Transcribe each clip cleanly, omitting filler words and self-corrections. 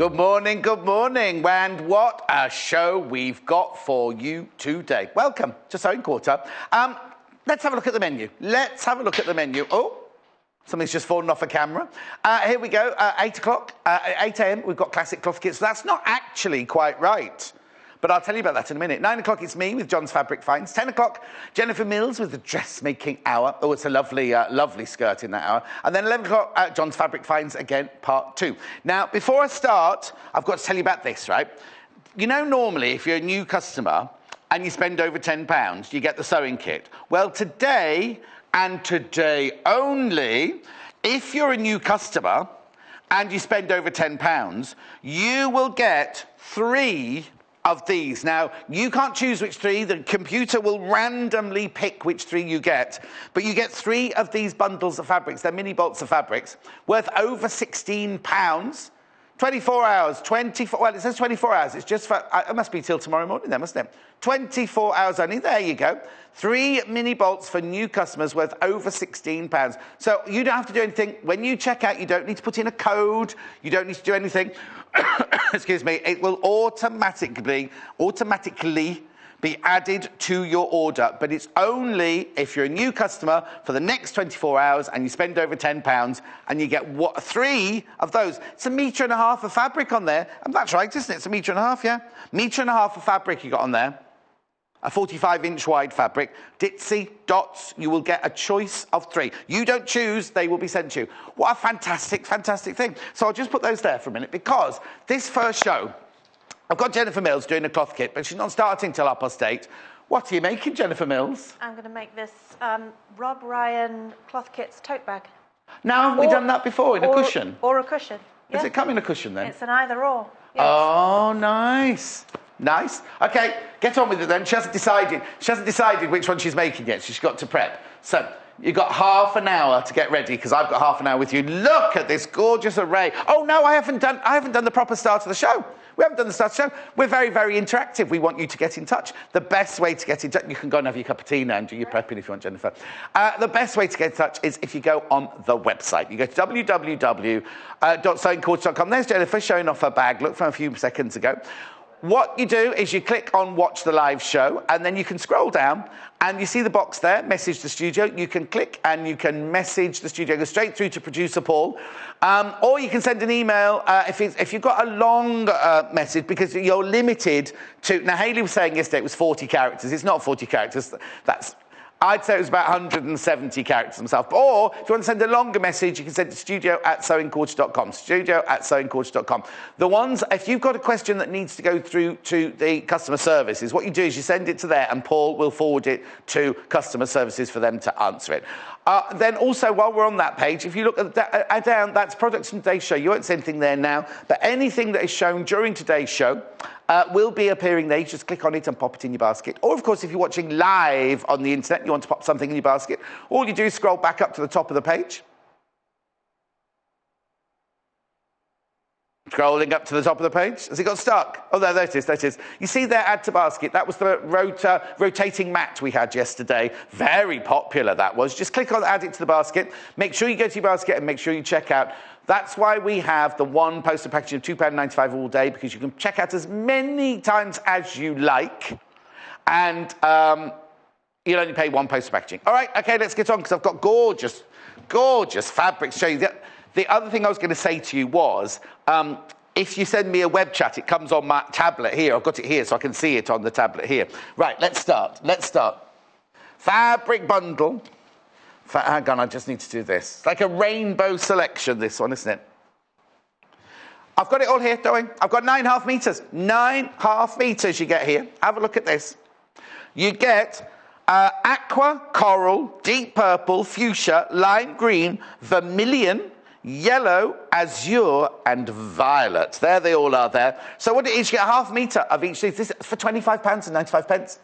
Good morning, and what a show we've got for you today. Welcome to Sewing Quarter. Let's have a look at the menu. Oh, something's just fallen off a camera. Here we go, 8 o'clock, 8 a.m, we've got classic Clothkits. That's not actually quite right, but I'll tell you about that in a minute. 9 o'clock, it's me with John's Fabric Finds. 10 o'clock, Jennifer Mills with the Dressmaking Hour. Oh, it's a lovely, lovely skirt in that hour. And then 11 o'clock, John's Fabric Finds again, part 2. Now, before I start, I've got to tell you about this, right? You know, normally, if you're a new customer and you spend over £10, you get the sewing kit. Well, today, and today only, if you're a new customer and you spend over £10, you will get 3 of these. Now, you can't choose which 3. The computer will randomly pick which 3 you get. But you get 3 of these bundles of fabrics. They're mini bolts of fabrics worth over £16. 24 hours, well, it says 24 hours. It's just for, it must be till tomorrow morning then, mustn't it? 24 hours only. There you go. 3 mini bolts for new customers worth over £16. So you don't have to do anything. When you check out, you don't need to put in a code. You don't need to do anything. Excuse me. It will automatically be added to your order, but it's only if you're a new customer for the next 24 hours and you spend over £10 and you get 3 of those. It's 1.5 meters of fabric on there, and that's right, isn't it? It's 1.5 meters, yeah? 1.5 meters of fabric you got on there. A 45-inch wide fabric. Ditsy, dots, you will get a choice of 3. You don't choose, they will be sent to you. What a fantastic, fantastic thing. So I'll just put those there for a minute, because this first show, I've got Jennifer Mills doing a cloth kit, but she's not starting till 8:30. What are you making, Jennifer Mills? I'm going to make this Rob Ryan Clothkits tote bag. Now, haven't we done that before in a cushion? Or a cushion. Yeah. Does it come in a cushion then? It's an either or. Yes. Oh, nice. Nice. Okay, get on with it then. She hasn't decided which one she's making yet. She's got to prep. So you've got half an hour to get ready, because I've got half an hour with you. Look at this gorgeous array. Oh no, I haven't done the proper start of the show. We haven't done the start of the show. We're very, very interactive. We want you to get in touch. The best way to get in touch, you can go and have your cup of tea now and do your prepping if you want, Jennifer. The best way to get in touch is if you go on the website. You go to www.sewingquarter.com. There's Jennifer showing off her bag. Look, from a few seconds ago. What you do is you click on Watch the Live Show, and then you can scroll down, and you see the box there, Message the Studio. You can click and you can message the studio, go straight through to producer Paul, or you can send an email if you've got a long message, because you're limited to. Now, Hayley was saying yesterday it was 40 characters. It's not 40 characters. I'd say it was about 170 characters themselves. Or if you want to send a longer message, you can send it to studio@sewingquarter.com. Studio@sewingquarter.com. The ones, if you've got a question that needs to go through to the customer services, what you do is you send it to there, and Paul will forward it to customer services for them to answer it. Then also, while we're on that page, if you look at down, that's products from today's show. You won't see anything there now, but anything that is shown during today's show will be appearing there. You just click on it and pop it in your basket. Or, of course, if you're watching live on the internet, you want to pop something in your basket, all you do is scroll back up to the top of the page. Scrolling up to the top of the page. Has it got stuck? Oh, there it is, there it is. You see there, add to basket. That was the rotating mat we had yesterday. Very popular, that was. Just click on add it to the basket. Make sure you go to your basket and make sure you check out. That's why we have the one poster packaging of £2.95 all day, because you can check out as many times as you like. And you'll only pay one poster packaging. All right, okay, let's get on, because I've got gorgeous, gorgeous fabrics to show you. The other thing I was going to say to you was, if you send me a web chat, it comes on my tablet here. I've got it here so I can see it on the tablet here. Right, let's start. Fabric bundle. Hang on, I just need to do this. It's like a rainbow selection, this one, isn't it? I've got it all here, don't I? I've got 9.5 meters. 9.5 meters you get here. Have a look at this. You get aqua, coral, deep purple, fuchsia, lime green, vermilion, yellow, azure, and violet. There they all are there. So what it is, you get a 0.5 meter of each of these. This is for £25.95.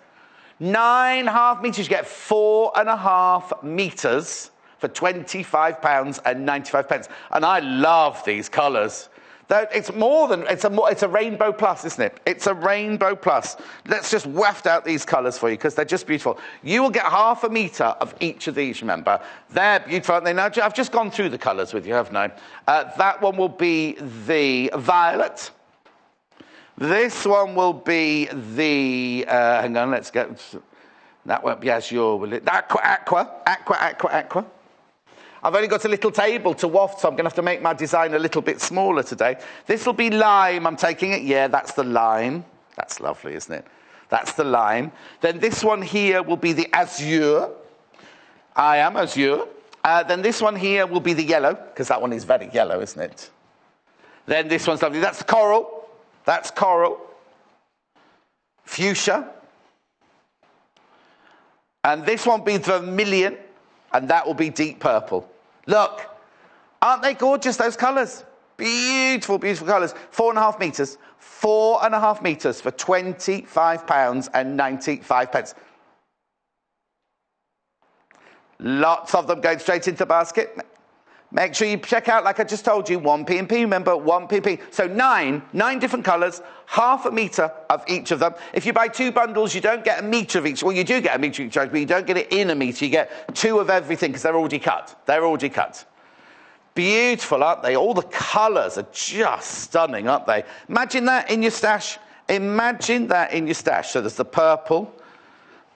9.5 meters, you get 4.5 meters for £25.95. And I love these colours. It's more than, it's a rainbow plus, isn't it? It's a rainbow plus. Let's just waft out these colours for you because they're just beautiful. You will get 1/2 metre of each of these, remember. They're beautiful, aren't they? Now, I've just gone through the colours with you, haven't I? That one will be the violet. This one will be the, hang on, let's get, that won't be azure, will it? Aqua. I've only got a little table to waft, so I'm going to have to make my design a little bit smaller today. This will be lime, I'm taking it. Yeah, that's the lime. That's lovely, isn't it? That's the lime. Then this one here will be the azure. I am azure. Then this one here will be the yellow, because that one is very yellow, isn't it? Then this one's lovely. That's the coral. That's coral. Fuchsia. And this one will be vermilion. And that will be deep purple. Look, aren't they gorgeous, those colours? Beautiful, beautiful colours. 4.5 metres. 4.5 metres for £25.95. Lots of them going straight into the basket. Make sure you check out, like I just told you, 1p&p. Remember, 1p&p. So nine different colours, 1/2 metre of each of them. If you buy 2 bundles, you don't get 1 metre of each. Well, you do get 1 metre of each, but you don't get it in 1 metre. You get 2 of everything because they're already cut. They're already cut. Beautiful, aren't they? All the colours are just stunning, aren't they? Imagine that in your stash. Imagine that in your stash. So there's the purple,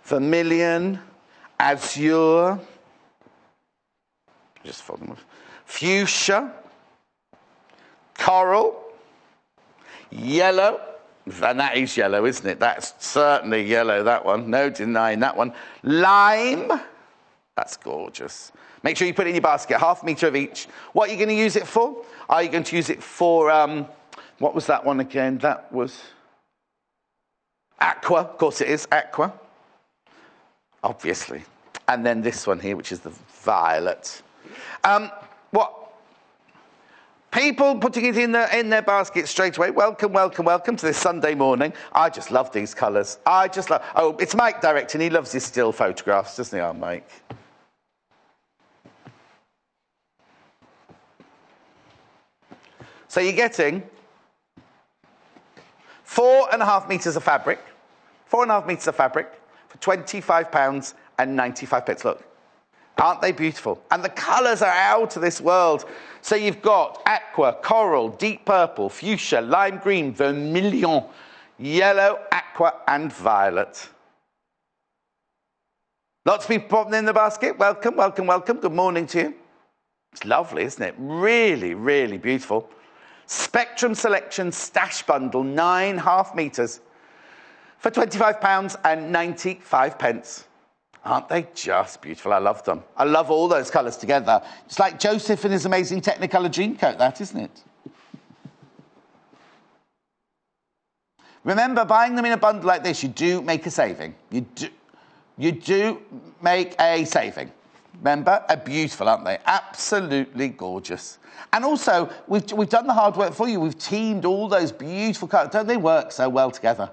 vermilion, azure. Just fold them off. Fuchsia, coral, yellow, and that is yellow, isn't it? That's certainly yellow, that one. No denying that one. Lime, that's gorgeous. Make sure you put it in your basket, 1/2 metre of each. What are you going to use it for? Are you going to use it for, what was that one again? That was aqua. Of course it is, aqua. Obviously. And then this one here, which is the violet. What? People putting it in their basket straight away. Welcome to this Sunday morning. I just love these colours. I just love... Oh, it's Mike directing. He loves his still photographs, doesn't he, our Mike? So you're getting 4.5 metres of fabric. 4.5 metres of fabric for £25.95. Look. Aren't they beautiful? And the colours are out of this world. So you've got aqua, coral, deep purple, fuchsia, lime green, vermilion, yellow, aqua, and violet. Lots of people popping in the basket. Welcome. Good morning to you. It's lovely, isn't it? Really, really beautiful. Spectrum Selection Stash Bundle, 9.5 metres for £25.95. Aren't they just beautiful? I love them. I love all those colours together. It's like Joseph and his amazing Technicolor Dreamcoat, that, isn't it? Remember, buying them in a bundle like this, you do make a saving. You do make a saving. Remember? They're beautiful, aren't they? Absolutely gorgeous. And also, we've done the hard work for you. We've teamed all those beautiful colours. Don't they work so well together?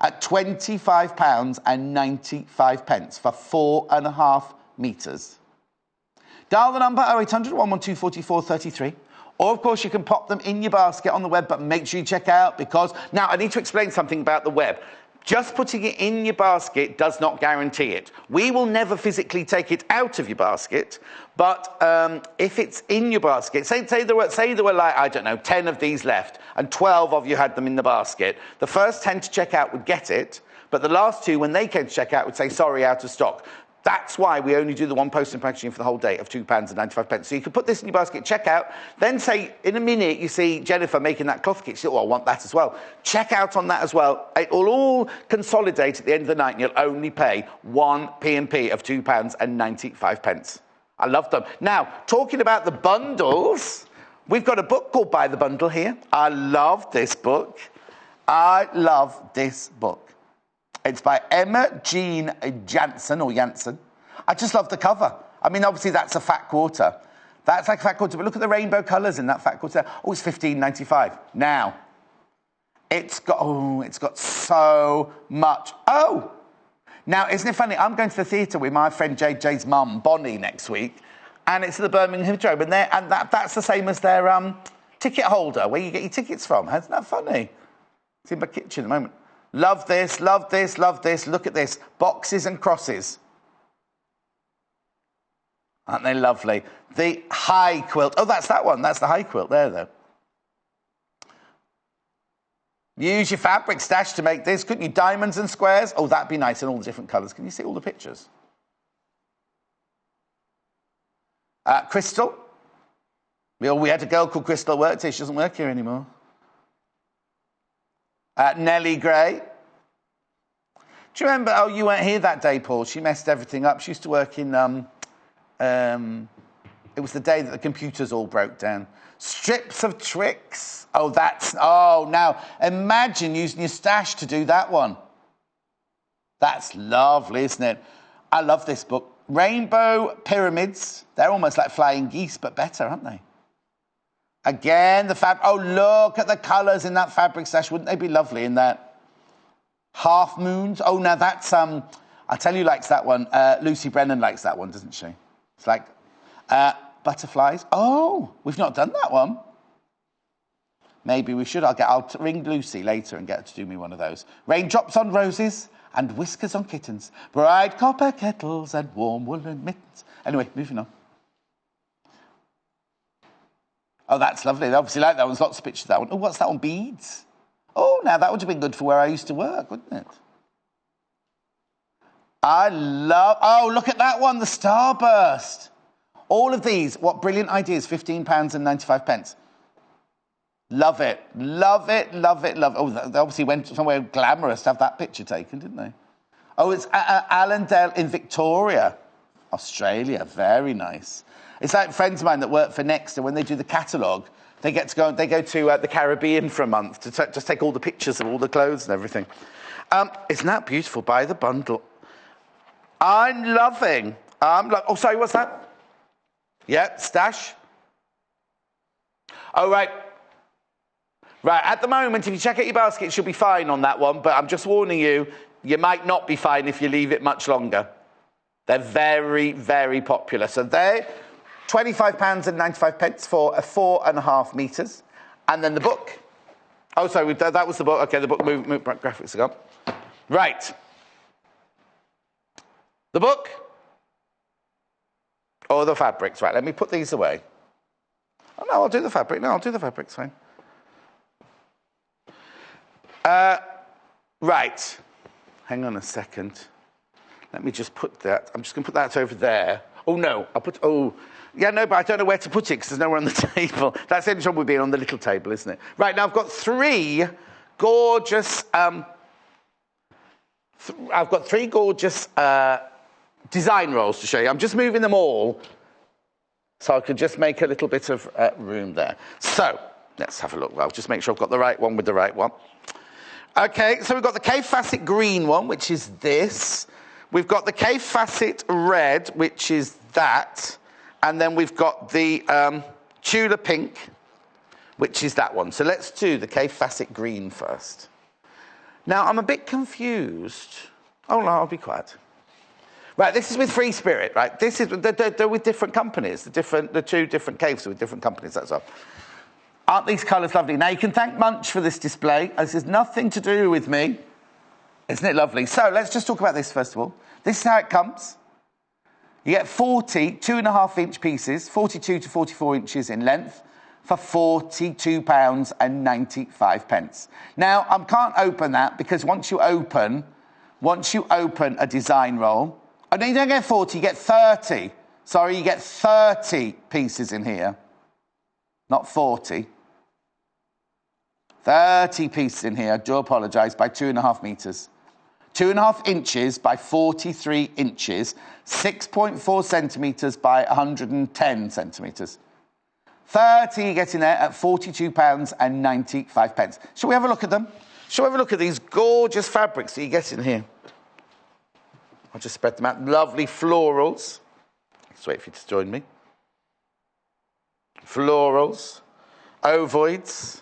At £25.95 for 4.5 metres. Dial the number 0800 112 4433. Or, of course, you can pop them in your basket on the web, but make sure you check out because... Now, I need to explain something about the web. Just putting it in your basket does not guarantee it. We will never physically take it out of your basket, but if it's in your basket, say there were like, I don't know, 10 of these left, and 12 of you had them in the basket, the first 10 to check out would get it, but the last 2, when they came to check out, would say, sorry, out of stock. That's why we only do the 1 post and packaging for the whole day of £2.95. So you can put this in your basket, check out, then say, in a minute, you see Jennifer making that Clothkits. Oh, I want that as well. Check out on that as well. It will all consolidate at the end of the night, and you'll only pay 1p&p of £2.95. I love them. Now, talking about the bundles, we've got a book called Buy the Bundle here. I love this book. I love this book. It's by Emma Jean Jansen, or Jansen. I just love the cover. I mean, obviously, that's a fat quarter. That's like a fat quarter, but look at the rainbow colours in that fat quarter. Oh, it's £15.95. Now, it's got so much. Oh! Now, isn't it funny? I'm going to the theatre with my friend JJ's mum, Bonnie, next week, and it's at the Birmingham Hippodrome, and that's the same as their ticket holder, where you get your tickets from. Isn't that funny? It's in my kitchen at the moment. Love this, love this, love this. Look at this. Boxes and crosses. Aren't they lovely? The high quilt. Oh, that's that one. That's the high quilt there, though. Use your fabric stash to make this. Couldn't you? Diamonds and squares. Oh, that'd be nice in all the different colours. Can you see all the pictures? Crystal. We had a girl called Crystal at work today. She doesn't work here anymore. Nellie Gray. Do you remember? Oh, you weren't here that day, Paul. She messed everything up. She used to work in... it was the day that the computers all broke down. Strips of tricks. Oh, now imagine using your stash to do that one. That's lovely, isn't it? I love this book. Rainbow Pyramids. They're almost like flying geese, but better, aren't they? Again, the fabric. Oh, look at the colours in that fabric stash. Wouldn't they be lovely in that? Half moons. Oh, now that's, I'll tell you who likes that one. Lucy Brennan likes that one, doesn't she? It's like butterflies. Oh, we've not done that one. Maybe we should. I'll ring Lucy later and get her to do me one of those. Raindrops on roses and whiskers on kittens. Bright copper kettles and warm woolen mittens. Anyway, moving on. Oh, that's lovely. They obviously like that one. There's lots of pictures of that one. Oh, what's that one? Beads. Oh, now that would have been good for where I used to work, wouldn't it? Oh, look at that one, the Starburst. All of these, what brilliant ideas, £15.95. Love it, love it, love it, love it. Oh, they obviously went somewhere glamorous to have that picture taken, didn't they? Oh, it's Allendale in Victoria, Australia. Very nice. It's like friends of mine that work for Next, and when they do the catalogue, they go to the Caribbean for a month to just take all the pictures of all the clothes and everything. Isn't that beautiful? By the bundle. I'm loving. Oh, sorry, what's that? Yeah, stash. Oh, right. Right, at the moment, if you check out your basket, you'll be fine on that one, but I'm just warning you, you might not be fine if you leave it much longer. They're very, very popular. So they're £25.95 for a 4.5 metres. And then the book. Oh, sorry, that was the book. Okay, the book movement graphics are gone. Right. The book. Or the fabrics. Right, let me put these away. Oh, no, I'll do the fabric. No, I'll do the fabrics, fine. Right. Hang on a second. Let me just put that. I'm just going to put that over there. Oh, no. Yeah, no, but I don't know where to put it because there's nowhere on the table. That's the only trouble with being on the little table, isn't it? Right, now I've got three gorgeous... I've got three gorgeous design rolls to show you. I'm just moving them all so I could just make a little bit of room there. So, let's have a look. I'll just make sure I've got the right one with the right one. Okay, so we've got the K Facet green one, which is this. We've got the K Facet red, which is that. And then we've got the Tudor pink, which is that one. So let's do the K Facet green first. Now, I'm a bit confused. Oh, no, I'll be quiet. Right, this is with Free Spirit, right? This is they're with different companies. The two different caves are with different companies, that's all. Aren't these colours lovely? Now, you can thank Munch for this display. This has nothing to do with me. Isn't it lovely? So, let's just talk about this first of all. This is how it comes. You get 40 2.5-inch pieces, 42 to 44 inches in length, for £42.95. Now, I can't open that because once you open a design roll, oh, no, you don't get 40, you get 30. Sorry, you get 30 pieces in here, not 40. 30 pieces in here, I do apologise, by 2.5 metres. 2.5 inches by 43 inches, 6.4 centimetres by 110 centimetres. 30 you get in there at £42.95. Shall we have a look at them? Shall we have a look at these gorgeous fabrics that you get in here? I'll just spread them out. Lovely florals. Let's wait for you to join me. Florals, ovoids,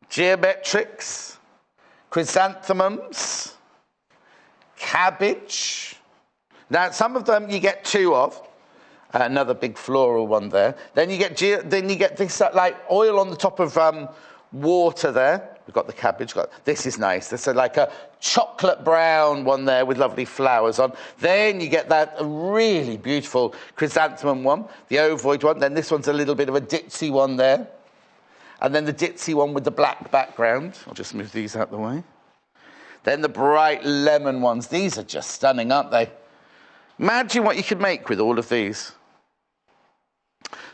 geometrics, chrysanthemums, cabbage. Now, some of them you get two of. Another big floral one there. Then you get this like oil on the top of water there. We've got the cabbage. This is nice. There's like a chocolate brown one there with lovely flowers on. Then you get that really beautiful chrysanthemum one, the ovoid one. Then this one's a little bit of a ditzy one there. And then the ditzy one with the black background. I'll just move these out of the way. Then the bright lemon ones. These are just stunning, aren't they? Imagine what you could make with all of these.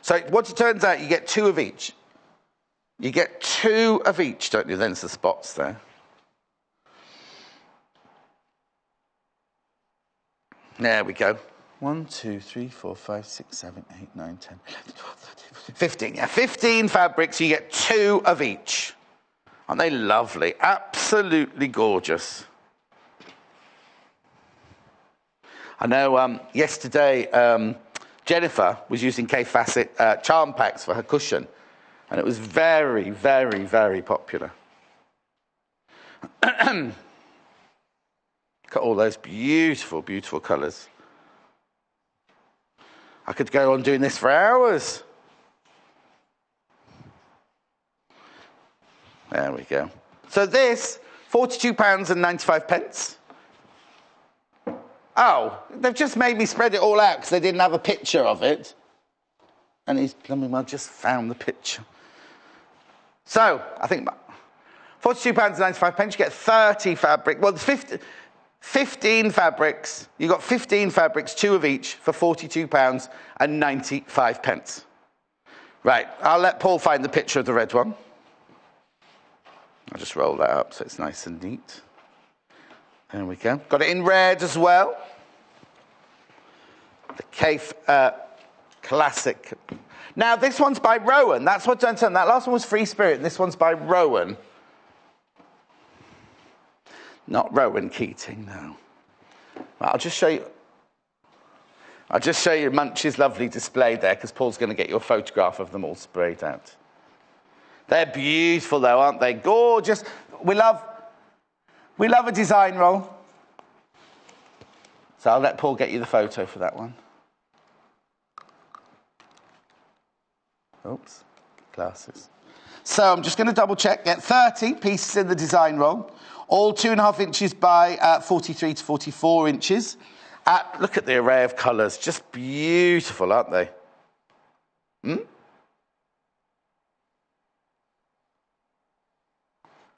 So what it turns out, you get 2 of each. You get 2 of each, don't you? There's the spots there. There we go. 1, 2, 3, 4, 5, 6, 7, 8, 9, 10, 11, 12, 13, 15. Yeah, 15 fabrics, you get 2 of each. Aren't they lovely? Absolutely gorgeous. I know yesterday Jennifer was using K Facet charm packs for her cushion, and it was very, very, very popular. Look at all those beautiful, beautiful colours. I could go on doing this for hours. There we go. So this, £42.95. Oh, they've just made me spread it all out because they didn't have a picture of it. And he's blooming well just found the picture. So, I think £42.95, you get 30 fabric. Well, 15 fabrics. You got 15 fabrics, 2 of each, for £42.95. Right, I'll let Paul find the picture of the red one. I'll just roll that up so it's nice and neat. There we go. Got it in red as well. The Cave Classic. Now, this one's by Rowan. That's what I've done. That last one was Free Spirit, and this one's by Rowan. Not Rowan Keating, no. Well, I'll just show you Munch's lovely display there, because Paul's going to get you a photograph of them all sprayed out. They're beautiful, though, aren't they? Gorgeous. We love a design roll. So I'll let Paul get you the photo for that one. Oops, glasses. So I'm just going to double check. Get 30 pieces in the design roll. All 2.5 inches by 43 to 44 inches. Look at the array of colours. Just beautiful, aren't they?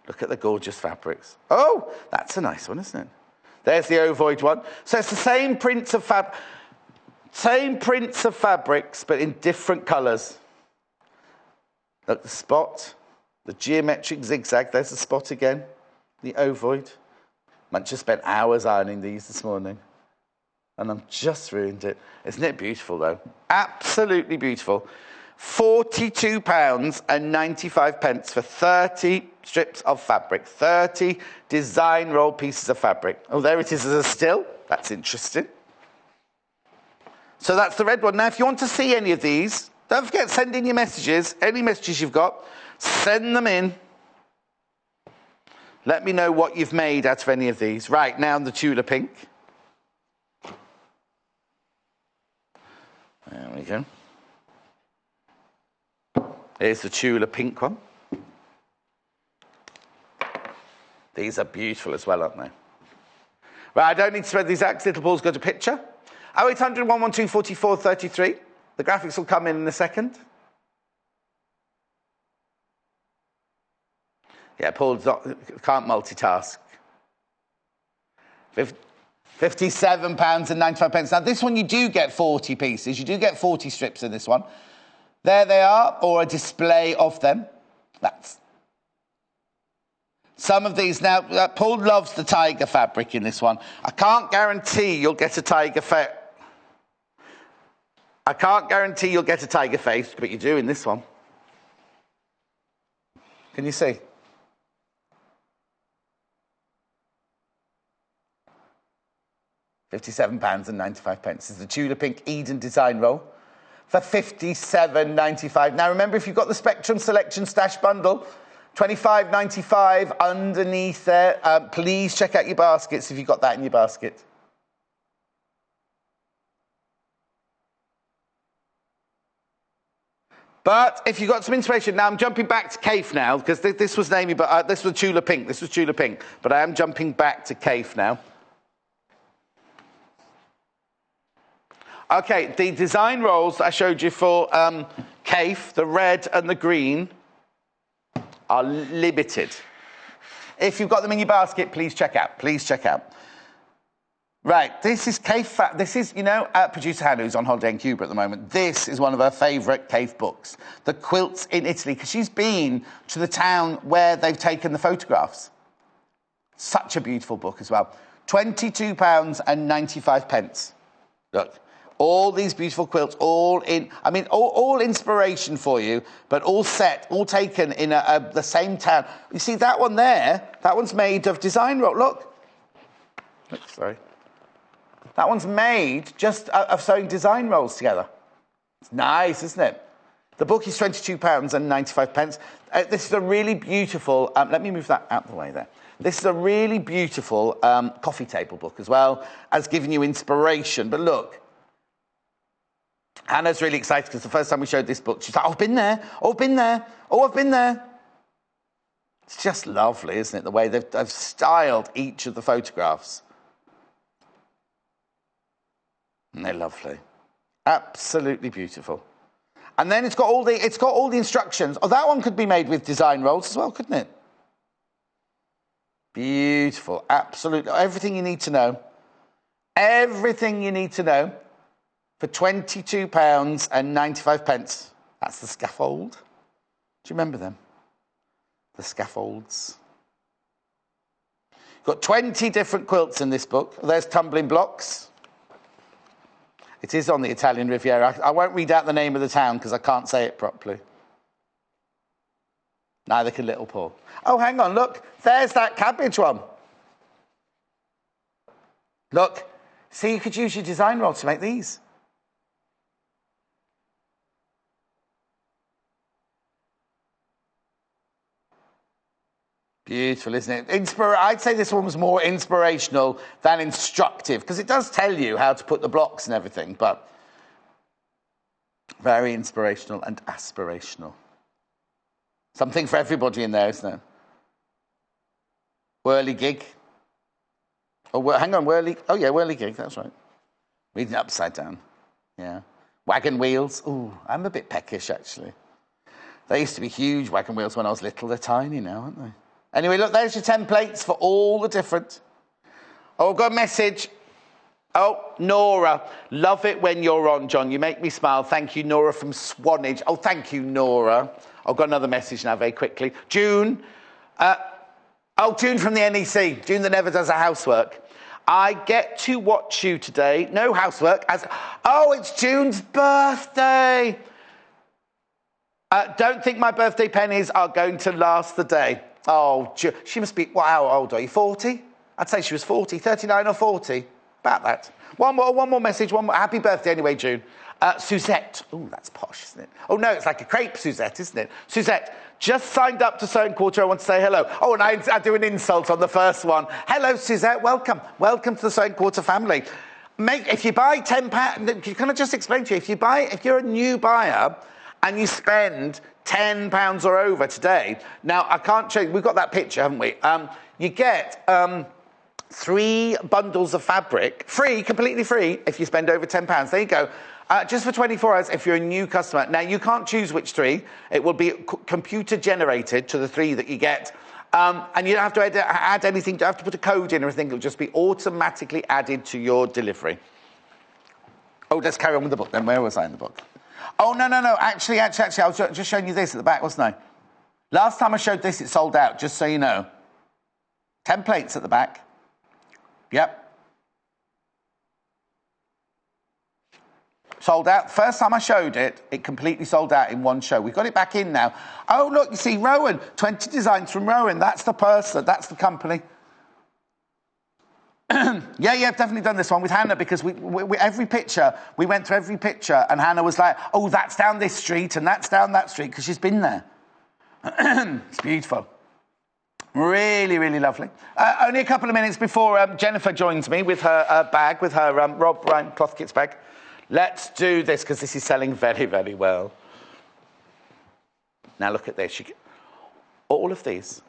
Look at the gorgeous fabrics. Oh, that's a nice one, isn't it? There's the ovoid one. So it's the same prints of fabrics, but in different colours. Look, the spot, the geometric zigzag. There's the spot again. The ovoid. Munch just spent hours ironing these this morning. And I've just ruined it. Isn't it beautiful, though? Absolutely beautiful. £42.95 for 30 strips of fabric. 30 design roll pieces of fabric. Oh, there it is as a still. That's interesting. So that's the red one. Now, if you want to see any of these, don't forget, send in your messages. Any messages you've got, send them in. Let me know what you've made out of any of these. Right, now the Tudor pink. There we go. Here's the Tudor pink one. These are beautiful as well, aren't they? Right, I don't need to spread these out because Little Paul's got a picture. 0800 112 44 33. The graphics will come in a second. Yeah, Paul can't multitask. £57.95. Now, this one you do get 40 pieces. You do get 40 strips in this one. There they are, or a display of them. That's some of these. Now, Paul loves the tiger fabric in this one. I can't guarantee you'll get a tiger face. I can't guarantee you'll get a tiger face, but you do in this one. Can you see? £57.95. This is the Tudor Pink Eden Design Roll for £57.95. Now, remember, if you've got the Spectrum Selection Stash Bundle, £25.95 underneath there. Please check out your baskets if you've got that in your basket. But if you've got some inspiration, now I'm jumping back to Cafe now, because this was Amy, but this was Tula Pink. This was Tula Pink. But I am jumping back to Cafe now. Okay, the design rolls that I showed you for Cafe, the red and the green, are limited. If you've got them in your basket, please check out. Please check out. Right, this is Cafe. This is, producer Hannah, who's on holiday in Cuba at the moment. This is one of her favourite Cafe books, The Quilts in Italy, because she's been to the town where they've taken the photographs. Such a beautiful book as well. £22.95. Look, all these beautiful quilts, all inspiration for you, but all set, all taken in the same town. You see that one there? That one's made of design roll. Look, sorry. That one's made just of sewing design rolls together. It's nice, isn't it? The book is £22.95. This is a really beautiful... let me move that out of the way there. This is a really beautiful coffee table book as well, as giving you inspiration. But look, Hannah's really excited because the first time we showed this book, she's like, I've been there. Oh, I've been there. Oh, I've been there. It's just lovely, isn't it? The way they've styled each of the photographs. And they're lovely. Absolutely beautiful. And then it's got all the instructions. Oh, that one could be made with design rolls as well, couldn't it? Beautiful. Absolutely. Everything you need to know. Everything you need to know for £22.95. That's the scaffold. Do you remember them? The scaffolds. You've got 20 different quilts in this book. There's tumbling blocks. It is on the Italian Riviera. I won't read out the name of the town because I can't say it properly. Neither can Little Paul. Oh, hang on, look. There's that cabbage one. Look. See, you could use your design roll to make these. Beautiful, isn't it? I'd say this one was more inspirational than instructive, because it does tell you how to put the blocks and everything, but very inspirational and aspirational. Something for everybody in there, isn't there? Whirligig. Oh, hang on, Oh, yeah, whirligig, that's right. Reading it upside down. Yeah. Wagon wheels. Ooh, I'm a bit peckish, actually. They used to be huge wagon wheels when I was little. They're tiny now, aren't they? Anyway, look, there's your templates for all the different... Oh, I've got a message. Oh, Nora. Love it when you're on, John. You make me smile. Thank you, Nora from Swanage. Oh, thank you, Nora. I've got another message now very quickly. June. June from the NEC. June that never does her housework. I get to watch you today. No housework. It's June's birthday. Don't think my birthday pennies are going to last the day. Oh, she must be, how old are you, 40? I'd say she was 40, 39 or 40. About that. One more message, happy birthday anyway, June. Suzette. Oh, that's posh, isn't it? Oh, no, it's like a crepe Suzette, isn't it? Suzette, just signed up to Sewing Quarter. I want to say hello. Oh, and I do an insult on the first one. Hello, Suzette, welcome. Welcome to the Sewing Quarter family. If you buy £10, can I just explain to you, if you're a new buyer and you spend £10 or over today. Now, I can't show you. We've got that picture, haven't we? You get 3 bundles of fabric, free, completely free, if you spend over £10. There you go. Just for 24 hours if you're a new customer. Now, you can't choose which 3. It will be computer generated to the 3 that you get. And you don't have to add anything. You don't have to put a code in or anything. It'll just be automatically added to your delivery. Oh, let's carry on with the book then. Where was I in the book? Oh, no. Actually, I was just showing you this at the back, wasn't I? Last time I showed this, it sold out, just so you know. Templates at the back. Yep. Sold out. First time I showed it, it completely sold out in one show. We've got it back in now. Oh, look, you see, Rowan. 20 designs from Rowan. That's the person. That's the company. Yeah, I've definitely done this one with Hannah because we every picture, we went through every picture and Hannah was like, oh, that's down this street and that's down that street because she's been there. It's beautiful. Really, really lovely. Only a couple of minutes before Jennifer joins me with her bag, with her Rob Ryan Clothkits bag. Let's do this because this is selling very, very well. Now look at this. All of these.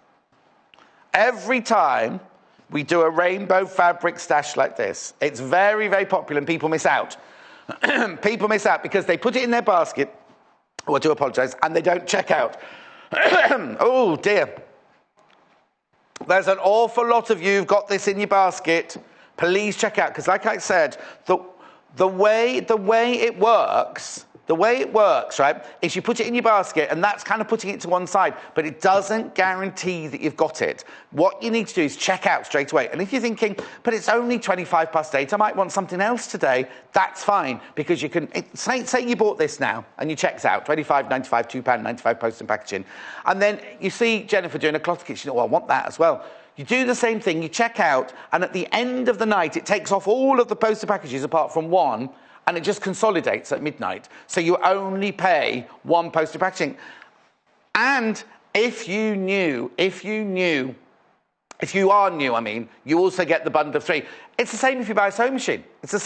Every time we do a rainbow fabric stash like this, it's very, very popular and people miss out. People miss out because they put it in their basket, oh, I do apologise, and they don't check out. Oh, dear. There's an awful lot of you who've got this in your basket. Please check out, because like I said, the way it works, right, is you put it in your basket, and that's kind of putting it to one side, but it doesn't guarantee that you've got it. What you need to do is check out straight away. And if you're thinking, but it's only 8:25, I might want something else today, that's fine, because you can, say you bought this now, and you checked out, £25.95, £2.95 post and packaging, and then you see Jennifer doing a Clothkits, you know, oh, I want that as well. You do the same thing, you check out, and at the end of the night, it takes off all of the poster packages apart from one, and it just consolidates at midnight. So you only pay one poster packaging. And if you are new, I mean, you also get the bundle of 3. It's the same if you buy a sewing machine. It's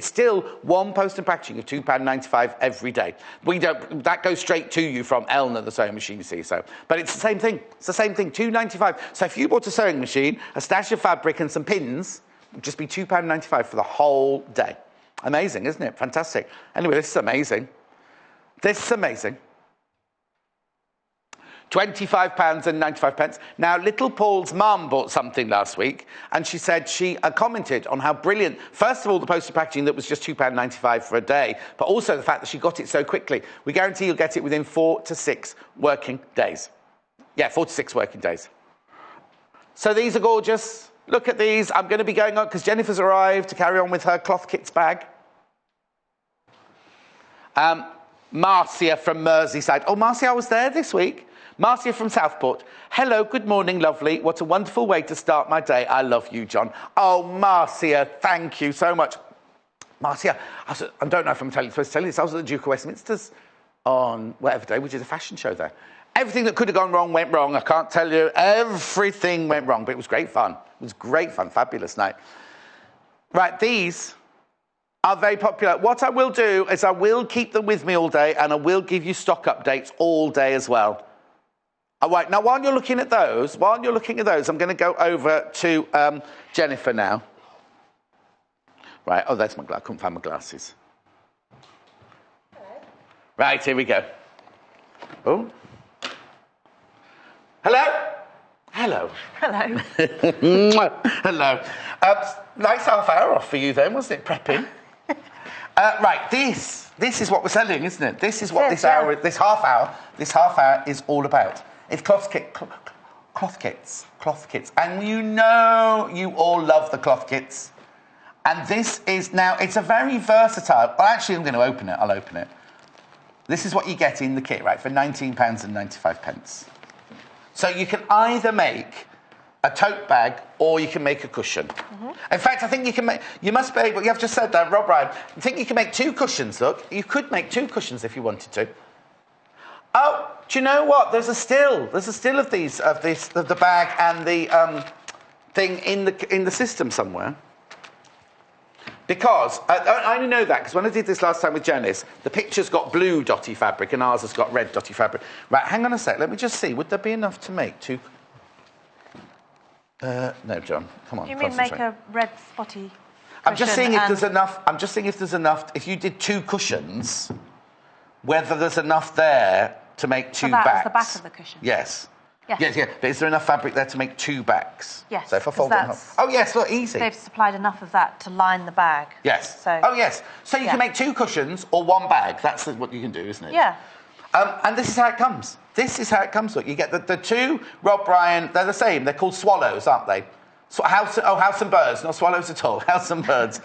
still one poster packaging of £2.95 every day. That goes straight to you from Elna, the sewing machine, you see. So, but it's the same thing. It's the same thing, £2.95. So if you bought a sewing machine, a stash of fabric and some pins, it would just be £2.95 for the whole day. Amazing, isn't it? Fantastic. Anyway, this is amazing. £25.95. Now, little Paul's mum bought something last week, and she said she commented on how brilliant, first of all, the poster packaging that was just £2.95 for a day, but also the fact that she got it so quickly. We guarantee you'll get it within 4 to 6 working days. Yeah, 4 to 6 working days. So these are gorgeous. Look at these. I'm going to be going on because Jennifer's arrived to carry on with her Clothkits bag. Marcia from Merseyside. Oh, Marcia, I was there this week. Marcia from Southport. Hello, good morning, lovely. What a wonderful way to start my day. I love you, John. Oh, Marcia, thank you so much. Marcia, I don't know if I'm supposed to tell you this. I was at the Duke of Westminster's on whatever day, which is a fashion show there. Everything that could have gone wrong went wrong. I can't tell you. Everything went wrong, but it was great fun. It was great fun. Fabulous night. Right, these are very popular. What I will do is I will keep them with me all day, and I will give you stock updates all day as well. All right, now while you're looking at those, I'm going to go over to Jennifer now. Right, oh, that's my glass. I couldn't find my glasses. Hello. Right, here we go. Oh. Hello? Hello. Hello. Hello. Nice half hour off for you then, wasn't it, prepping? Right, this is what we're selling, isn't it? This is what this half hour is all about. It's Clothkits. And you know you all love the Clothkits. And this is now, it's a very versatile, well, actually, I'm going to open it. I'll open it. This is what you get in the kit, right, for £19.95. So you can either make a tote bag or you can make a cushion. Mm-hmm. In fact, I think you must be able, you have just said that, Rob Ryan, I think you can make 2 cushions, look. You could make 2 cushions if you wanted to. Oh, do you know what? There's a still of the bag and the thing in the system somewhere. Because, I only know that because when I did this last time with Janice, the picture's got blue dotty fabric and ours has got red dotty fabric. Right, hang on a sec, let me just see. Would there be enough to make 2? No, John, come on, Do you mean make a red spotty cushion? I'm just seeing if there's enough, if you did 2 cushions, whether there's enough there to make 2 backs. That's the back of the cushion? Yes. Yes. But is there enough fabric there to make 2 backs? Yes. So if I fold it up. Oh, yes, look, easy. They've supplied enough of that to line the bag. Yes. So, oh, yes. So you can make 2 cushions or 1 bag. That's what you can do, isn't it? Yeah. And this is how it comes. Look, you get the 2 Rob Bryan, they're the same. They're called swallows, aren't they? So house and birds, not swallows at all. House and birds.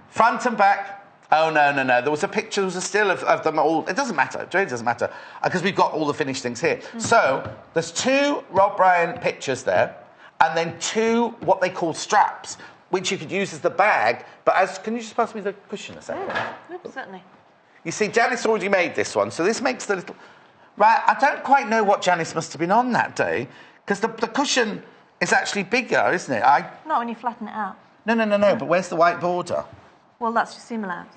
Front and back. Oh, no. There was a still of them all. It doesn't matter. It really doesn't matter. Because we've got all the finished things here. Mm-hmm. So there's 2 Rob Bryan pictures there, and then 2 what they call straps, which you could use as the bag. But can you just pass me the cushion a second? Certainly. You see, Janice already made this one, so this makes the little... Right, I don't quite know what Janice must have been on that day, because the cushion is actually bigger, isn't it? Not when you flatten it out. No, but where's the white border? Well, that's your seam allowance.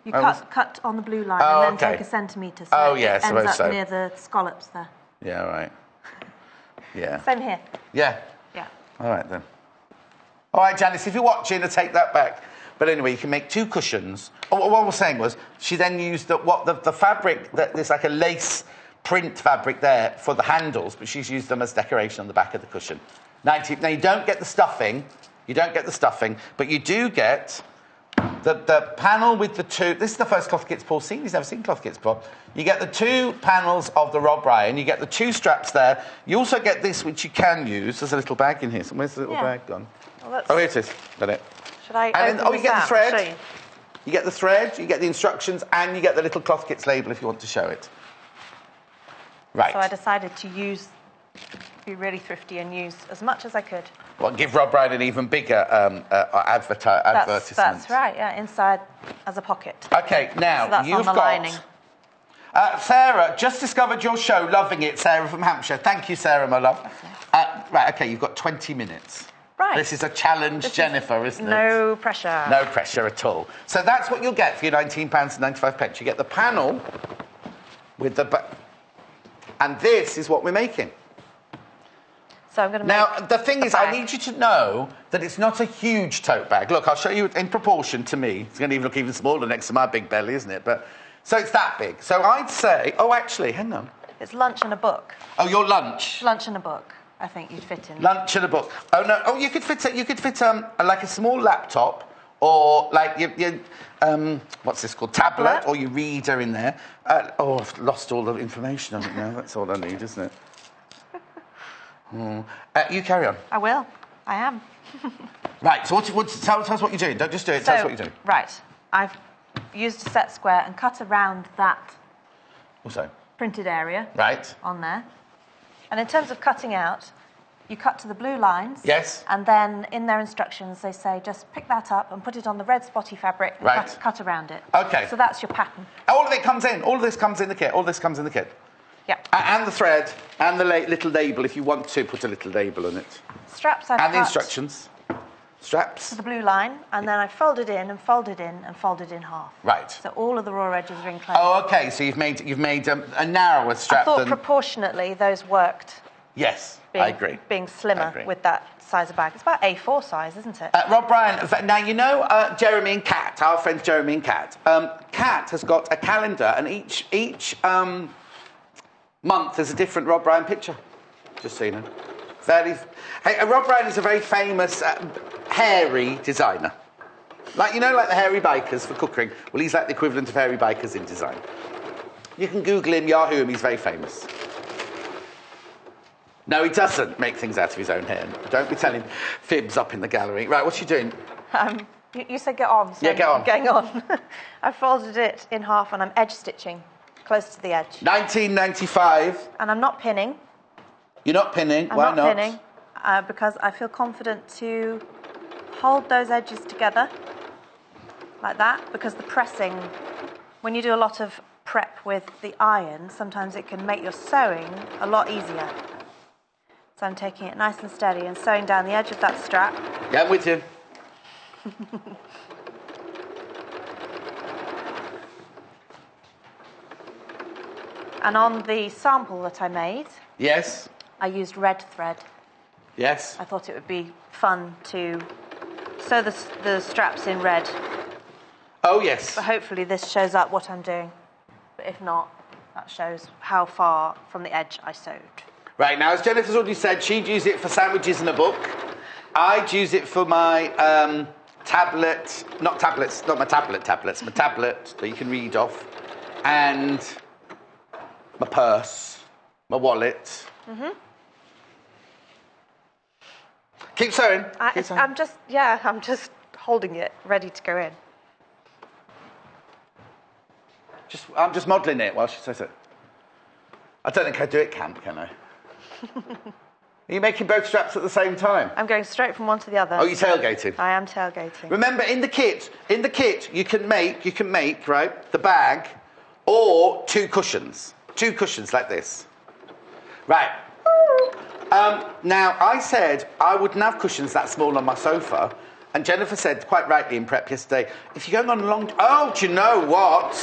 You cut on the blue line and then take a centimetre so it ends up near the scallops there. Yeah, right. Yeah. Same here. Yeah. Yeah. All right, then. All right, Janice, if you're watching, I'll take that back. But anyway, you can make 2 cushions. Oh, what I was saying was, she then used the fabric, there's like a lace print fabric there for the handles, but she's used them as decoration on the back of the cushion. Now, you don't get the stuffing, but you do get the panel with the 2... This is the first Clothkits Paul's seen. He's never seen Clothkits before. You get the 2 panels of the Rob Ryan. You get the 2 straps there. You also get this, which you can use. There's a little bag in here. So where's the little bag gone? Well, oh, here it is. Got it. Should I and then, you get the thread. You. You get the thread, you get the instructions, and you get the little Clothkits label if you want to show it. Right. So I decided to be really thrifty and use as much as I could. Well, give Rob Ryan an even bigger advertisement. That's right, yeah, inside as a pocket. OK, now, so that's you've on the got... lining. Sarah, just discovered your show, loving it, Sarah from Hampshire. Thank you, Sarah, my love. Right, OK, you've got 20 minutes. Right. This is a challenge, Jennifer, isn't it? No pressure. No pressure at all. So that's what you'll get for your £19.95. You get the panel with the... And this is what we're making. So I'm going to Now, the thing is, I need you to know that it's not a huge tote bag. Look, I'll show you in proportion to me. It's going to even look even smaller next to my big belly, isn't it? But so it's that big. So I'd say... Oh, actually, hang on. It's lunch and a book. Oh, your lunch. Lunch and a book. I think you'd fit in. Lunch and a book. Oh, no. Oh, you could fit like a small laptop or like your what's this called? Tablet or your reader in there. I've lost all the information on it now. That's all I need, isn't it? You carry on. I will. I am. Right, so tell us what you're doing. Don't just do it. Tell us what you're doing. Right. I've used a set square and cut around that printed area on there. And in terms of cutting out, you cut to the blue lines. Yes. And then in their instructions, they say just pick that up and put it on the red spotty fabric and cut around it. OK. So that's your pattern. All of it comes in. All of this comes in the kit. All this comes in the kit. Yeah. And the thread and the little label, if you want to put a little label on it. Straps I've cut. And the instructions. Straps. To the blue line, and then I folded in and folded in and folded in half. Right. So all of the raw edges are enclosed. Oh, OK. So you've made a narrower strap. I thought proportionately those worked. Yes, I agree. Being slimmer with that size of bag. It's about A4 size, isn't it? Rob Ryan, now you know Jeremy and Kat, our friends Jeremy and Kat. Kat has got a calendar, and each month there's a different Rob Ryan picture. Just so you know. Rob Ryan is a very famous hairy designer. Like the hairy bikers for cooking. Well, he's like the equivalent of hairy bikers in design. You can Google him, Yahoo him, he's very famous. No, he doesn't make things out of his own hair. Don't be telling fibs up in the gallery. Right, what's she doing? You said get on. So yeah, get on. Getting on. I folded it in half and I'm edge stitching close to the edge. 1995. And I'm not pinning. You're not pinning? Why not? I'm not pinning because I feel confident to hold those edges together like that, because the pressing, when you do a lot of prep with the iron, sometimes it can make your sewing a lot easier. So I'm taking it nice and steady and sewing down the edge of that strap. Yeah, I'm with you. And on the sample that I made... Yes. I used red thread. Yes. I thought it would be fun to sew the straps in red. Oh, yes. But hopefully this shows up what I'm doing. But if not, that shows how far from the edge I sewed. Right, now, as Jennifer's already said, she'd use it for sandwiches and a book. I'd use it for my tablet, not my tablets, my tablet that you can read off, and my purse, my wallet. Mm-hmm. Keep sewing. I'm just holding it, ready to go in. I'm just modelling it while she says it. I don't think I do it camp, can I? Are you making both straps at the same time? I'm going straight from one to the other. Oh, you're tailgating? I am tailgating. Remember, in the kit, you can make, right, the bag or 2 cushions. 2 cushions like this. Right. Now, I said I wouldn't have cushions that small on my sofa. And Jennifer said, quite rightly in prep yesterday, if you're going on a long... Oh, do you know what?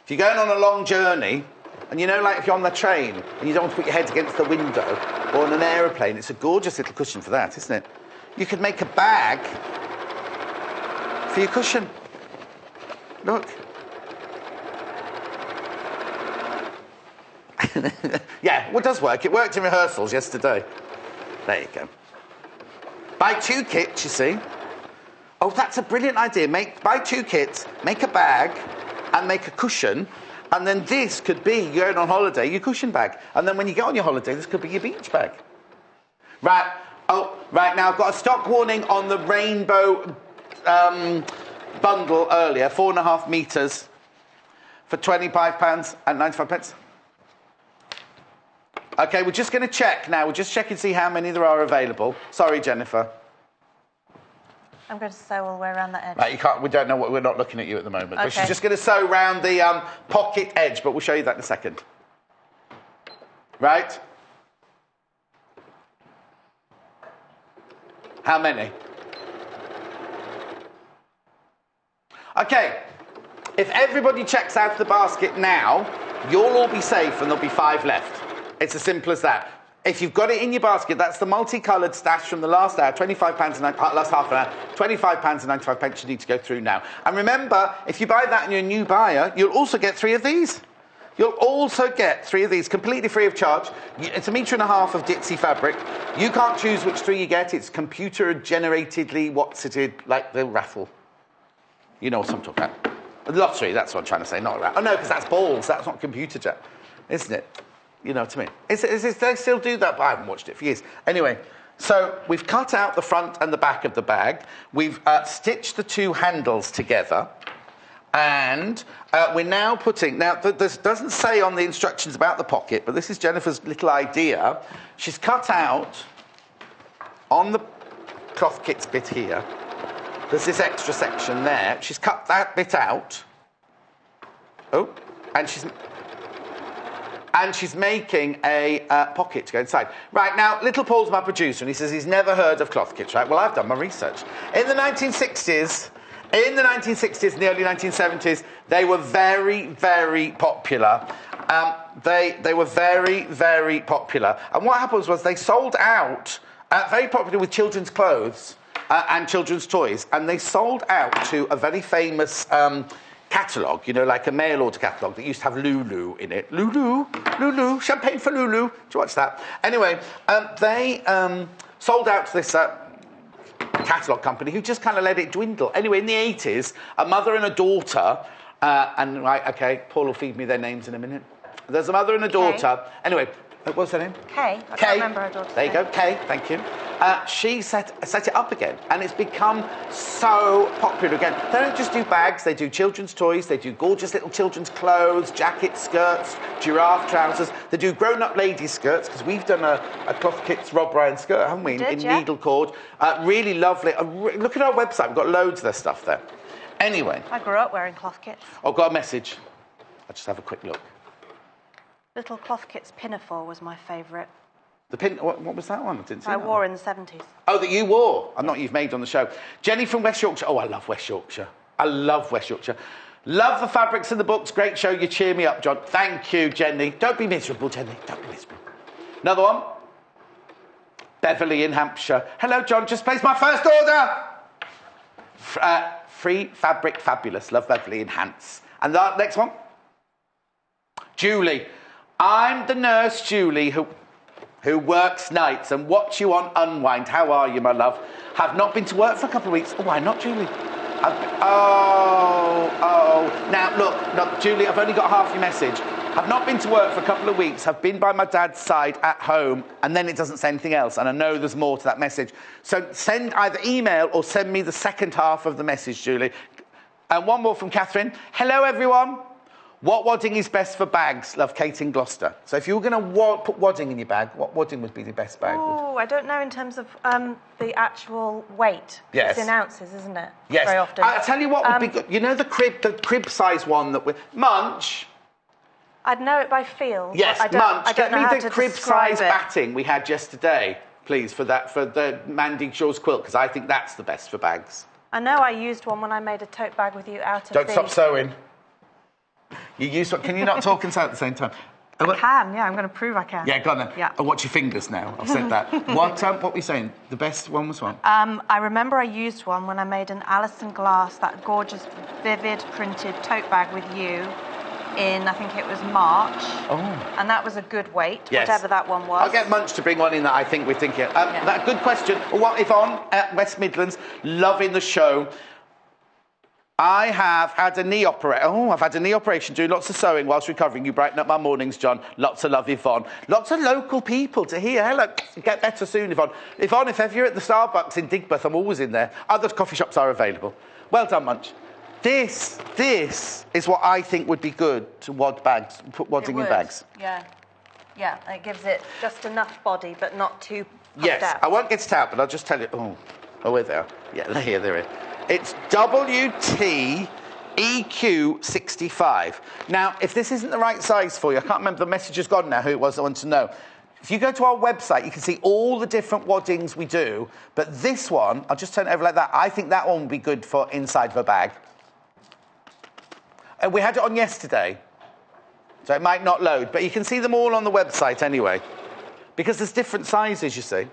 If you're going on a long journey, and you know, like if you're on the train, and you don't want to put your head against the window, or on an aeroplane, it's a gorgeous little cushion for that, isn't it? You could make a bag for your cushion. Look. Yeah, well, it does work. It worked in rehearsals yesterday. There you go. Buy 2 kits, you see. Oh, that's a brilliant idea. Buy 2 kits, make a bag, and make a cushion, and then this could be, you're going on holiday, your cushion bag. And then when you get on your holiday, this could be your beach bag. Right. Oh, right now, I've got a stock warning on the rainbow bundle earlier, 4.5 metres for £25.95. OK, we're just going to check now. We'll just check and see how many there are available. Sorry, Jennifer. I'm going to sew all the way around that edge. Right, you can't. We don't know what. We're not looking at you at the moment. Okay. But she's just going to sew around the pocket edge, but we'll show you that in a second. Right? How many? OK. If everybody checks out of the basket now, you'll all be safe and there'll be 5 left. It's as simple as that. If you've got it in your basket, that's the multicoloured stash from the last hour, last half an hour, £25.95 you need to go through now. And remember, if you buy that and you're a new buyer, you'll also get 3 of these. You'll also get 3 of these, completely free of charge. It's 1.5 metres of ditzy fabric. You can't choose which 3 you get. It's computer-generatedly what's-it, like the raffle. You know what I'm talking about. Lottery, that's what I'm trying to say, not a raffle. Oh, no, because that's balls. That's not computer, isn't it? You know what I mean? They still do that, but I haven't watched it for years. Anyway, so we've cut out the front and the back of the bag. We've stitched the 2 handles together. And we're now putting... Now, this doesn't say on the instructions about the pocket, but this is Jennifer's little idea. She's cut out, on the Clothkits bit here, there's this extra section there. She's cut that bit out. Oh, and she's making a pocket to go inside. Right, now, little Paul's my producer, and he says he's never heard of Clothkits, right? Well, I've done my research. In the 1960s and the early 1970s, they were very, very popular. They were very, very popular. And what happened was they sold out, very popular with children's clothes and children's toys, and they sold out to a very famous... catalogue, you know, like a mail order catalogue that used to have Lulu in it. Lulu, champagne for Lulu. Do you watch that? Anyway, they sold out to this catalogue company who just kind of let it dwindle. Anyway, in the 80s, a mother and a daughter, and right, OK, Paul will feed me their names in a minute. There's a mother and a daughter. Anyway, what's her name? Kay. I can't remember her daughter's name. There you go, Kay, thank you. She set it up again, and it's become so popular again. They don't just do bags, they do children's toys, they do gorgeous little children's clothes, jackets, skirts, giraffe trousers. They do grown-up ladies' skirts, because we've done a Clothkits Rob Ryan skirt, haven't we, in needle cord. Really lovely. Look at our website, we've got loads of their stuff there. Anyway. I grew up wearing Clothkits. Oh, got a message. I'll just have a quick look. Little Clothkits pinafore was my favourite. The pin, what was that one? I didn't see I that wore one. in the 70s. Oh, that you wore. Not you've made on the show. Jenny from West Yorkshire. Oh, I love West Yorkshire. I love West Yorkshire. Love the fabrics in the books. Great show. You cheer me up, John. Thank you, Jenny. Don't be miserable, Jenny. Don't be miserable. Another one. Beverley in Hampshire. Hello, John. Just placed my first order. Free fabric fabulous. Love Beverley in Hants. And the next one. Julie. I'm the nurse, Julie, who works nights and watch you on Unwind. How are you, my love? Have not been to work for a couple of weeks. Oh, why not, Julie? Now, look, Julie, I've only got half your message. Have not been to work for a couple of weeks. Have been by my dad's side at home, and then it doesn't say anything else. And I know there's more to that message. So send either email or send me the second half of the message, Julie. And one more from Catherine. Hello, everyone. What wadding is best for bags? Love, Kate in Gloucester. So if you were going to put wadding in your bag, what wadding would be the best bag? Oh, I don't know in terms of the actual weight. Yes. It's in ounces, isn't it? Yes. Very often. I'll tell you what would be good. You know the crib size one that we... Munch. I'd know it by feel. Yes, Munch. Get me the crib size batting we had yesterday, please, for the Mandy Shaw's quilt, because I think that's the best for bags. I know I used one when I made a tote bag with you out of Don't stop sewing. You used what? Can you not talk and sew at the same time? I can, yeah, I'm going to prove I can. Yeah, go on then. Yeah. Oh, watch your fingers now. I've said that. What were you saying? The best one was what? I remember I used one when I made an Alison Glass, that gorgeous, vivid printed tote bag with you in, I think it was March. Oh. And that was a good weight, Yes. whatever that one was. I'll get Munch to bring one in that I think we're thinking. Yeah. That good question. What if on at West Midlands, loving the show. I have had a knee operation. Oh, I've had a knee operation, doing lots of sewing whilst recovering. You brighten up my mornings, John. Lots of love, Yvonne. Lots of local people to hear. Hello, get better soon, Yvonne. Yvonne, if ever you're at the Starbucks in Digbeth, I'm always in there. Other coffee shops are available. Well done, Munch. This is what I think would be good to wad bags, put wadding in bags. Yeah. Yeah, it gives it just enough body, but not too puffed Yes, out. I won't get it out, but I'll just tell you. Oh, we're there. Yeah, here, there it is. It's WTEQ65. Now, if this isn't the right size for you, I can't remember, the message has gone now, who it was I want to know. If you go to our website, you can see all the different waddings we do, but this one, I'll just turn it over like that, I think that one would be good for inside of a bag. And we had it on yesterday, so it might not load, but you can see them all on the website anyway, because there's different sizes, you see.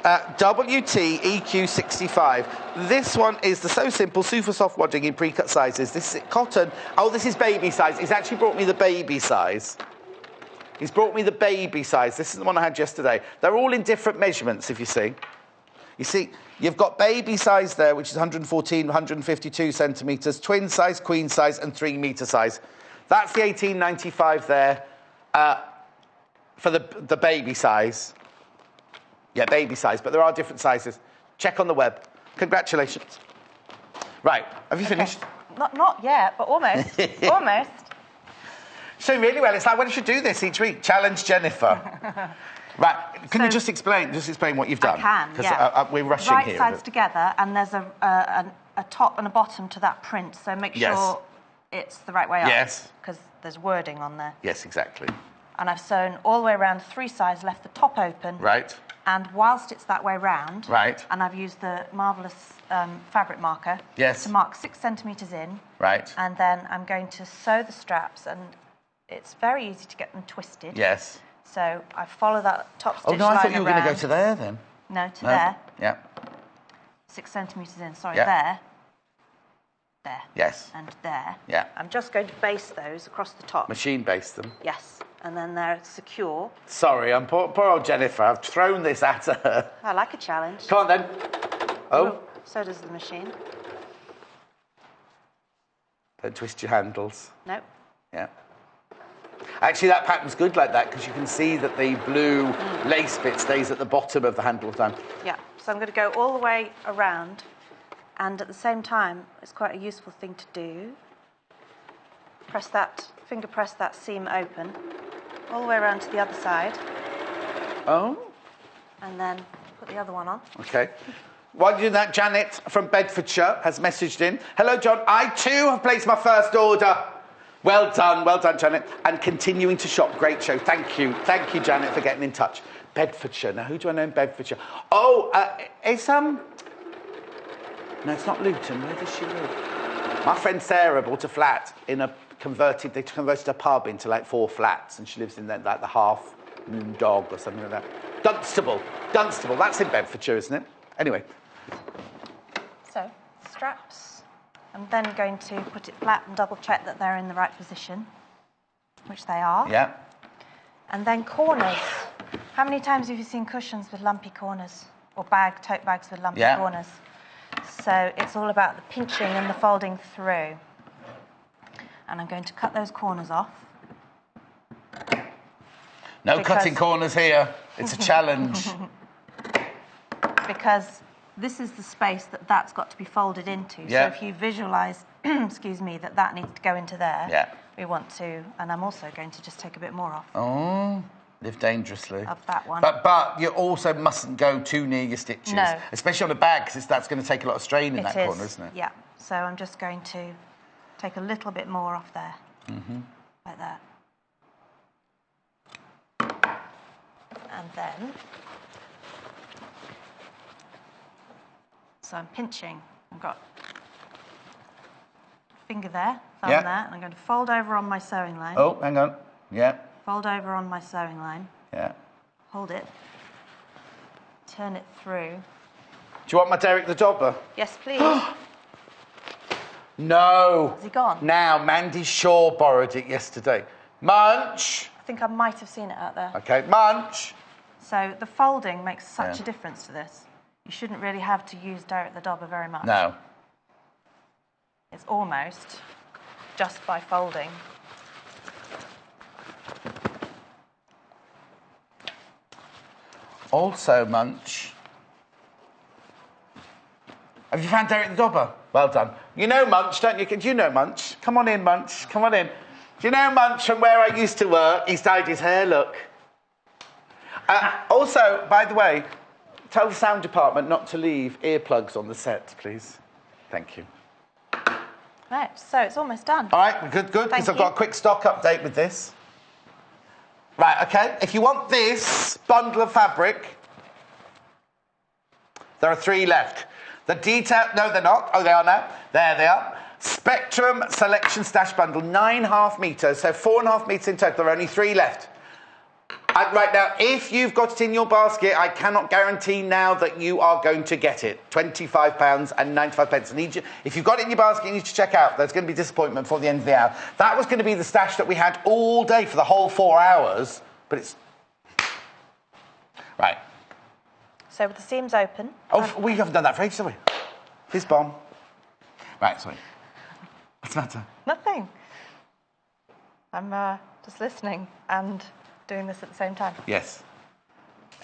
WTEQ65. This one is the So Simple Super Soft Wadding in pre-cut sizes. This is cotton. Oh, this is baby size. He's actually brought me the baby size. He's brought me the baby size. This is the one I had yesterday. They're all in different measurements, if you see. You see, you've got baby size there, which is 114, 152 centimetres, twin size, queen size, and 3 metre size. That's the 18.95 there for the baby size. Yeah, baby size, but there are different sizes. Check on the web. Congratulations. Right, have you finished? Not yet, but almost. Almost. So really well. It's like, when you should do this each week. Challenge Jennifer. Right, can you just explain what you've done? I can, because yeah. we're rushing right here. Right sides together, and there's a top and a bottom to that print, so make sure it's the right way up. Yes. Because there's wording on there. Yes, exactly. And I've sewn all the way around 3 sides, left the top open. Right. And whilst it's that way round, right, and I've used the marvellous fabric marker to mark 6 centimetres in. Right. And then I'm going to sew the straps, and it's very easy to get them twisted. Yes. So I follow that top stitch line I thought you were going to go to there then. No, to there. Yeah. 6 centimetres in, sorry, there. There. Yes. And there. Yeah. I'm just going to baste those across the top. Machine baste them. Yes. And then they're secure. Sorry, I'm poor old Jennifer. I've thrown this at her. I like a challenge. Come on then. Oh. Ooh, so does the machine. Don't twist your handles. Nope. Yeah. Actually, that pattern's good like that because you can see that the blue lace bit stays at the bottom of the handle down. Yeah. So I'm going to go all the way around, and at the same time, it's quite a useful thing to do. Finger press that seam open, all the way around to the other side. Oh. And then put the other one on. Okay. While you're doing that, Janet from Bedfordshire has messaged in. Hello, John. I too have placed my first order. Well done, Janet. And continuing to shop. Great show. Thank you, Janet, for getting in touch. Bedfordshire. Now, who do I know in Bedfordshire? Oh, it's no, it's not Luton. Where does she live? My friend Sarah bought a flat in they converted a pub into like 4 flats, and she lives in like the Half Moon Dog or something like that. Dunstable, that's in Bedfordshire, isn't it? Anyway. So, straps. I'm then going to put it flat and double check that they're in the right position, which they are. Yeah. And then corners. How many times have you seen cushions with lumpy corners? Or tote bags with lumpy corners? So it's all about the pinching and the folding through. And I'm going to cut those corners off. No cutting corners here. It's a challenge. Because this is the space that's got to be folded into. Yeah. So if you visualise, excuse me, that needs to go into there, we want to, and I'm also going to just take a bit more off. Oh, live dangerously. Of that one. But you also mustn't go too near your stitches. No. Especially on a bag, because that's going to take a lot of strain in that corner, isn't it? Yeah. So I'm just going to take a little bit more off there. Mm-hmm. Like that. And then So I'm pinching. I've got finger there, thumb Yeah. there, and I'm going to fold over on my sewing line. Oh, hang on. Yeah. Fold over on my sewing line. Yeah. Hold it. Turn it through. Do you want my Derek the Dobber? Yes, please. No. Has he gone? Now, Mandy Shaw borrowed it yesterday. Munch. I think I might have seen it out there. Okay, munch. So the folding makes such Yeah. a difference to this. You shouldn't really have to use Derek the Dobber very much. No. It's almost just by folding. Also, munch. Have you found Derek the Dobber? Well done. You know Munch, don't you? Do you know Munch? Come on in, Munch. Come on in. Do you know Munch from where I used to work? He's dyed his hair, look. Also, by the way, tell the sound department not to leave earplugs on the set, please. Thank you. Right, so it's almost done. All right, good, because I've got a quick stock update with this. Right, okay. If you want this bundle of fabric, there are 3 left. The detail, no, they're not. Oh, they are now. There they are. Spectrum Selection Stash Bundle, 9.5 metres, so 4.5 metres in total. There are only 3 left. Right now, if you've got it in your basket, I cannot guarantee now that you are going to get it. £25.95. I need you, if you've got it in your basket, you need to check out. There's going to be disappointment before the end of the hour. That was going to be the stash that we had all day for the whole 4 hours, but it's... Right. So with the seams open... Oh, we haven't done that for ages, have we? Fizz bomb. Right, sorry. What's the matter? Nothing. I'm just listening and doing this at the same time. Yes.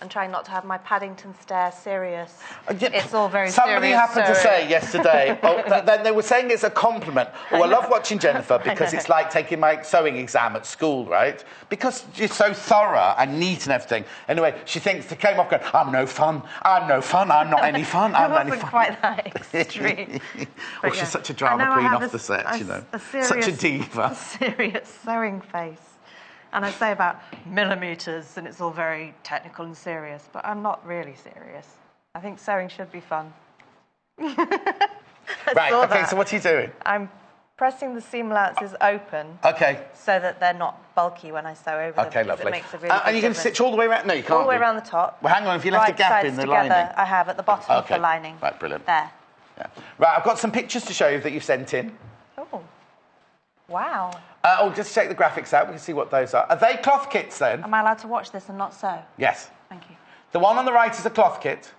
And trying not to have my Paddington stare serious. Yeah, It's all very somebody serious. happened to say yesterday, then they were saying it's a compliment. Oh, I love watching Jennifer because it's like taking my sewing exam at school, right? Because you're so thorough and neat and everything. Anyway, she came off going, I'm no fun, I'm not any fun, I'm not any fun. Quite that extreme. Well, she's such a drama queen off the set, you know. Such a diva. A serious sewing face. And I say about millimetres, and it's all very technical and serious, but I'm not really serious. I think sewing should be fun. Right, okay, so what are you doing? I'm pressing the seam allowances open. Okay. So that they're not bulky when I sew over them. Okay, lovely. It makes a really And you can stitch all the way around? No, you can't. All the way around the top. Well, hang on, if you left a gap in the lining. I have at the bottom of the lining. Right, brilliant. There. Yeah. Right, I've got some pictures to show you that you've sent in. Oh. Wow. Just check the graphics out. We can see what those are. Are they cloth kits then? Am I allowed to watch this and not sew? Yes. Thank you. The one on the right is a cloth kit.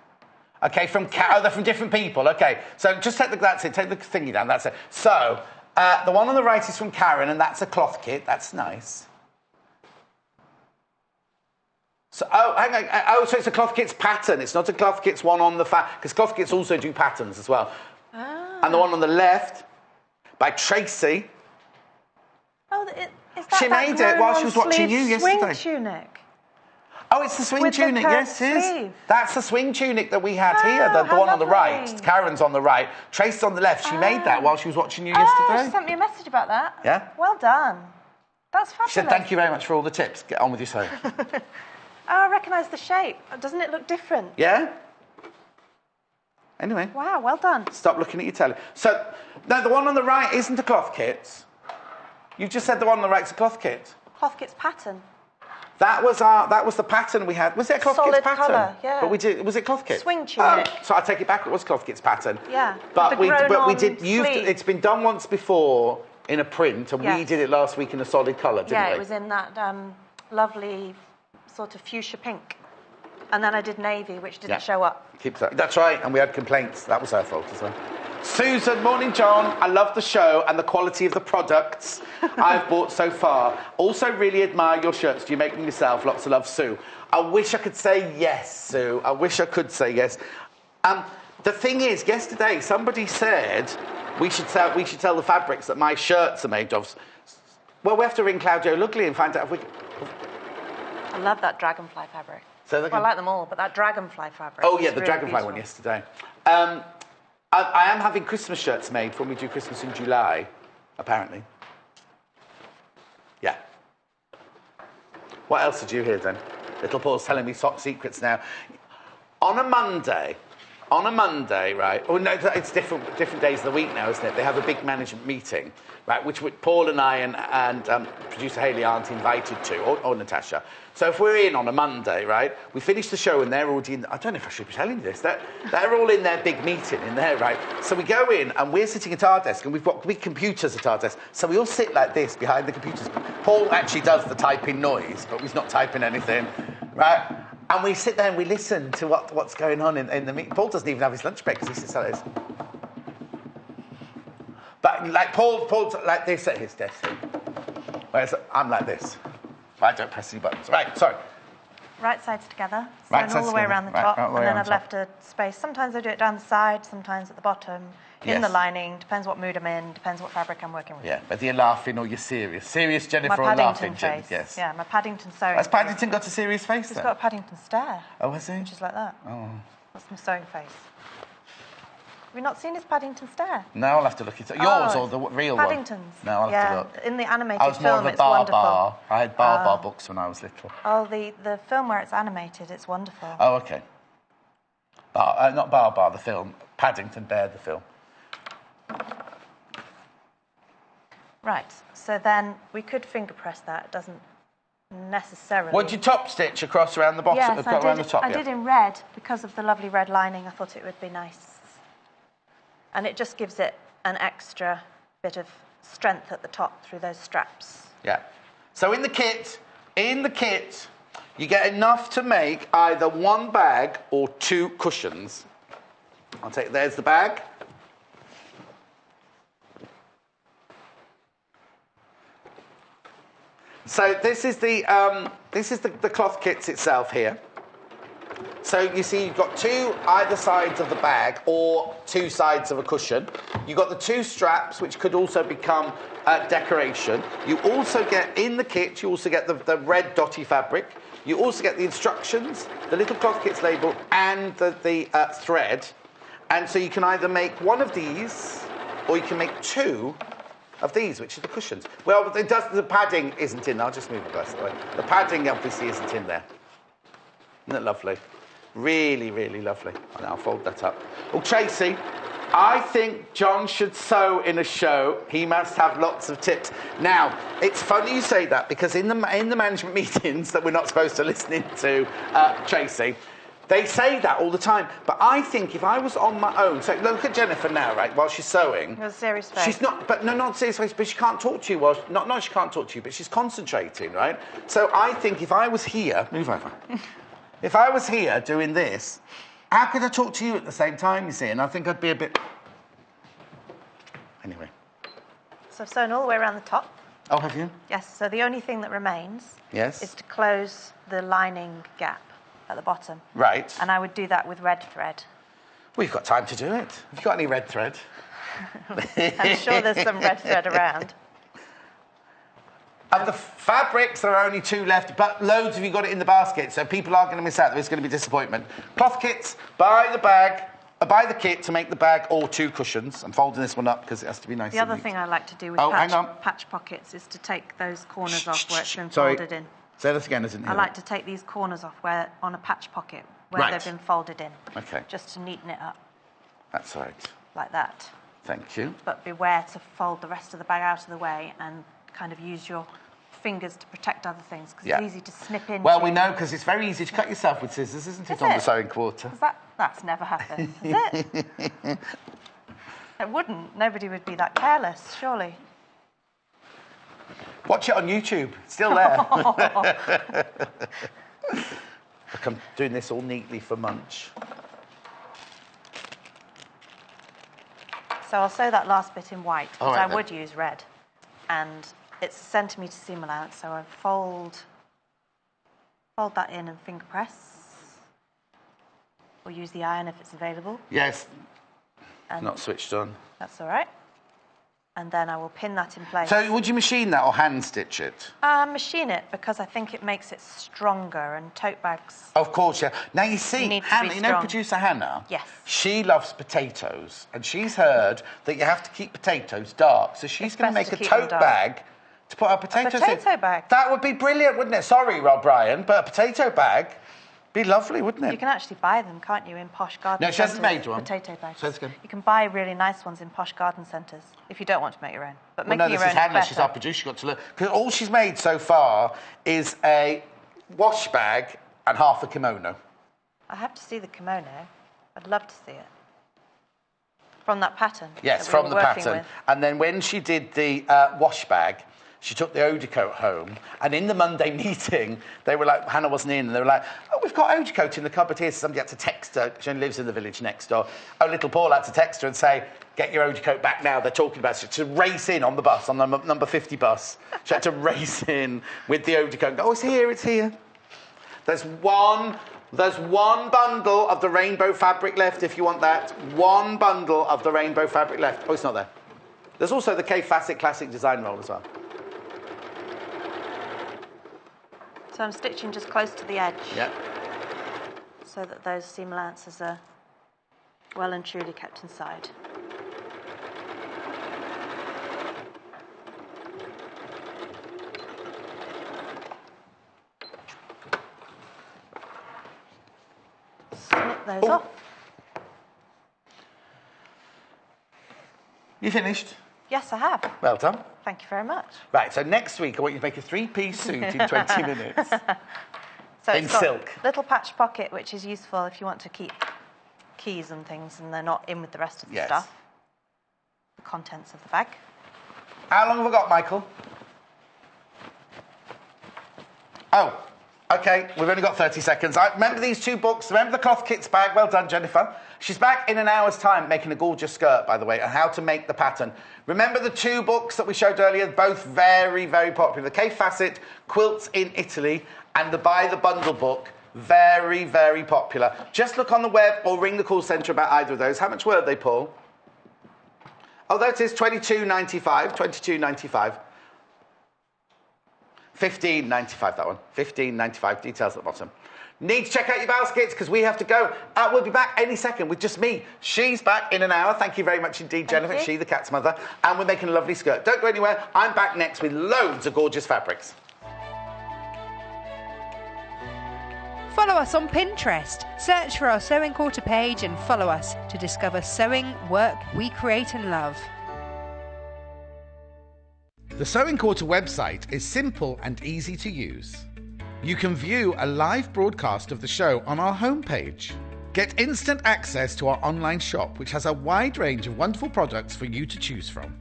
Okay, they're from different people. Okay, so just take the thingy down. That's it. So the one on the right is from Karen, and that's a cloth kit. That's nice. So, hang on. So it's a cloth kits pattern. It's not a cloth kits one on the because cloth kits also do patterns as well. Ah. And the one on the left by Tracy. Oh, is that She made it while she was watching you yesterday. Swing tunic. Oh, it's the swing With the tunic. Yes, it is. sleeve. That's the swing tunic that we had here. The how one on the right. lovely. Karen's on the right. Tracy's on the left. She made that while she was watching you Oh, yesterday. she sent me a message about that. Yeah? Well done. That's fabulous. She said, thank you very much for all the tips. Get on with your sewing. Oh, I recognise the shape. Doesn't it look different? Yeah? Anyway. Wow, well done. Stop looking at your telly. So, no, the one on the right isn't a cloth kit. You just said the one on the right's a cloth kit. Clothkits pattern. That was the pattern we had. Was it a cloth Solid kits pattern? colour, yeah. But was it cloth kit? Swing tunic. So I take it back. It was cloth kits pattern. Yeah. But we did. Sleeve. It's been done once before in a print, and we did it last week in a solid colour, didn't we? Yeah, it was in that lovely sort of fuchsia pink. And then I did navy, which didn't show up. That's right, and we had complaints. That was her fault as well. Susan, morning, John. I love the show and the quality of the products I've bought so far. Also, really admire your shirts. Do you make them yourself? Lots of love, Sue. I wish I could say yes, Sue. I wish I could say yes. The thing is, yesterday somebody said we should tell the fabrics that my shirts are made of. Well, we have to ring Claudio Lugley and find out if we. I love that dragonfly fabric. So I like them all, but that dragonfly fabric. Oh yeah, the really dragonfly beautiful. one yesterday. I am having Christmas shirts made when we do Christmas in July, apparently. Yeah. What else did you hear then? Little Paul's telling me secrets now. On a Monday, on a Monday, right? Oh, no, it's different days of the week now, isn't it? They have a big management meeting, right, which Paul and I and producer Hayley aren't invited to, or Natasha. So if we're in on a Monday, right, we finish the show and they're already in, I don't know if I should be telling you this, they're all in their big meeting in there, right? So we go in and we're sitting at our desk and we've got big computers at our desk. So we all sit like this behind the computers. Paul actually does the typing noise, but he's not typing anything, right? And we sit there and we listen to what's going on in the meeting. Paul doesn't even have his lunch break because he sits like this. But like Paul's like this at his desk. Whereas I'm like this. I don't press any buttons. Right, sorry. Right sides together, Right sewn all the way together. around the Right, top, all the way and then around I've the left a space. Sometimes I do it down the side, sometimes at the bottom, in the Yes. lining, depends what mood I'm in, depends what fabric I'm working with. Yeah, whether you're laughing or you're serious. Serious Jennifer My or laughing Paddington Jen? face. Yes. Yeah, my Paddington sewing Has face. Paddington got a serious face He's then? got a Paddington stare, Oh, has he? which is like that. Oh. That's my sewing face. Have you not seen his Paddington stare? No, I'll have to look it up. Yours or the real Paddington's. one? No, I'll have to Yeah, look. in the animated I was more film, of a it's bar wonderful. bar. I had bar books when I was little. Oh, the film where it's animated, it's wonderful. Oh, okay. Not bar, the film. Paddington Bear, the film. Right, so then we could finger press that. It doesn't necessarily... Would you top stitch across around the bottom? Yes, around the top, I did in red because of the lovely red lining. I thought it would be nice. And it just gives it an extra bit of strength at the top through those straps. Yeah. So in the kit, you get enough to make either one bag or two cushions. There's the bag. So this is the Clothkits itself here. So you see you've got two either sides of the bag or two sides of a cushion. You've got the two straps, which could also become decoration. You also get, in the kit, you also get the red dotty fabric. You also get the instructions, the little Clothkits label, and the thread. And so you can either make one of these, or you can make two of these, which are the cushions. Well, the padding isn't in there. I'll just move it the way. The padding obviously isn't in there. Isn't it lovely? Really, really lovely. And I'll fold that up. Oh, Tracy, I think John should sew in a show. He must have lots of tips. Now, it's funny you say that because in the management meetings that we're not supposed to listen into, Tracy, they say that all the time. But I think if I was on my own, so look at Jennifer now, right, while she's sewing. With a serious face. She's not, but no, not serious face, but she can't talk to you. Well, not she can't talk to you, but she's concentrating, right? So I think if I was here, move over. If I was here doing this, how could I talk to you at the same time, you see? And I think I'd be a bit... Anyway. So I've sewn all the way around the top. Oh, have you? Yes, so the only thing that remains Yes. is to close the lining gap at the bottom. Right. And I would do that with red thread. Well, you've got time to do it. Have you got any red thread? I'm sure there's some red thread around. Of the fabrics, there are only two left, but loads of you got it in the basket, so people are going to miss out. There's going to be disappointment. Clothkits, buy the kit to make the bag or two cushions. I'm folding this one up because it has to be nice. The other thing I like to do with patch pockets is to take those corners off where it's been folded in. Say that again, isn't it? I like to take these corners off where on a patch pocket where they've been folded in. Okay. Just to neaten it up. That's right. Like that. Thank you. But beware to fold the rest of the bag out of the way and kind of use your fingers to protect other things because it's easy to snip in. Well, we know because it's very easy to cut yourself with scissors, isn't it, on the sewing quarter? That's never happened, has it? It wouldn't. Nobody would be that careless, surely. Watch it on YouTube. It's still there. Look, I'm doing this all neatly for Munch. So I'll sew that last bit in white because Right, I would use red. And it's a centimetre seam allowance, so I fold that in and finger press. Or use the iron if it's available. Yes. And not switched on. That's all right. And then I will pin that in place. So would you machine that or hand stitch it? Machine it because I think it makes it stronger and tote bags. Of course, yeah. Now you see, Hannah, you know producer Hannah? Yes. She loves potatoes and she's heard that you have to keep potatoes dark. So she's going to make a tote bag to put our potatoes in. A potato bag? That would be brilliant, wouldn't it? Sorry, Rob Bryan, but a potato bag. Be lovely, wouldn't it? You can actually buy them, can't you, in posh garden centres? No, she hasn't made one. Potato bags. So that's good. You can buy really nice ones in posh garden centres if you don't want to make your own. But Well, making no, your this own is Hannah. better. She's our producer. She's got to look. Because all she's made so far is a wash bag and half a kimono. I have to see the kimono. I'd love to see it. From that pattern. Yes, that we from were the working pattern. with. And then when she did the wash bag, she took the eau de coat home, and in the Monday meeting, they were like, Hannah wasn't in, and they were like, oh, we've got eau de coat in the cupboard here. So somebody had to text her. She only lives in the village next door. Oh, little Paul had to text her and say, get your eau de coat back now. They're talking about it. She had to race in on the bus, on the number 50 bus. She had to race in with the eau de coat. Oh, it's here, it's here. There's one bundle of the rainbow fabric left if you want that. One bundle of the rainbow fabric left. Oh, it's not there. There's also the K Facet Classic Design Roll as well. So I'm stitching just close to the edge. Yeah. So that those seam allowances are well and truly kept inside. Snip those off. You finished? Yes, I have. Well done. Thank you very much. Right, so next week I want you to make a three-piece suit in 20 minutes. So In it's got silk. Little patch pocket, which is useful if you want to keep keys and things and they're not in with the rest of the Yes. stuff. The contents of the bag. How long have I got, Michael? Oh, OK, we've only got 30 seconds. I remember these two books. Remember the Clothkits bag? Well done, Jennifer. She's back in an hour's time making a gorgeous skirt, by the way, and how to make the pattern. Remember the two books that we showed earlier? Both very, very popular. The K Facet Quilts in Italy and the Buy the Bundle book. Very, very popular. Just look on the web or ring the call centre about either of those. How much were they, Paul? Oh, that is $22.95. $22.95. $15.95, that one. $15.95, details at the bottom. Need to check out your baskets because we have to go. We'll be back any second with just me. She's back in an hour. Thank you very much indeed, Jennifer. She, the cat's mother. And we're making a lovely skirt. Don't go anywhere. I'm back next with loads of gorgeous fabrics. Follow us on Pinterest. Search for our Sewing Quarter page and follow us to discover sewing work we create and love. The Sewing Quarter website is simple and easy to use. You can view a live broadcast of the show on our homepage. Get instant access to our online shop, which has a wide range of wonderful products for you to choose from.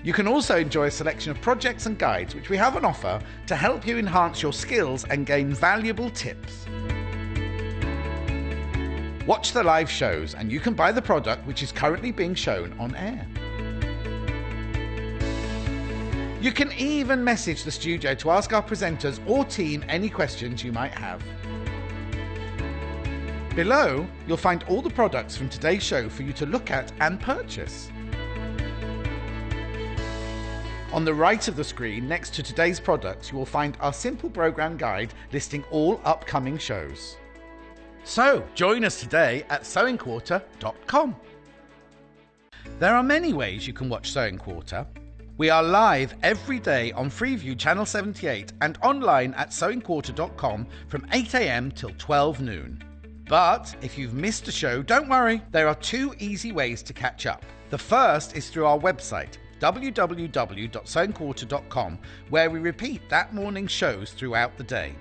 You can also enjoy a selection of projects and guides which we have on offer to help you enhance your skills and gain valuable tips. Watch the live shows and you can buy the product which is currently being shown on air. You can even message the studio to ask our presenters or team any questions you might have. Below, you'll find all the products from today's show for you to look at and purchase. On the right of the screen, next to today's products, you will find our simple program guide listing all upcoming shows. So, join us today at sewingquarter.com. There are many ways you can watch Sewing Quarter. We are live every day on Freeview Channel 78 and online at sewingquarter.com from 8 a.m. till 12 noon. But if you've missed a show, don't worry. There are two easy ways to catch up. The first is through our website, www.sewingquarter.com, where we repeat that morning's shows throughout the day.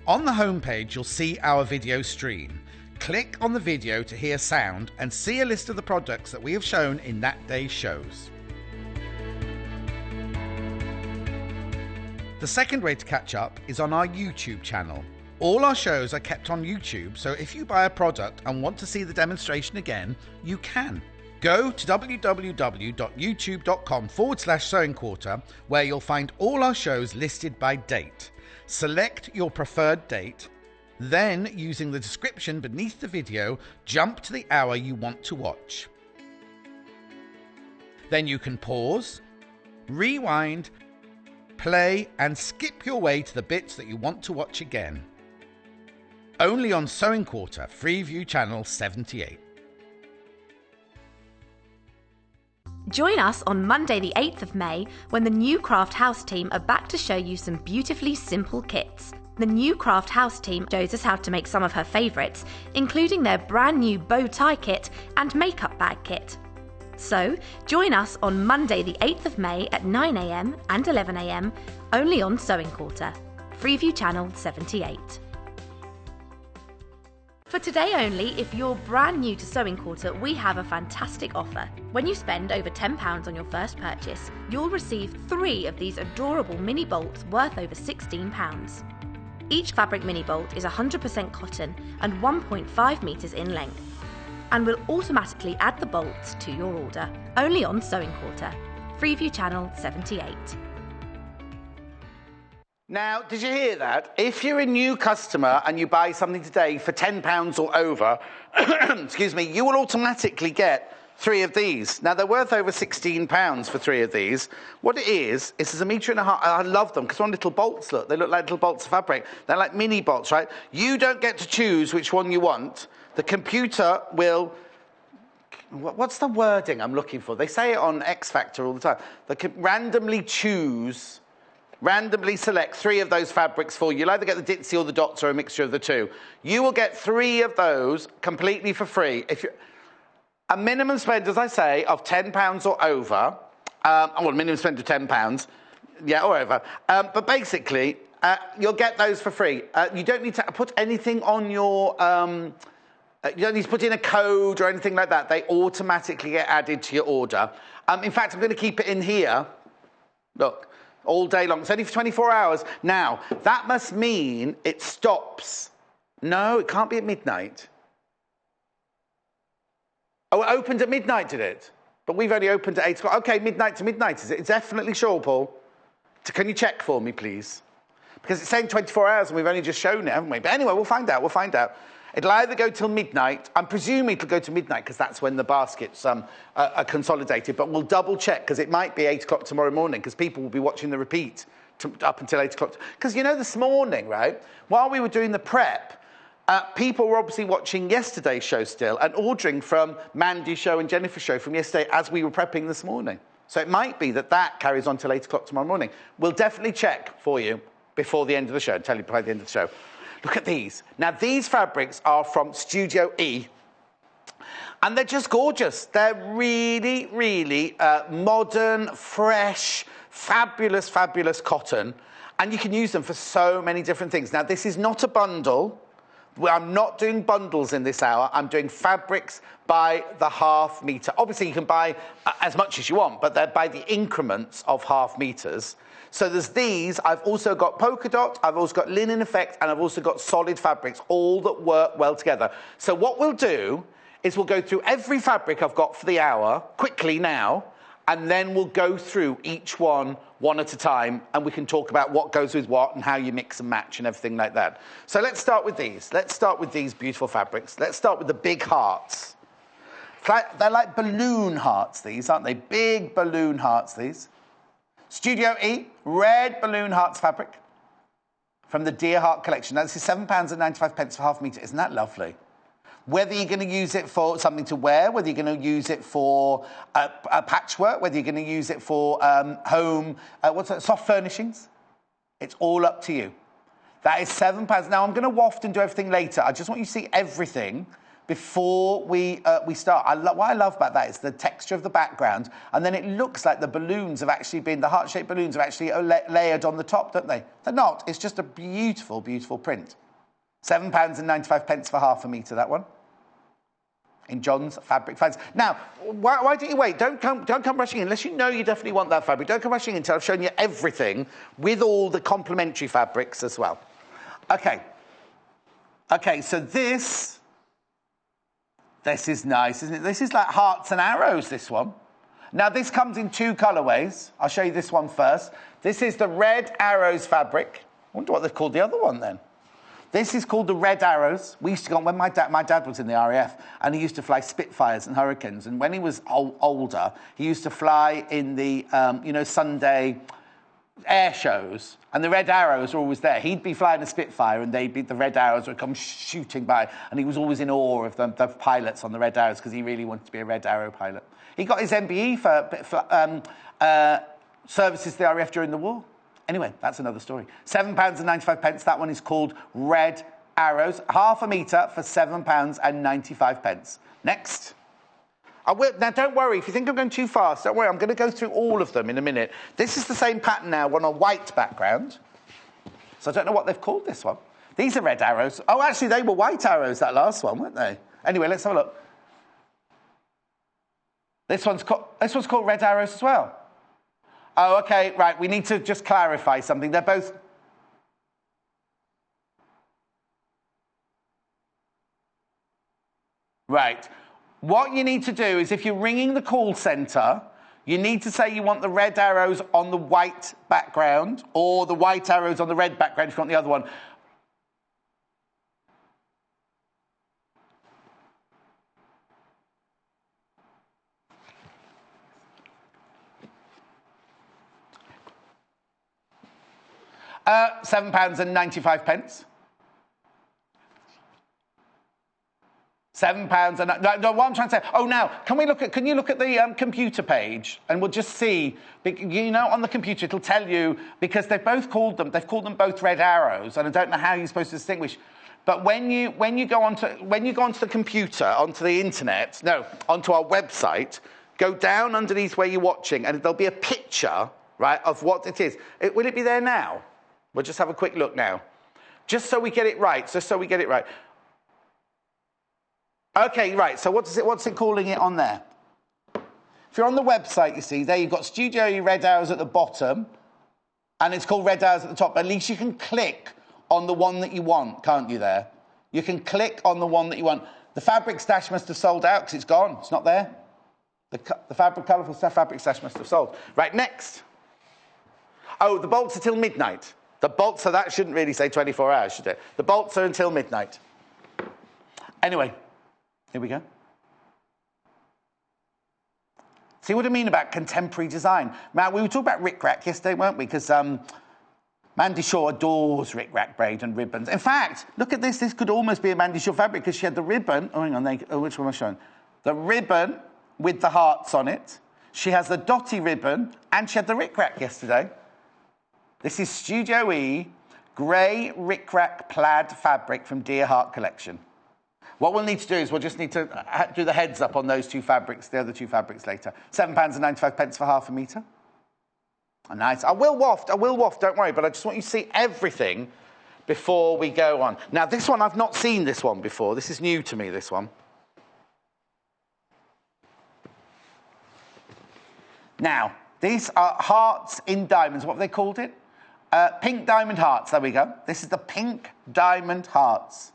On the homepage, you'll see our video stream. Click on the video to hear sound and see a list of the products that we have shown in that day's shows. The second way to catch up is on our YouTube channel. All our shows are kept on YouTube, so if you buy a product and want to see the demonstration again, you can. Go to www.youtube.com/sewingquarter, where you'll find all our shows listed by date. Select your preferred date, then using the description beneath the video, jump to the hour you want to watch. Then you can pause, rewind, play and skip your way to the bits that you want to watch again. Only on Sewing Quarter, Freeview Channel 78. Join us on Monday the 8th of May when the new Craft House team are back to show you some beautifully simple kits. The new Craft House team shows us how to make some of her favourites, including their brand new bow tie kit and makeup bag kit. So, join us on Monday the 8th of May at 9 a.m. and 11 a.m. only on Sewing Quarter, Freeview Channel 78. For today only, if you're brand new to Sewing Quarter, we have a fantastic offer. When you spend over £10 on your first purchase, you'll receive 3 of these adorable mini bolts worth over £16. Each fabric mini bolt is 100% cotton and 1.5 metres in length, and will automatically add the bolts to your order, only on Sewing Quarter, Freeview Channel 78. Now, did you hear that? If you're a new customer and you buy something today for £10 or over, excuse me, you will automatically get 3 of these. Now, they're worth over £16 for 3 of these. What it is there's a metre and a half. I love them because they're on little bolts, look. They look like little bolts of fabric. They're like mini bolts, right? You don't get to choose which one you want. The computer will... What's the wording I'm looking for? They say it on X Factor all the time. They can randomly select 3 of those fabrics for you. You'll either get the Ditsy or the Dots or a mixture of the 2. You will get 3 of those completely for free. If you're a minimum spend, as I say, of £10 or over. Well, minimum spend of £10, yeah, or over. But basically, you'll get those for free. You don't need to put anything on your... you don't need to put in a code or anything like that. They automatically get added to your order. In fact, I'm going to keep it in here. Look. All day long. It's only for 24 hours. Now, that must mean it stops. No, it can't be at midnight. Oh, it opened at midnight, did it? But we've only opened at 8 o'clock. OK, midnight to midnight, is it? It's definitely sure, Paul. Can you check for me, please? Because it's saying 24 hours and we've only just shown it, haven't we? But anyway, we'll find out. We'll find out. It'll either go till midnight. I'm presuming it'll go to midnight because that's when the baskets are consolidated. But we'll double check because it might be 8 o'clock tomorrow morning because people will be watching the repeat up until 8 o'clock. Because, you know, this morning, right, while we were doing the prep, people were obviously watching yesterday's show still and ordering from Mandy's show and Jennifer's show from yesterday as we were prepping this morning. So it might be that that carries on till 8 o'clock tomorrow morning. We'll definitely check for you before the end of the show, tell you by the end of the show. Look at these. Now, these fabrics are from Studio E, and they're just gorgeous. They're really, really modern, fresh, fabulous, fabulous cotton, and you can use them for so many different things. Now, this is not a bundle. I'm not doing bundles in this hour. I'm doing fabrics by the half metre. Obviously, you can buy as much as you want, but they're by the increments of half metres. So there's these. I've also got polka dot, I've also got linen effect, and I've also got solid fabrics, all that work well together. So what we'll do is we'll go through every fabric I've got for the hour, quickly now, and then we'll go through each one at a time, and we can talk about what goes with what and how you mix and match and everything like that. So let's start with these. Let's start with these beautiful fabrics. Let's start with the big hearts. They're like balloon hearts, these, aren't they? Big balloon hearts, these. Studio E, red balloon hearts fabric from the Dear Heart collection. Now, this is £7.95 for half metre. Isn't that lovely? Whether you're going to use it for something to wear, whether you're going to use it for a patchwork, whether you're going to use it for home, soft furnishings, it's all up to you. That is £7. Now, I'm going to waft and do everything later. I just want you to see everything before we start. What I love about that is the texture of the background, and then it looks like the balloons have actually been, the heart-shaped balloons have actually layered on the top, don't they? They're not. It's just a beautiful, beautiful print. £7.95 for half a metre, that one. In John's Fabric Finds. Now, why don't you wait? Don't come rushing in, unless you know you definitely want that fabric. Don't come rushing in until I've shown you everything with all the complementary fabrics as well. Okay. Okay, so this is nice, isn't it? This is like hearts and arrows, this one. Now, this comes in 2 colourways. I'll show you this one first. This is the Red Arrows fabric. I wonder what they've called the other one then. This is called the Red Arrows. We used to go, when my dad was in the RAF, and he used to fly Spitfires and Hurricanes. And when he was older, he used to fly in the, Sunday air shows, and the Red Arrows were always there. He'd be flying a Spitfire, and the Red Arrows would come shooting by, and he was always in awe of the pilots on the Red Arrows because he really wanted to be a Red Arrow pilot. He got his MBE for services to the RAF during the war. Anyway, that's another story. £7.95. That one is called Red Arrows. Half a metre for £7.95. Next. Now, don't worry. If you think I'm going too fast, don't worry. I'm going to go through all of them in a minute. This is the same pattern now, on a white background. So I don't know what they've called this one. These are red arrows. Oh, actually, they were white arrows, that last one, weren't they? Anyway, let's have a look. This one's called red arrows as well. Oh, okay, right. We need to just clarify something. They're both... Right. What you need to do is, if you're ringing the call centre, you need to say you want the red arrows on the white background, or the white arrows on the red background if you want the other one. £7.95. £7 and no, what I'm trying to say. Oh, now can you look at the computer page, and we'll just see. You know, on the computer it'll tell you, because they've called them both red arrows, and I don't know how you're supposed to distinguish. But when you go onto the computer, onto the internet, onto our website, go down underneath where you're watching, and there'll be a picture, right, of what it is. Will it be there now? We'll just have a quick look now, just so we get it right. Okay, right, so what's it calling it on there? If you're on the website, you see, there you've got Studio E Red Arrows at the bottom, and it's called Red Arrows at the top. At least you can click on the one that you want, can't you, there? You can click on the one that you want. The fabric stash must have sold out, because it's gone. It's not there. The Colourful fabric stash must have sold. Right, next. Oh, the bolts are till midnight. So that shouldn't really say 24 hours, should it? The bolts are until midnight. Anyway. Here we go. See what I mean about contemporary design? Now, we were talking about rickrack yesterday, weren't we? Because Mandy Shaw adores rickrack braid and ribbons. In fact, look at this. This could almost be a Mandy Shaw fabric, because she had the ribbon. Oh, hang on. Which one am I showing? The ribbon with the hearts on it. She has the dotty ribbon, and she had the rickrack yesterday. This is Studio E grey rickrack plaid fabric from Dear Heart collection. What we'll need to do is we'll just need to do the heads up on those two fabrics, the other two fabrics later. £7.95 for half a metre. Nice. I will waft, don't worry, but I just want you to see everything before we go on. Now, this one, I've not seen this one before. This is new to me, this one. Now, these are hearts in diamonds. What have they called it? Pink diamond hearts. There we go. This is the pink diamond hearts.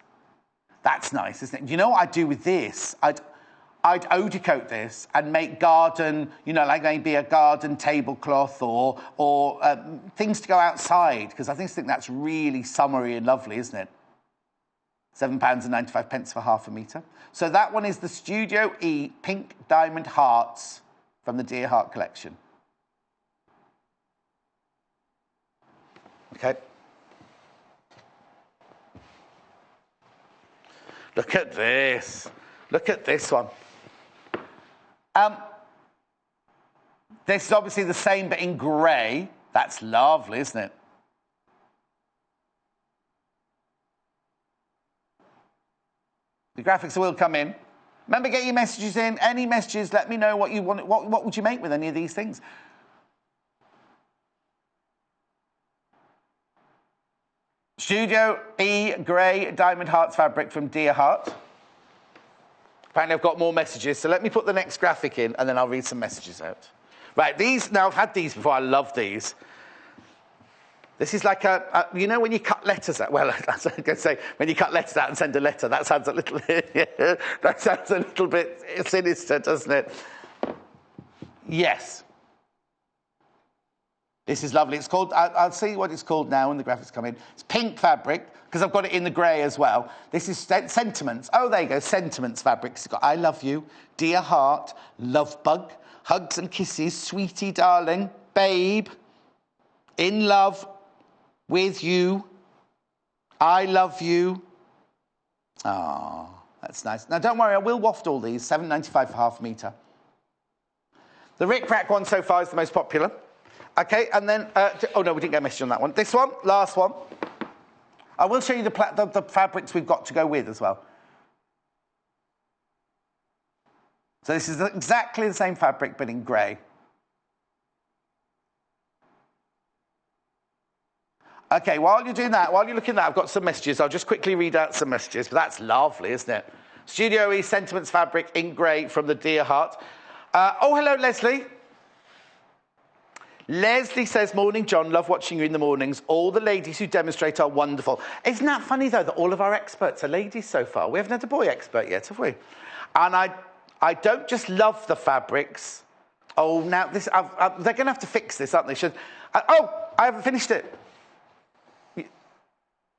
That's nice, isn't it? You know what I'd do with this? I'd eau de coat this and make garden, like maybe a garden tablecloth or things to go outside, because I think that's really summery and lovely, isn't it? £7.95 for half a metre. So that one is the Studio E Pink Diamond Hearts from the Dear Heart collection. Okay. Look at this. Look at this one. This is obviously the same, but in grey. That's lovely, isn't it? The graphics will come in. Remember, get your messages in. Any messages, let me know what you want. What would you make with any of these things? Studio E grey diamond hearts fabric from Dear Heart. Apparently I've got more messages, so let me put the next graphic in and then I'll read some messages out. Right, these, now I've had these before, I love these. This is like you know when you cut letters out, well, I was going to say, when you cut letters out and send a letter, that sounds a little, that sounds a little bit sinister, doesn't it? Yes. This is lovely. It's called, I'll see what it's called now when the graphics come in. It's pink fabric, because I've got it in the grey as well. This is Sentiments. Oh, there you go, Sentiments fabric. It's got I love you, Dear Heart, Love Bug, Hugs and Kisses, Sweetie Darling, Babe, In Love, With You, I Love You. Oh, that's nice. Now, don't worry, I will waft all these. £7.95 for half a metre. The Rick Rack one so far is the most popular. Okay, and then, oh no, we didn't get a message on that one. This one, last one. I will show you the fabrics we've got to go with as well. So this is exactly the same fabric, but in grey. Okay, while you're doing that, while you're looking at that, I've got some messages. I'll just quickly read out some messages, but that's lovely, isn't it? Studio E Sentiments fabric in grey from the Dear Heart. Oh, hello, Leslie. Leslie says, morning, John. Love watching you in the mornings. All the ladies who demonstrate are wonderful. Isn't that funny, though, that all of our experts are ladies so far? We haven't had a boy expert yet, have we? And I don't just love the fabrics. Oh, now this they're going to have to fix this, aren't they? I haven't finished it.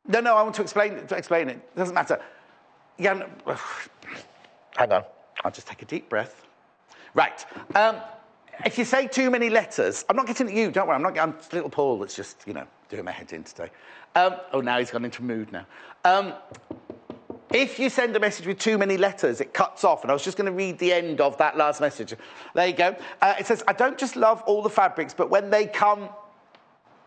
No, I want to explain it. It doesn't matter. Yeah, no, hang on. I'll just take a deep breath. Right. If you say too many letters, I'm not getting at you, don't worry. I'm little Paul that's just, doing my head in today. Now he's gone into mood now. If you send a message with too many letters, it cuts off. And I was just going to read the end of that last message. There you go. It says, I don't just love all the fabrics, but when they come,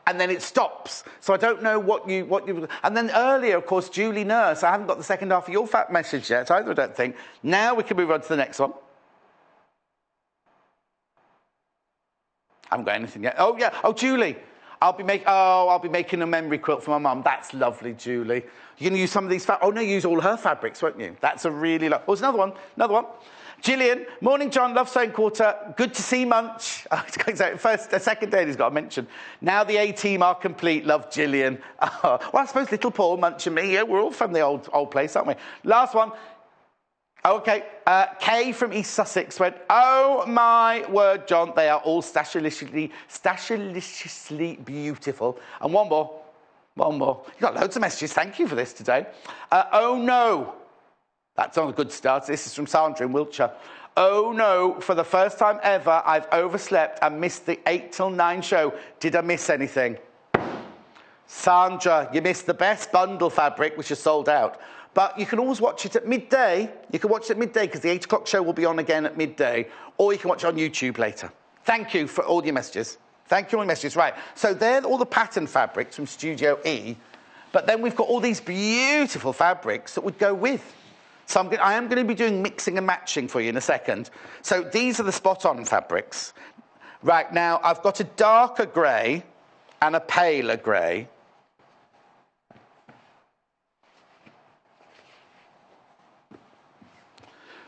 and then it stops. So I don't know what you... And then earlier, of course, Julie Nurse. I haven't got the second half of your message yet either, I don't think. Now we can move on to the next one. I haven't got anything yet. Oh, yeah. Oh, Julie. I'll be making a memory quilt for my mum. That's lovely, Julie. You're going to use some of these use all her fabrics, won't you? That's a really lovely... Oh, there's another one. Gillian, morning, John. Love sewing quarter. Good to see Munch. Second day he's got to mention. Now the A-team are complete. Love, Gillian. Well, I suppose little Paul, Munch and me, we're all from the old place, aren't we? Last one. Okay, Kay from East Sussex went, oh my word, John, they are all stashaliciously beautiful. And one more. You've got loads of messages. Thank you for this today. Oh no. That's not a good start. This is from Sandra in Wiltshire. Oh no, for the first time ever, I've overslept and missed the 8 till 9 show. Did I miss anything? Sandra, you missed the best bundle fabric, which is sold out. But you can always watch it at midday. You can watch it at midday because the 8 o'clock show will be on again at midday. Or you can watch it on YouTube later. Thank you for all your messages. Thank you for all your messages. Right, so they're all the pattern fabrics from Studio E. But then we've got all these beautiful fabrics that would go with. So I am going to be doing mixing and matching for you in a second. So these are the spot-on fabrics. Right, now I've got a darker grey and a paler grey.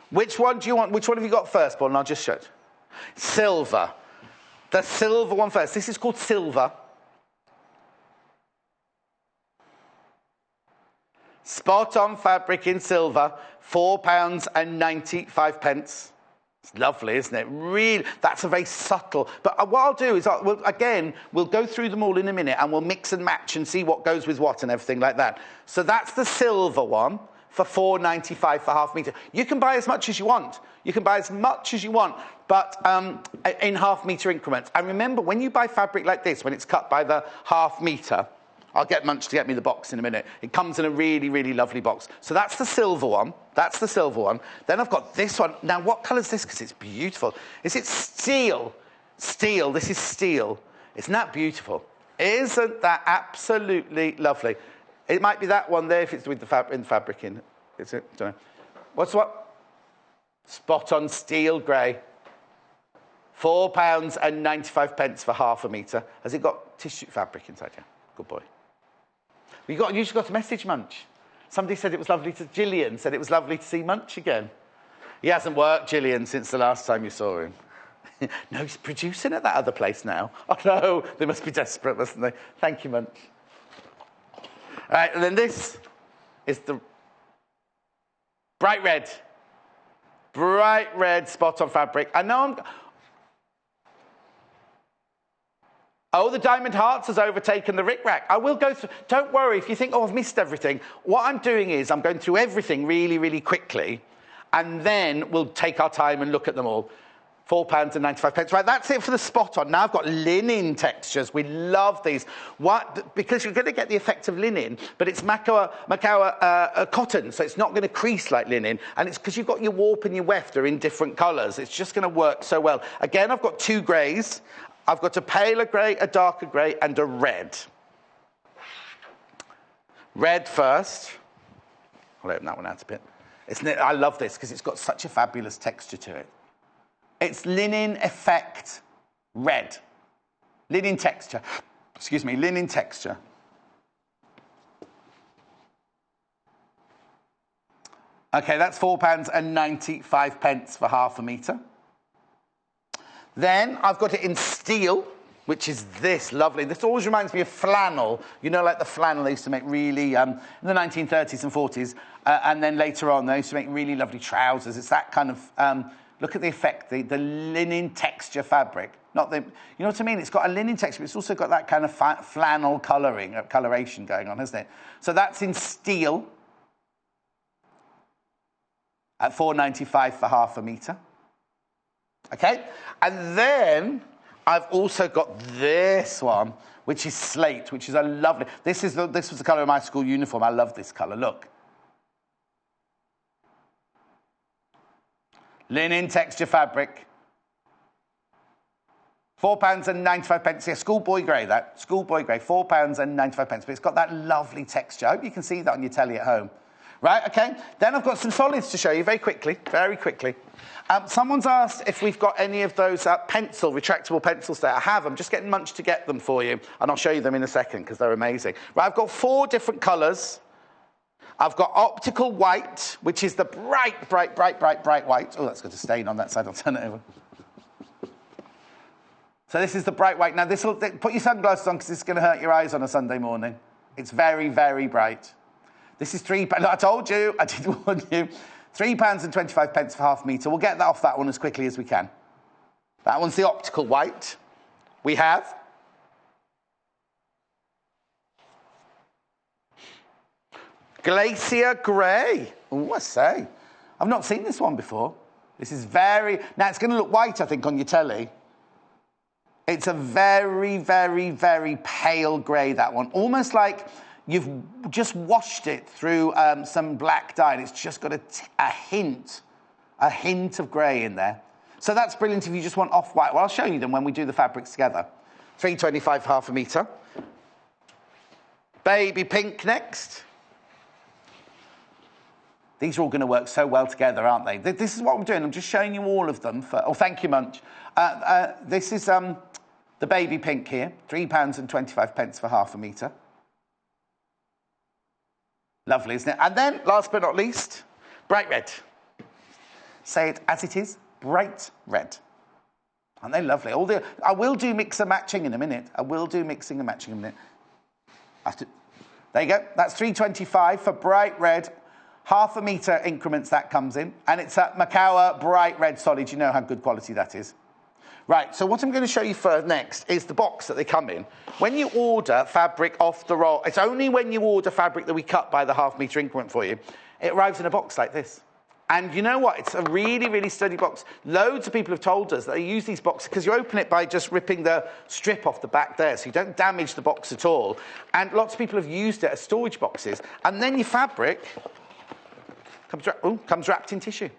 Which one do you want? Which one have you got first, Paul? And I'll just show it. Silver. The silver one first. This is called silver. Spot-on fabric in silver, £4.95. It's lovely, isn't it? Really, that's a very subtle... But what I'll do is, we'll go through them all in a minute and we'll mix and match and see what goes with what and everything like that. So that's the silver one for £4.95 for half metre. You can buy as much as you want. But in half metre increments. And remember, when you buy fabric like this, when it's cut by the half metre, I'll get Munch to get me the box in a minute. It comes in a really, really lovely box. So that's the silver one. Then I've got this one. Now, what colour is this? Because it's beautiful. Is it steel? Steel. This is steel. Isn't that beautiful? Isn't that absolutely lovely? It might be that one there if it's with the fabric in. Is it? Don't know. What's what? Spot on steel grey. £4.95 for half a metre. Has it got tissue fabric inside here? Good boy. You just got a message, Munch. Somebody said it was lovely to... Gillian said it was lovely to see Munch again. He hasn't worked, Gillian, since the last time you saw him. No, he's producing at that other place now. Oh, no, they must be desperate, mustn't they? Thank you, Munch. All right, and then this is the bright red spot-on fabric. I know I'm... Oh, the Diamond Hearts has overtaken the Rick Rack. I will go through... Don't worry if you think, I've missed everything. What I'm doing is I'm going through everything really, really quickly, and then we'll take our time and look at them all. £4.95. Right, that's it for the spot-on. Now I've got linen textures. We love these. Because you're going to get the effect of linen, but it's Macao cotton, so it's not going to crease like linen. And it's because you've got your warp and your weft are in different colours. It's just going to work so well. Again, I've got 2 greys. I've got a paler grey, a darker grey, and a red. Red first. I'll open that one out a bit. I love this because it's got such a fabulous texture to it. It's linen effect red. Linen texture. Excuse me, linen texture. Okay, that's £4.95 for half a metre. Then I've got it in steel, which is this lovely. This always reminds me of flannel. You know, like the flannel they used to make really, in the 1930s and 40s, and then later on they used to make really lovely trousers. It's that kind of, look at the effect, the linen texture fabric. Not the, you know what I mean? It's got a linen texture, but it's also got that kind of flannel coloration going on, hasn't it? So that's in steel at £4.95 for half a metre. Okay? And then I've also got this one, which is slate, which is a lovely... This was the colour of my school uniform. I love this colour. Look. Linen texture fabric. £4.95. Yeah, schoolboy grey, that. Schoolboy grey, £4.95. But it's got that lovely texture. I hope you can see that on your telly at home. Right, okay. Then I've got some solids to show you very quickly. Someone's asked if we've got any of those retractable pencils there. I have. I'm just getting munched to get them for you, and I'll show you them in a second because they're amazing. Right, I've got 4 different colours. I've got optical white, which is the bright white. Oh, that's got a stain on that side. I'll turn it over. So this is the bright white. Now, put your sunglasses on because it's going to hurt your eyes on a Sunday morning. It's very, very bright. This is £3. I told you. I did warn you. £3.25 for half a metre. We'll get that off that one as quickly as we can. That one's the optical white. We have Glacier Grey. Oh, I say. I've not seen this one before. This is very... Now, it's going to look white, I think, on your telly. It's a very, very, very pale grey, that one. Almost like you've just washed it through some black dye, and it's just got a hint of grey in there. So that's brilliant if you just want off-white. Well, I'll show you them when we do the fabrics together. £3.25 for half a metre. Baby pink next. These are all going to work so well together, aren't they? This is what I'm doing. I'm just showing you all of them. Oh, thank you, Munch. This is the baby pink here. £3.25 for half a metre. Lovely, isn't it? And then, last but not least, bright red. Say it as it is, bright red. Aren't they lovely? I will do mix and matching in a minute. There you go. That's £3.25 for bright red. Half a metre increments that comes in. And it's a Macawa bright red solid. You know how good quality that is. Right, so what I'm going to show you first next is the box that they come in. When you order fabric off the roll, it's only when you order fabric that we cut by the half metre increment for you, it arrives in a box like this. And you know what? It's a really, really sturdy box. Loads of people have told us that they use these boxes because you open it by just ripping the strip off the back there, so you don't damage the box at all. And lots of people have used it as storage boxes. And then your fabric comes wrapped in tissue.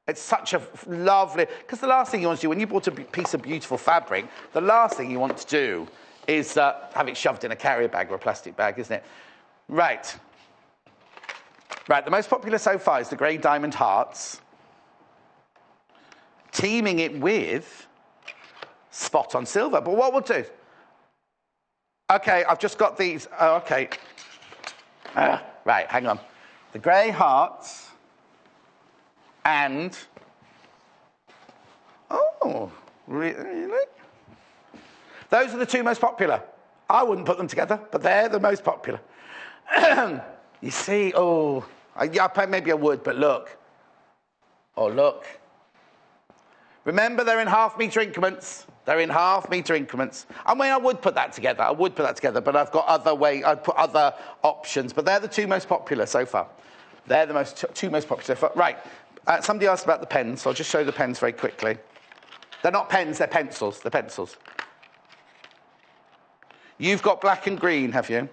It's such a lovely... Because the last thing you want to do, when you bought a piece of beautiful fabric, the last thing you want to do is have it shoved in a carrier bag or a plastic bag, isn't it? Right. Right, the most popular so far is the grey diamond hearts. Teaming it with spot on silver. But what we'll do... OK, I've just got these... Oh, OK. Right, hang on. The grey hearts... And, oh, really? Those are the 2 most popular. I wouldn't put them together, but they're the most popular. You see, maybe I would, but look. Oh, look. Remember, they're in half metre increments. I mean, I would put that together. But I've got I'd put other options. But they're the 2 most popular so far. They're the 2 most popular so far. Right. Somebody asked about the pens, so I'll just show you the pens very quickly. They're not pens, they're pencils. You've got black and green, have you?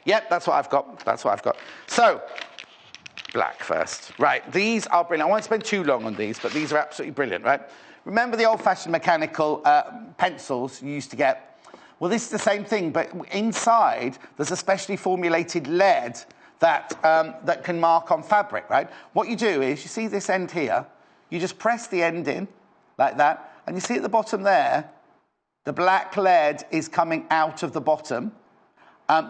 Yep, that's what I've got. So, black first. Right, these are brilliant. I won't spend too long on these, but these are absolutely brilliant, right? Remember the old-fashioned mechanical pencils you used to get? Well, this is the same thing, but inside there's a specially formulated lead that can mark on fabric, right? What you do is, you see this end here, you just press the end in, like that, and you see at the bottom there, the black lead is coming out of the bottom.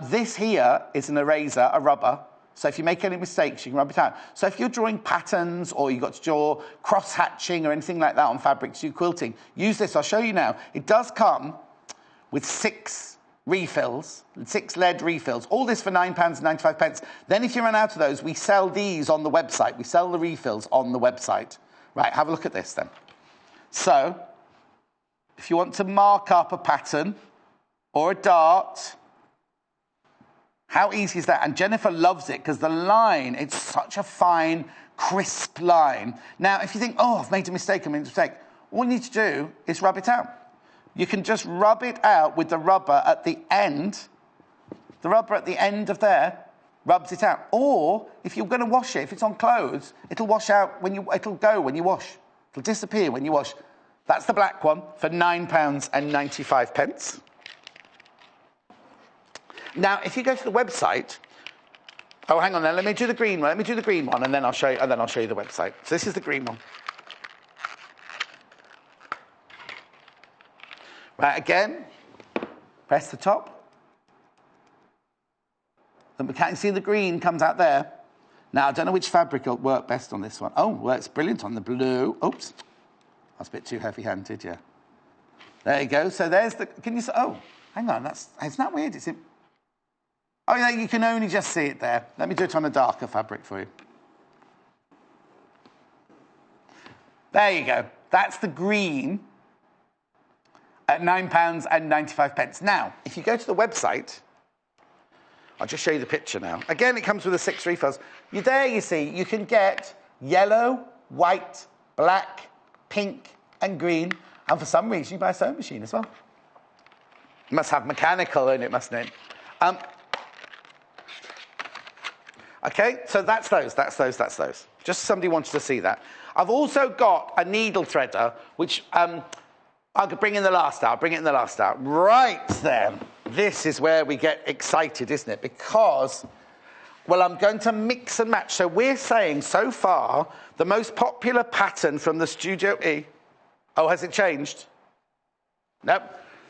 This here is an eraser, a rubber, so if you make any mistakes, you can rub it out. So if you're drawing patterns or you've got to draw cross-hatching or anything like that on fabric to do quilting, use this. I'll show you now. It does come with 6 refills, 6 lead refills. All this for £9.95. Then if you run out of those, we sell these on the website. We sell the refills on the website. Right, have a look at this then. So if you want to mark up a pattern or a dart, how easy is that? And Jennifer loves it because the line, it's such a fine, crisp line. Now, if you think, oh, I've made a mistake, all you need to do is rub it out. You can just rub it out with the rubber at the end. The rubber at the end of there rubs it out. Or, if you're going to wash it, if it's on clothes, it'll wash out it'll go when you wash. It'll disappear when you wash. That's the black one for £9.95. Now, if you go to the website, oh, hang on then, let me do the green one. Let me do the green one, and then I'll show you the website. So this is the green one. Right, again, press the top. You can see the green comes out there. Now, I don't know which fabric will work best on this one. Oh, works brilliant on the blue. Oops, that's a bit too heavy-handed, yeah. There you go. So there's the, can you see, oh, hang on, isn't that weird? Oh, yeah, you can only just see it there. Let me do it on a darker fabric for you. There you go. That's the green at £9.95. Now, if you go to the website, I'll just show you the picture now. Again, it comes with the 6 refills. There you see, you can get yellow, white, black, pink, and green. And for some reason, you buy a sewing machine as well. It must have mechanical in it, mustn't it? Okay, so that's those. Just somebody wanted to see that. I've also got a needle threader, which I could bring in the last hour. Right then, this is where we get excited, isn't it? Because, well, I'm going to mix and match. So we're saying, so far, the most popular pattern from the Studio E. Oh, has it changed? Nope.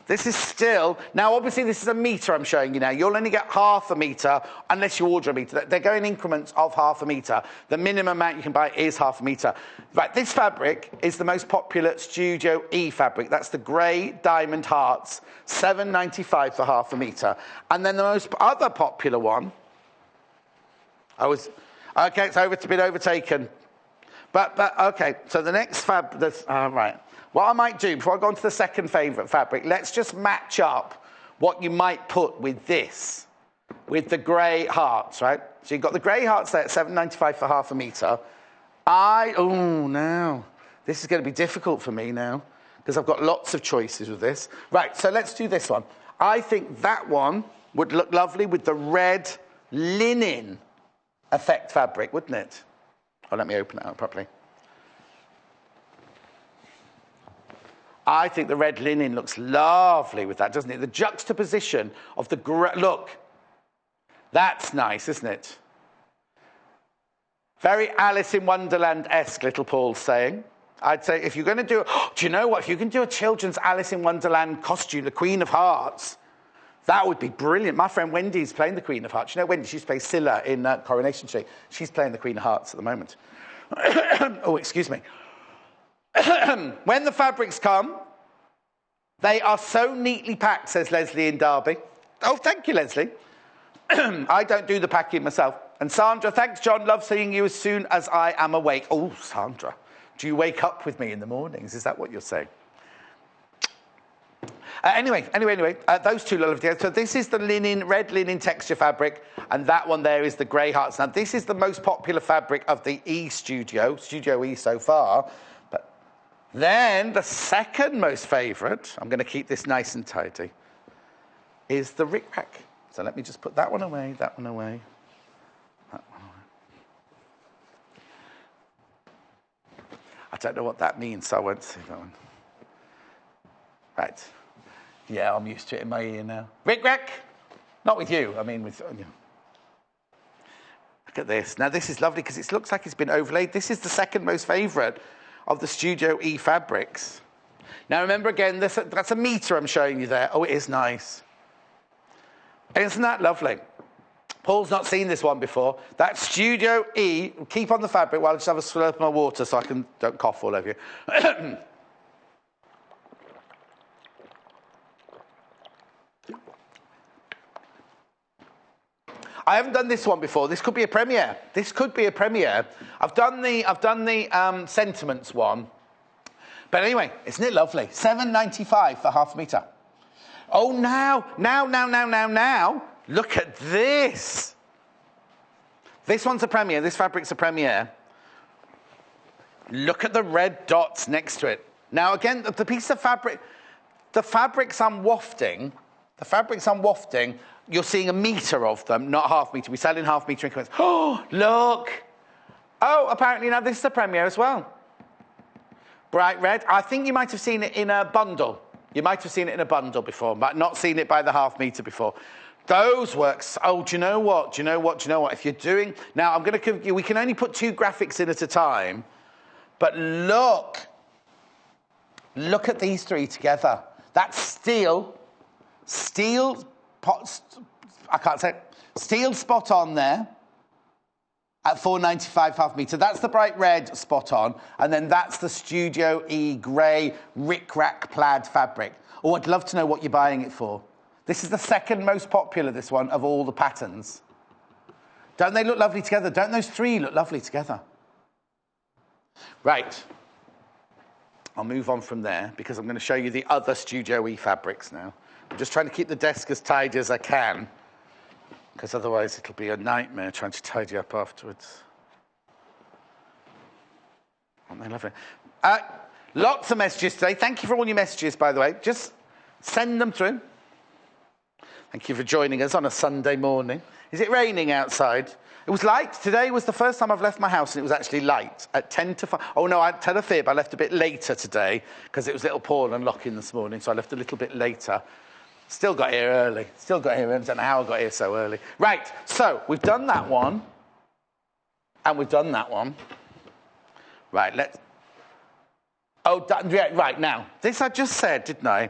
This is still, now obviously this is a metre I'm showing you now. You'll only get half a metre unless you order a metre. They go in increments of half a metre. The minimum amount you can buy is half a metre. Right, this fabric is the most popular Studio E fabric. That's the grey diamond hearts, £7.95 for half a metre. And then the most other popular one, okay, it's been overtaken. But okay, so the next right. What I might do, before I go on to the second favourite fabric, let's just match up what you might put with this, with the grey hearts, right? So you've got the grey hearts there at £7.95 for half a metre. No, this is going to be difficult for me now, because I've got lots of choices with this. Right, so let's do this one. I think that one would look lovely with the red linen effect fabric, wouldn't it? Oh, let me open it up properly. I think the red linen looks lovely with that, doesn't it? The juxtaposition of the look. That's nice, isn't it? Very Alice in Wonderland-esque, little Paul's saying. I'd say if you're going to do... do you know what? If you can do a children's Alice in Wonderland costume, the Queen of Hearts, that would be brilliant. My friend Wendy's playing the Queen of Hearts. You know Wendy? She used to play Scylla in Coronation Street. She's playing the Queen of Hearts at the moment. Oh, excuse me. When the fabrics come, they are so neatly packed, says Leslie in Derby. Oh, thank you, Leslie. I don't do the packing myself. And Sandra, thanks, John. Love seeing you as soon as I am awake. Oh, Sandra, do you wake up with me in the mornings? Is that what you're saying? Anyway, those two lovely together. So this is the linen, red linen texture fabric, and that one there is the grey hearts. Now, this is the most popular fabric of the Studio E so far. Then the second most favourite, I'm going to keep this nice and tidy, is the Rick Rack. So let me just put that one away, that one away, that one away. don't know what that means, so I won't say that one. Right. Yeah, I'm used to it in my ear now. Rick Rack! Not with you, I mean with you. Look at this. Now, this is lovely because it looks like it's been overlaid. This is the second most favourite of the Studio E fabrics. Now, remember again, that's a metre I'm showing you there. Oh, it is nice. Isn't that lovely? Paul's not seen this one before. That's Studio E. Keep on the fabric while I just have a slurp of my water so I don't cough all over you. I haven't done this one before. This could be a premiere. This could be a premiere. I've done the sentiments one. But anyway, isn't it lovely? $7.95 for half a metre. Oh, now. Look at this. This one's a premiere. This fabric's a premiere. Look at the red dots next to it. Now, again, the piece of fabric, the fabrics I'm wafting, you're seeing a metre of them, not half metre. We sell in half metre increments. Oh, look. Oh, apparently now this is a premiere as well. Bright red. I think you might have seen it in a bundle. You might have seen it in a bundle before, but not seen it by the half metre before. Those works. Oh, do you know what? If you're doing... Now, I'm going to give you... We can only put 2 graphics in at a time. But look. Look at these 3 together. That's steel. I can't say it. Steel spot on there at $4.95 half metre. That's the bright red spot on, and then that's the Studio E grey rick-rack plaid fabric. Oh, I'd love to know what you're buying it for. This is the second most popular, this one, of all the patterns. Don't they look lovely together? Don't those 3 look lovely together? Right. I'll move on from there because I'm going to show you the other Studio E fabrics now. I'm just trying to keep the desk as tidy as I can, because otherwise it'll be a nightmare trying to tidy up afterwards. Aren't they lovely? Lots of messages today. Thank you for all your messages, by the way. Just send them through. Thank you for joining us on a Sunday morning. Is it raining outside? It was light. Today was the first time I've left my house and it was actually light at 10 to 5. Oh, no, I'd tell a fib. I left a bit later today because it was little Paul and Lockie this morning, so I left a little bit later. Still got here early. I don't know how I got here so early. Right, so we've done that one. And we've done that one. Right, let's... Oh, yeah, right, now. This I just said, didn't I?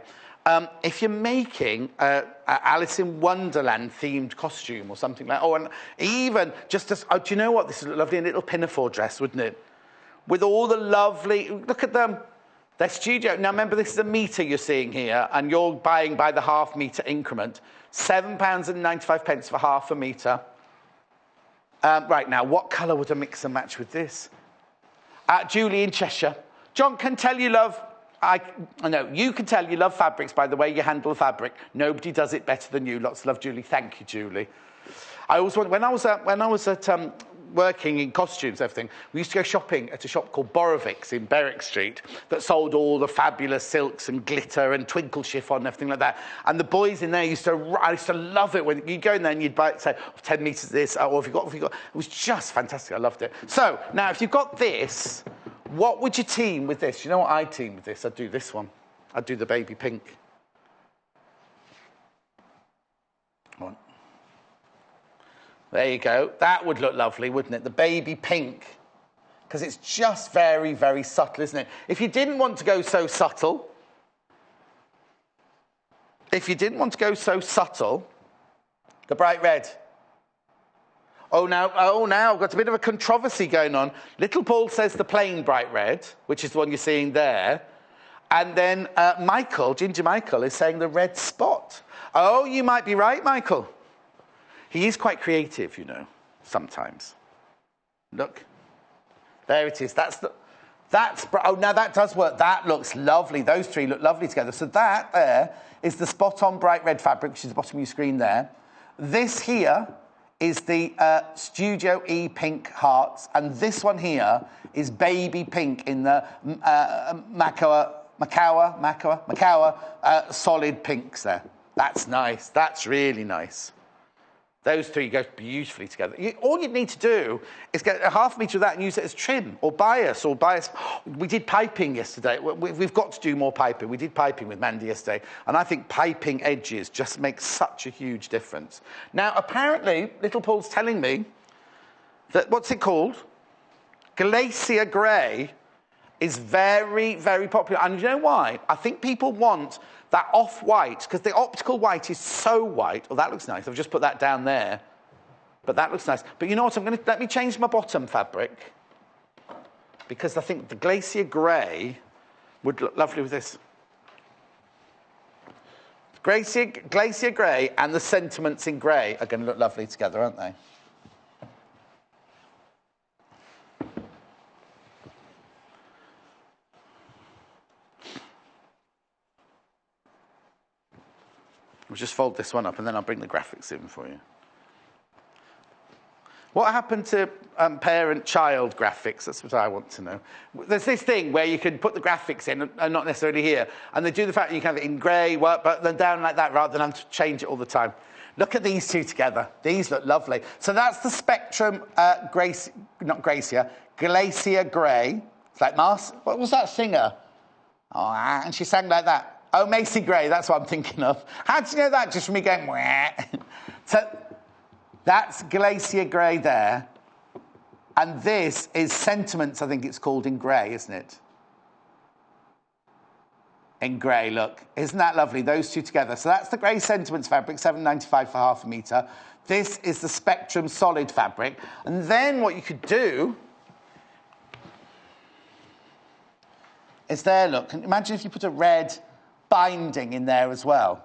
If you're making a Alice in Wonderland themed costume or something like... Oh, and even just as... Oh, do you know what? This is a lovely little pinafore dress, wouldn't it? With all the lovely... Look at them. They're studio. Now, remember, this is a metre you're seeing here, and you're buying by the half metre increment. £7.95 for half a metre. Right, now, what colour would I mix and match with this? Julie in Cheshire. John can tell you love... I know, you can tell you love fabrics by the way you handle fabric. Nobody does it better than you. Lots of love, Julie. Thank you, Julie. I always want... When I was at working in costumes, everything, we used to go shopping at a shop called Borovik's in Berwick Street that sold all the fabulous silks and glitter and twinkle chiffon and everything like that. And the boys in there I used to love it when you'd go in there and you'd buy, say, 10 metres of this, or if you got, it was just fantastic. I loved it. So, now, if you've got this, what would you team with this? You know what I'd team with this? I'd do this one. I'd do the baby pink. Come on. There you go. That would look lovely, wouldn't it? The baby pink. Because it's just very, very subtle, isn't it? If you didn't want to go so subtle, the bright red. Oh, now, I've got a bit of a controversy going on. Little Paul says the plain bright red, which is the one you're seeing there. And then Ginger Michael, is saying the red spot. Oh, you might be right, Michael. He is quite creative, you know, sometimes. Look. There it is. Oh, now that does work. That looks lovely. Those 3 look lovely together. So that there is the spot-on bright red fabric, which is the bottom of your screen there. This here is the Studio E pink hearts. And this one here is baby pink in the Macawa solid pinks there. That's nice. That's really nice. Those three go beautifully together. All you need to do is get a ½ metre of that and use it as trim or bias or bias. We did piping yesterday. We've got to do more piping. We did piping with Mandy yesterday. And I think piping edges just makes such a huge difference. Now, apparently, little Paul's telling me that, what's it called? Glacier grey is very, very popular. And you know why? I think people want that off-white, because the optical white is so white. Oh, that looks nice. I've just put that down there. But that looks nice. But you know what? Let me change my bottom fabric, because I think the glacier grey would look lovely with this. Glacier grey and the sentiments in grey are going to look lovely together, aren't they? We'll just fold this one up and then I'll bring the graphics in for you. What happened to parent-child graphics? That's what I want to know. There's this thing where you can put the graphics in and not necessarily here. And they do the fact that you can have it in grey, but then down like that rather than have to change it all the time. Look at these two together. These look lovely. So that's the Spectrum Glacier Grey. It's like Mars. What was that singer? Oh, and she sang like that. Oh, Macy Gray, that's what I'm thinking of. How did you know that? Just from me going, wah. So that's Glacier Grey there. And this is Sentiments, I think it's called, in grey, isn't it? In grey, look. Isn't that lovely? Those two together. So that's the grey Sentiments fabric, $7.95 for ½ metre. This is the Spectrum solid fabric. And then what you could do is there, look. Imagine if you put a red binding in there as well.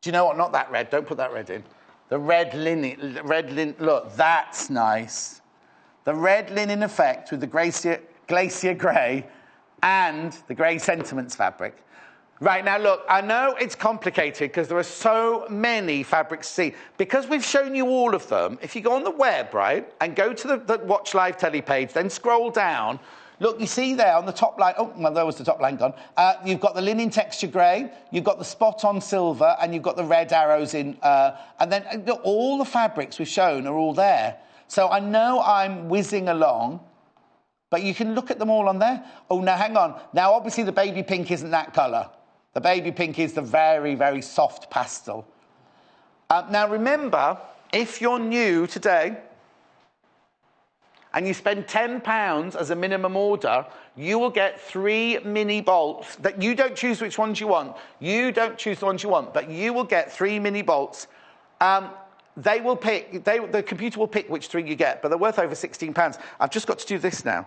Do you know what? Not that red. Don't put that red in. The red linen. Look, that's nice. The red linen effect with the glacier grey and the grey Sentiments fabric. Right, now look, I know it's complicated because there are so many fabrics to see. Because we've shown you all of them, if you go on the web, right, and go to the Watch Live Telly page, then scroll down. Look, you see there on the top line, oh, well, there was the top line gone. You've got the linen texture grey, you've got the spot-on silver, and you've got the red arrows in. And then look, all the fabrics we've shown are all there. So I know I'm whizzing along, but you can look at them all on there. Oh, now hang on. Now, obviously, the baby pink isn't that colour. The baby pink is the very, very soft pastel. Now, remember, if you're new today, and you spend £10 as a minimum order, you will get 3 mini bolts that you don't choose which ones you want. You don't choose the ones you want, but you will get 3 mini bolts. The computer will pick which 3 you get, but they're worth over £16. I've just got to do this now.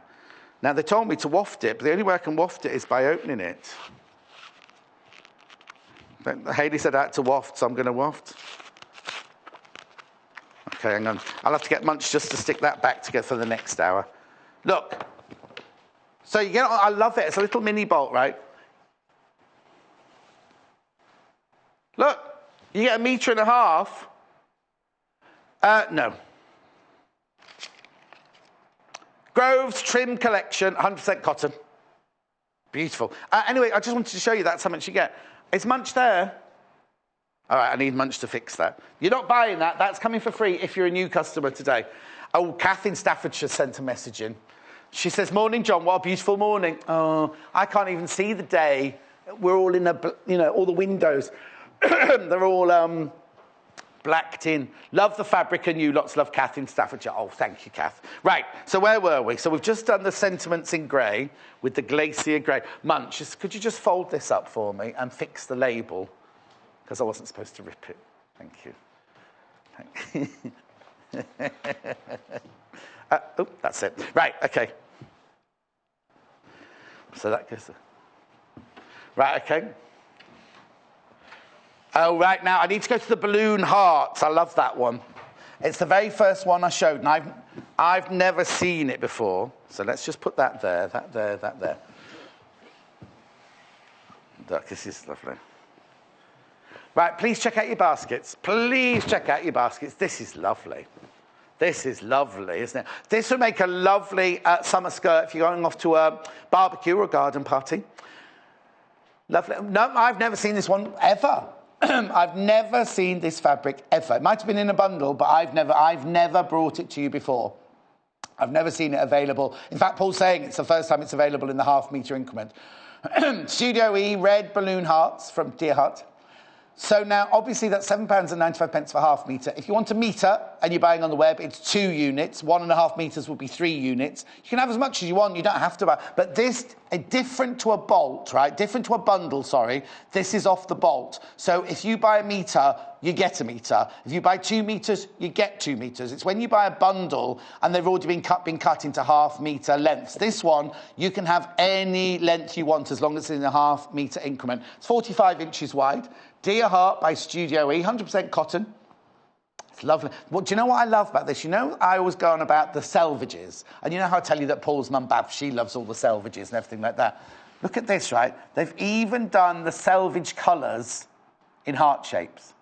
Now, they told me to waft it, but the only way I can waft it is by opening it. Hayley said I had to waft, so I'm going to waft. Okay, hang on. I'll have to get Munch just to stick that back together for the next hour. Look. So you get, I love it. It's a little mini bolt, right? Look. You get 1.5 meters. No. Groves Trim Collection, 100% cotton. Beautiful. Anyway, I just wanted to show you that's how much you get. Is Munch there? All right, I need Munch to fix that. You're not buying that. That's coming for free if you're a new customer today. Oh, Kath in Staffordshire sent a message in. She says, morning, John. What a beautiful morning. Oh, I can't even see the day. We're all in all the windows. They're all blacked in. Love the fabric and you. Lots love, Kath in Staffordshire. Oh, thank you, Kath. Right, so where were we? So we've just done the Sentiments in grey with the Glacier grey. Munch, could you just fold this up for me and fix the label? Because I wasn't supposed to rip it. Thank you. Oh, that's it. Right, okay. So that goes there. Right, okay. Oh, right, now I need to go to the balloon hearts. I love that one. It's the very first one I showed, and I've never seen it before. So let's just put that there, that there, that there. Look, this is lovely. Right, please check out your baskets. Please check out your baskets. This is lovely. This is lovely, isn't it? This would make a lovely summer skirt if you're going off to a barbecue or a garden party. Lovely. No, I've never seen this one ever. I've never seen this fabric ever. It might have been in a bundle, but I've never brought it to you before. I've never seen it available. In fact, Paul's saying it's the first time it's available in the half-metre increment. Studio E red balloon hearts from Dear Heart. So now, obviously, that's £7.95 for half metre. If you want a metre and you're buying on the web, it's 2 units. 1.5 metres will be 3 units. You can have as much as you want. You don't have to buy. But this, different to a bolt, right? Different to a bundle, sorry. This is off the bolt. So if you buy a metre, you get a metre. If you buy 2 metres, you get 2 metres. It's when you buy a bundle and they've already been cut into half-metre lengths. This one, you can have any length you want as long as it's in a half-metre increment. It's 45 inches wide. Dear Heart by Studio E, 100% cotton. It's lovely. Well, do you know what I love about this? You know, I always go on about the selvages. And you know how I tell you that Paul's mum, Bav, she loves all the selvages and everything like that. Look at this, right? They've even done the selvage colours in heart shapes.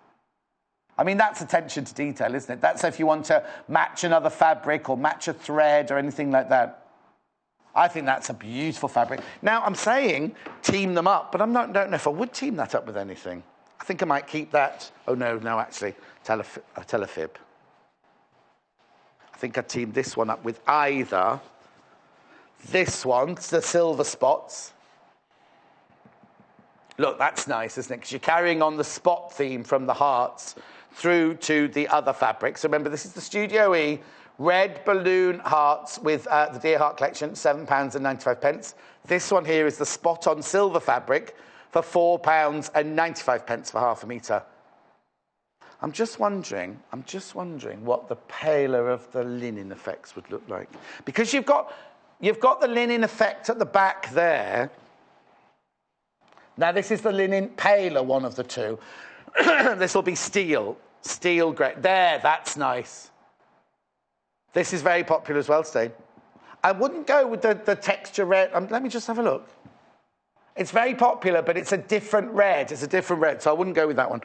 I mean, that's attention to detail, isn't it? That's if you want to match another fabric or match a thread or anything like that. I think that's a beautiful fabric. Now, I'm saying team them up, but I don't know if I would team that up with anything. I think I might keep that. Oh, no, actually, tell a fib. I think I'd team this one up with either this one, the silver spots. Look, that's nice, isn't it? Because you're carrying on the spot theme from the hearts through to the other fabrics. So remember, this is the Studio E red balloon hearts with the Dear Heart collection, £7.95. This one here is the spot-on silver fabric for £4.95 for half a metre. I'm just wondering what the paler of the linen effects would look like. Because you've got the linen effect at the back there. Now, this is the linen paler one of the two. This will be steel grey. There, that's nice. This is very popular as well, Stain. I wouldn't go with the texture red. Let me just have a look. It's very popular, but it's a different red. So I wouldn't go with that one.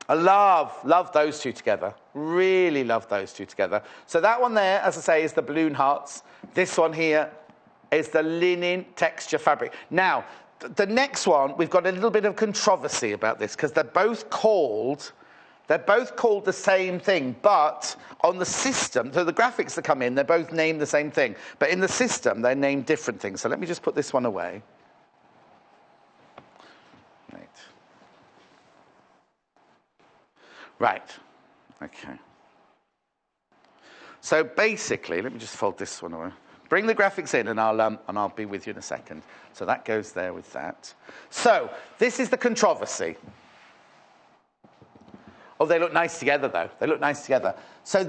I love those two together. Really love those two together. So that one there, as I say, is the balloon hearts. This one here is the linen texture fabric. Now, the next one, we've got a little bit of controversy about this because they're both called the same thing, but on the system, so the graphics that come in, they're both named the same thing, but in the system, they're named different things. So let me just put this one away. Right. Okay. So basically, let me just fold this one away. Bring the graphics in, and I'll be with you in a second. So that goes there with that. So this is the controversy. Oh, they look nice together, though. They look nice together. So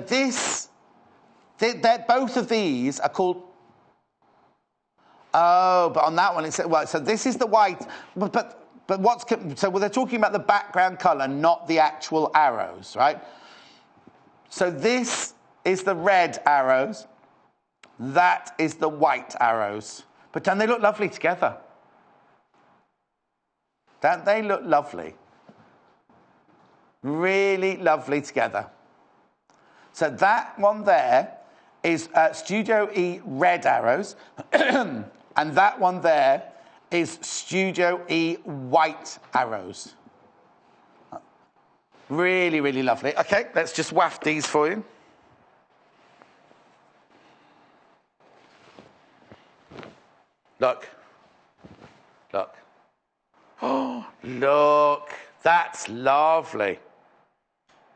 both of these are called... Oh, but on that one, it's... Well, so this is the white... But what's... So they're talking about the background colour, not the actual arrows, right? So this is the red arrows. That is the white arrows. But don't they look lovely together? Don't they look lovely? Really lovely together. So that one there is Studio E red arrows. And that one there is Studio E white arrows. Really, really lovely. Okay, let's just waft these for you. Look. Oh, look. That's lovely.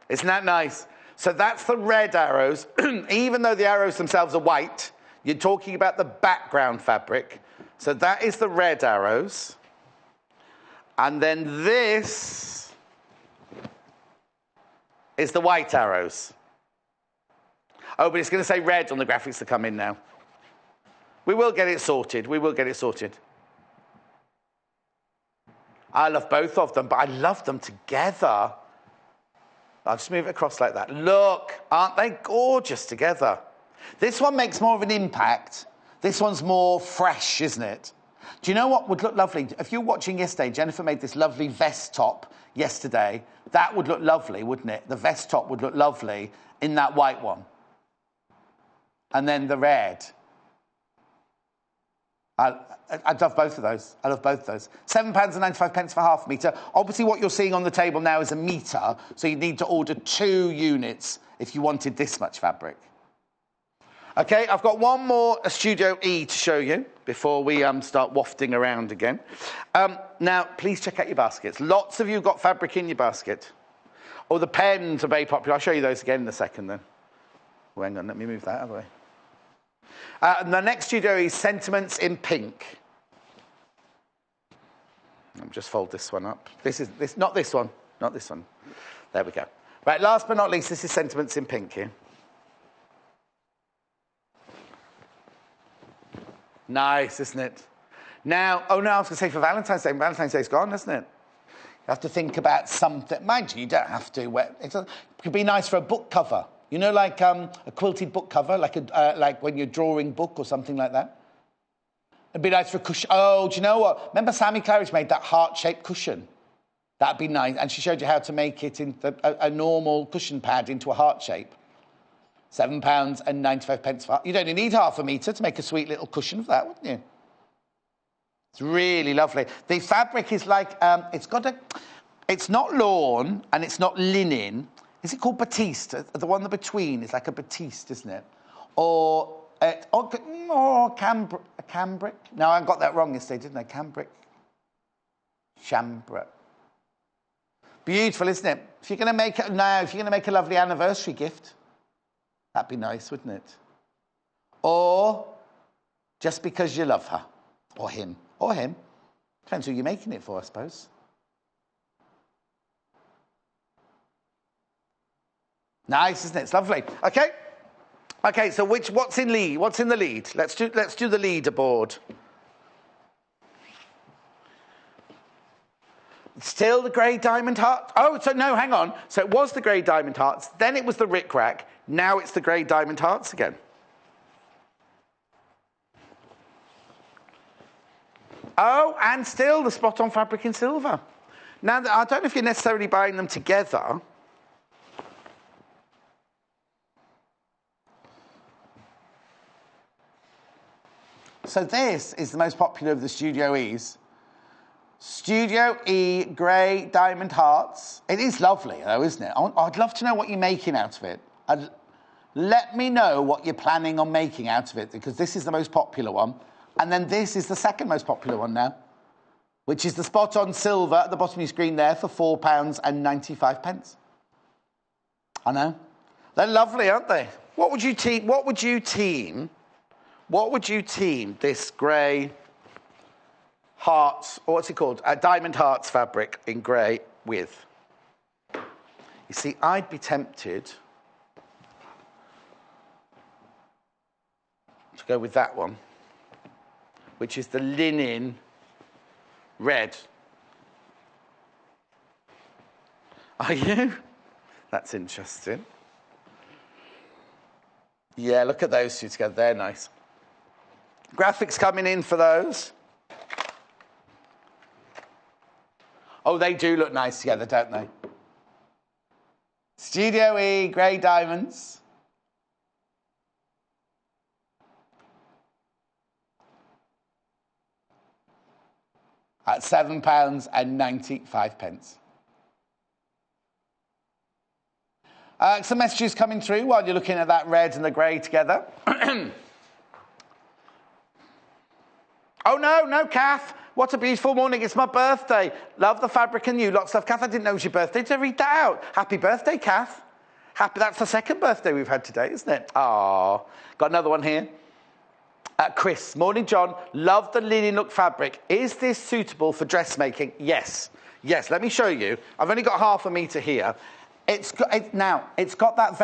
Isn't that nice? So that's the red arrows. Even though the arrows themselves are white, you're talking about the background fabric. So that is the red arrows. And then this is the white arrows. Oh, but it's going to say red on the graphics that come in now. We will get it sorted. I love both of them, but I love them together. I'll just move it across like that. Look, aren't they gorgeous together? This one makes more of an impact. This one's more fresh, isn't it? Do you know what would look lovely? If you're watching yesterday, Jennifer made this lovely vest top yesterday. That would look lovely, wouldn't it? The vest top would look lovely in that white one. And then the red. I love both of those. I love both of those. £7.95 for half a metre. Obviously, what you're seeing on the table now is a metre, so you need to order 2 units if you wanted this much fabric. OK, I've got one more Studio E to show you before we start wafting around again. Now, please check out your baskets. Lots of you got fabric in your basket. Oh, the pens are very popular. I'll show you those again in a second then. Oh, hang on, let me move that out of the way. And the next Studio is Sentiments in Pink. Let me just fold this one up. Not this one. There we go. Right, last but not least, this is Sentiments in Pink here. Nice, isn't it? Now, oh no, I was going to say for Valentine's Day. Valentine's Day's gone, isn't it? You have to think about something. Mind you don't have to. It could be nice for a book cover. You know, like a quilted book cover, like when you're drawing book or something like that. It'd be nice for a cushion. Oh, do you know what? Remember Sammy Claridge made that heart-shaped cushion? That'd be nice. And she showed you how to make it into a normal cushion pad into a heart shape. £7.95. You'd only need half a metre to make a sweet little cushion for that, wouldn't you? It's really lovely. The fabric is like, it's not lawn and it's not linen. Is it called batiste? The one in between is like a batiste, isn't it? Or cambric? No, I got that wrong yesterday, didn't I? Cambric. Chambric. Beautiful, isn't it? If you're going to make a lovely anniversary gift, that'd be nice, wouldn't it? Or just because you love her. Or him. Depends who you're making it for, I suppose. Nice, isn't it? It's lovely. Okay, so what's in the lead? Let's do the leaderboard. Still the grey diamond heart. Oh, so no, hang on. So it was the grey diamond hearts, then it was the rickrack, now it's the grey diamond hearts again. Oh, and still the spot-on fabric in silver. Now, I don't know if you're necessarily buying them together. So this is the most popular of the Studio E's. Studio E Grey Diamond Hearts. It is lovely, though, isn't it? I'd love to know what you're making out of it. Let me know what you're planning on making out of it, because this is the most popular one. And then this is the second most popular one now, which is the spot-on silver at the bottom of your screen there for £4.95. I know. They're lovely, aren't they? What would you team this grey hearts, or what's it called? Diamond hearts fabric in grey with? You see, I'd be tempted to go with that one, which is the linen red. Are you? That's interesting. Yeah, look at those two together. They're nice. Graphics coming in for those. Oh, they do look nice together, don't they? Studio E, grey diamonds. At £7.95. Some messages coming through while you're looking at that red and the grey together. Oh, no, Kath. What a beautiful morning. It's my birthday. Love the fabric and you lot stuff. Kath, I didn't know it was your birthday. Did I read that out? Happy birthday, Kath. That's the second birthday we've had today, isn't it? Oh, got another one here. Chris, morning, John. Love the linen look fabric. Is this suitable for dressmaking? Yes. Let me show you. I've only got half a metre here. It's got that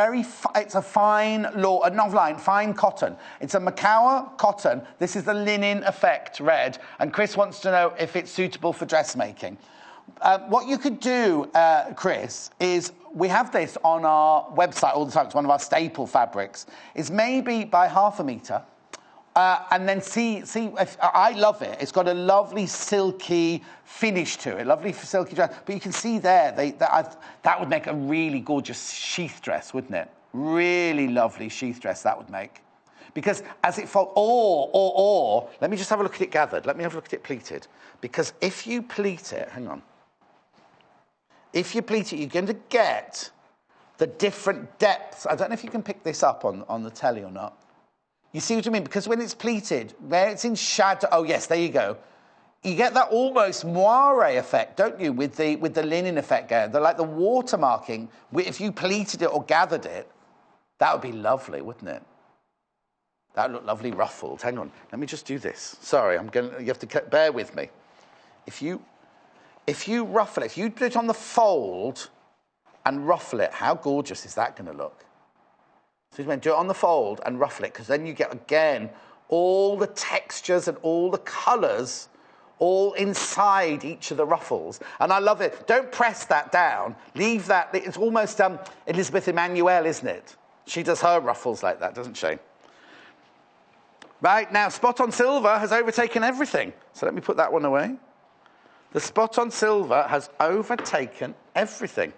it's a fine cotton. It's a Macawa cotton. This is the linen effect red. And Chris wants to know if it's suitable for dressmaking. What you could do, Chris, is we have this on our website all the time. It's one of our staple fabrics. Is maybe buy half a metre. And then see if I love it. It's got a lovely silky finish to it, lovely silky dress. But you can see there, that would make a really gorgeous sheath dress, wouldn't it? Really lovely sheath dress that would make. Because as it folds, or, let me just have a look at it gathered. Let me have a look at it pleated. Because if you pleat it, hang on. If you pleat it, you're going to get the different depths. I don't know if you can pick this up on the telly or not. You see what I mean? Because when it's pleated, where it's in shadow, oh yes, there you go. You get that almost moire effect, don't you, with the linen effect going. They're like the watermarking. If you pleated it or gathered it, that would be lovely, wouldn't it? That would look lovely ruffled. Hang on, let me just do this. Sorry, you have to bear with me. If you ruffle it, if you put it on the fold and ruffle it, how gorgeous is that going to look? So you do it on the fold and ruffle it, because then you get, again, all the textures and all the colours all inside each of the ruffles. And I love it. Don't press that down. Leave that. It's almost Elizabeth Emanuel, isn't it? She does her ruffles like that, doesn't she? Right, now, Spot on Silver has overtaken everything. So let me put that one away. The Spot on Silver has overtaken everything.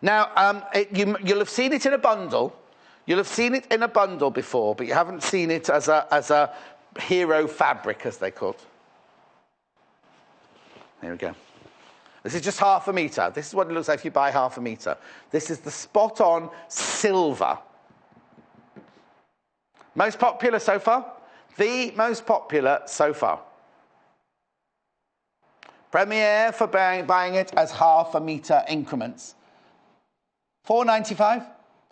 Now, you'll have seen it in a bundle. You'll have seen it in a bundle before, but you haven't seen it as a hero fabric, as they call it. There we go. This is just half a metre. This is what it looks like if you buy half a metre. This is the Spot on Silver. Most popular so far? The most popular so far. Premier for buying it as half a metre increments. £4.95.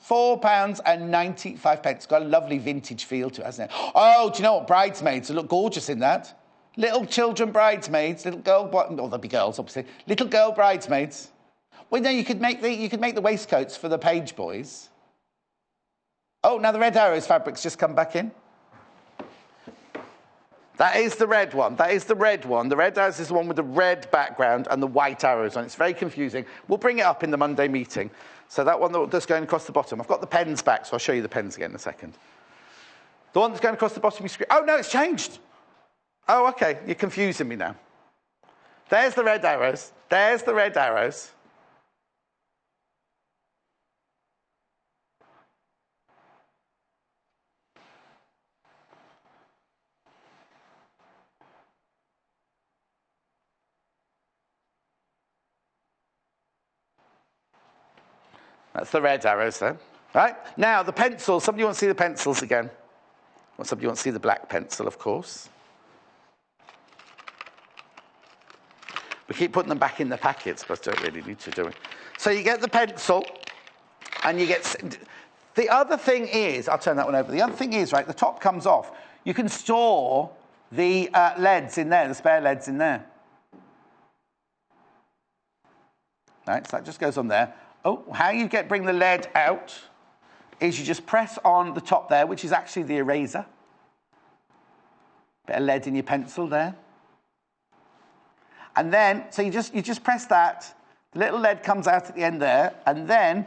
£4.95. It's got a lovely vintage feel to it, hasn't it? Oh, do you know what? Bridesmaids look gorgeous in that. Little children bridesmaids, little girl, well, there'll be girls, obviously. Little girl bridesmaids. Well, no, you could make the waistcoats for the page boys. Oh, now the Red Arrows fabric's just come back in. That is the red one. That is the red one. The Red Arrows is the one with the red background and the white arrows on it. It's very confusing. We'll bring it up in the Monday meeting. So that one that's going across the bottom. I've got the pens back, so I'll show you the pens again in a second. The one that's going across the bottom of your screen. Oh, no, it's changed. Oh, OK. You're confusing me now. There's the Red Arrows. There's the Red Arrows. That's the Red Arrows there. Right? Now, the pencils. Somebody wants to see the pencils again. Or somebody wants to see the black pencil, of course. We keep putting them back in the packets, but don't really need to do it. So you get the pencil, and you get... The other thing is... I'll turn that one over. The other thing is, right, the top comes off. You can store the leads in there, the spare leads in there. Right, so that just goes on there. Oh, how you bring the lead out is you just press on the top there, which is actually the eraser. Bit of lead in your pencil there. And then, so you just press that. The little lead comes out at the end there, and then,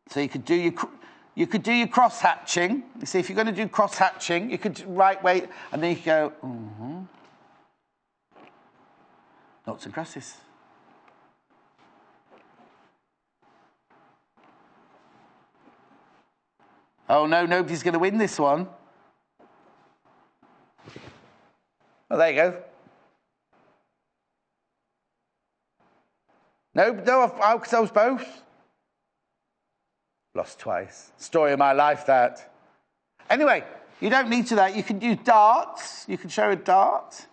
so you could do your cross hatching. You see, if you're going to do cross hatching, you could right way, and then you could go, noughts and crosses. Oh, no, nobody's going to win this one. Oh, there you go. No, I was both. Lost twice. Story of my life, that. Anyway, you don't need to that. You can do darts. You can show a dart.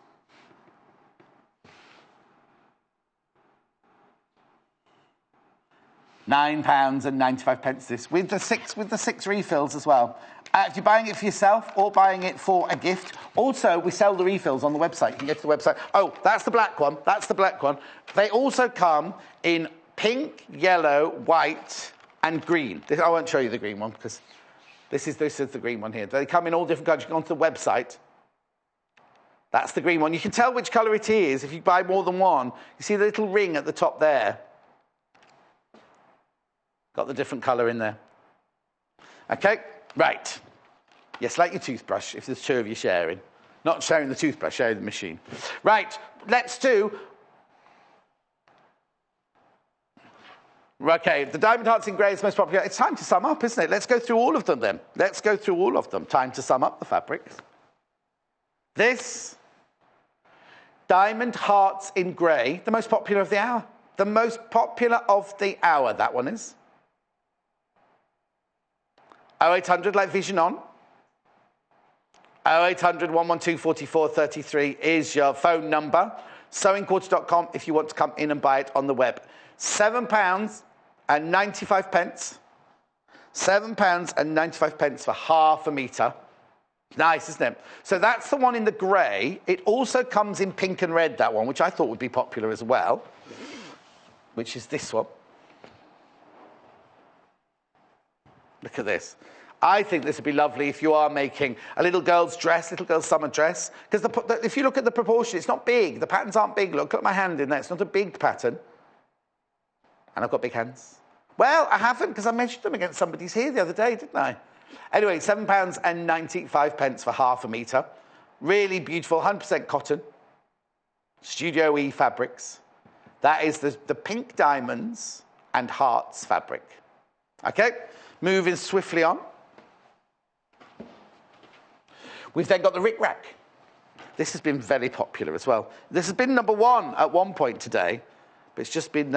£9.95 this, with the six refills as well. If you're buying it for yourself or buying it for a gift. Also, we sell the refills on the website. You can go to the website. Oh, that's the black one. That's the black one. They also come in pink, yellow, white, and green. I won't show you the green one because this is the green one here. They come in all different colours. You can go onto the website. That's the green one. You can tell which colour it is if you buy more than one. You see the little ring at the top there? Got the different colour in there. Okay, right. Yes, like your toothbrush, if there's two of you sharing. Not sharing the toothbrush, sharing the machine. Right, let's do... Okay, the diamond hearts in grey is most popular. It's time to sum up, isn't it? Let's go through all of them then. Let's go through all of them. Time to sum up the fabrics. This diamond hearts in grey, the most popular of the hour. The most popular of the hour, that one is. 0800, like Vision On. 0800 112 44 33 is your phone number. Sewingquarter.com if you want to come in and buy it on the web. £7.95. £7.95 for half a metre. Nice, isn't it? So that's the one in the grey. It also comes in pink and red, that one, which I thought would be popular as well, which is this one. Look at this. I think this would be lovely if you are making a little girl's dress, little girl's summer dress. Because if you look at the proportion, it's not big. The patterns aren't big. Look at my hand in there. It's not a big pattern. And I've got big hands. Well, I haven't, because I measured them against somebody's here the other day, didn't I? Anyway, £7.95 for half a metre. Really beautiful, 100% cotton. Studio E fabrics. That is the pink diamonds and hearts fabric. Okay, moving swiftly on. We've then got the Rick Rack. This has been very popular as well. This has been number one at one point today, but it's just been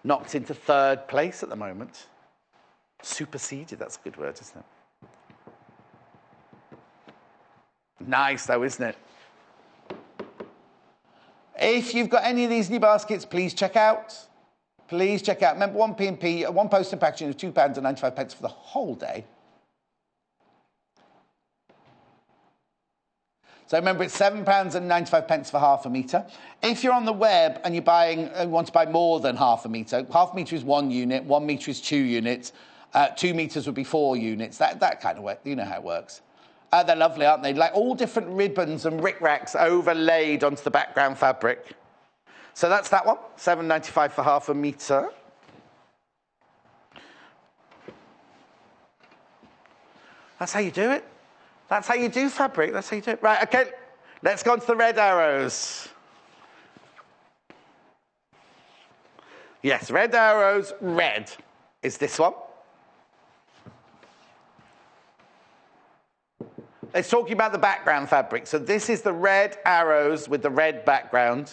knocked into third place at the moment. Superseded, that's a good word, isn't it? Nice though, isn't it? If you've got any of these new baskets, please check out. Please check out. Remember, one P&P, one post and packaging of £2.95 for the whole day. So remember, it's £7.95 for half a metre. If you're on the web and you want to buy more than half a metre is 1 unit, 1 metre is 2 units, 2 metres would be 4 units. That kind of way, you know how it works. They're lovely, aren't they? Like all different ribbons and rickracks overlaid onto the background fabric. So that's that one, £7.95 for half a metre. That's how you do it. That's how you do fabric. That's how you do it. Right, okay. Let's go on to the red arrows. Yes, red arrows, red is this one. It's talking about the background fabric. So this is the red arrows with the red background.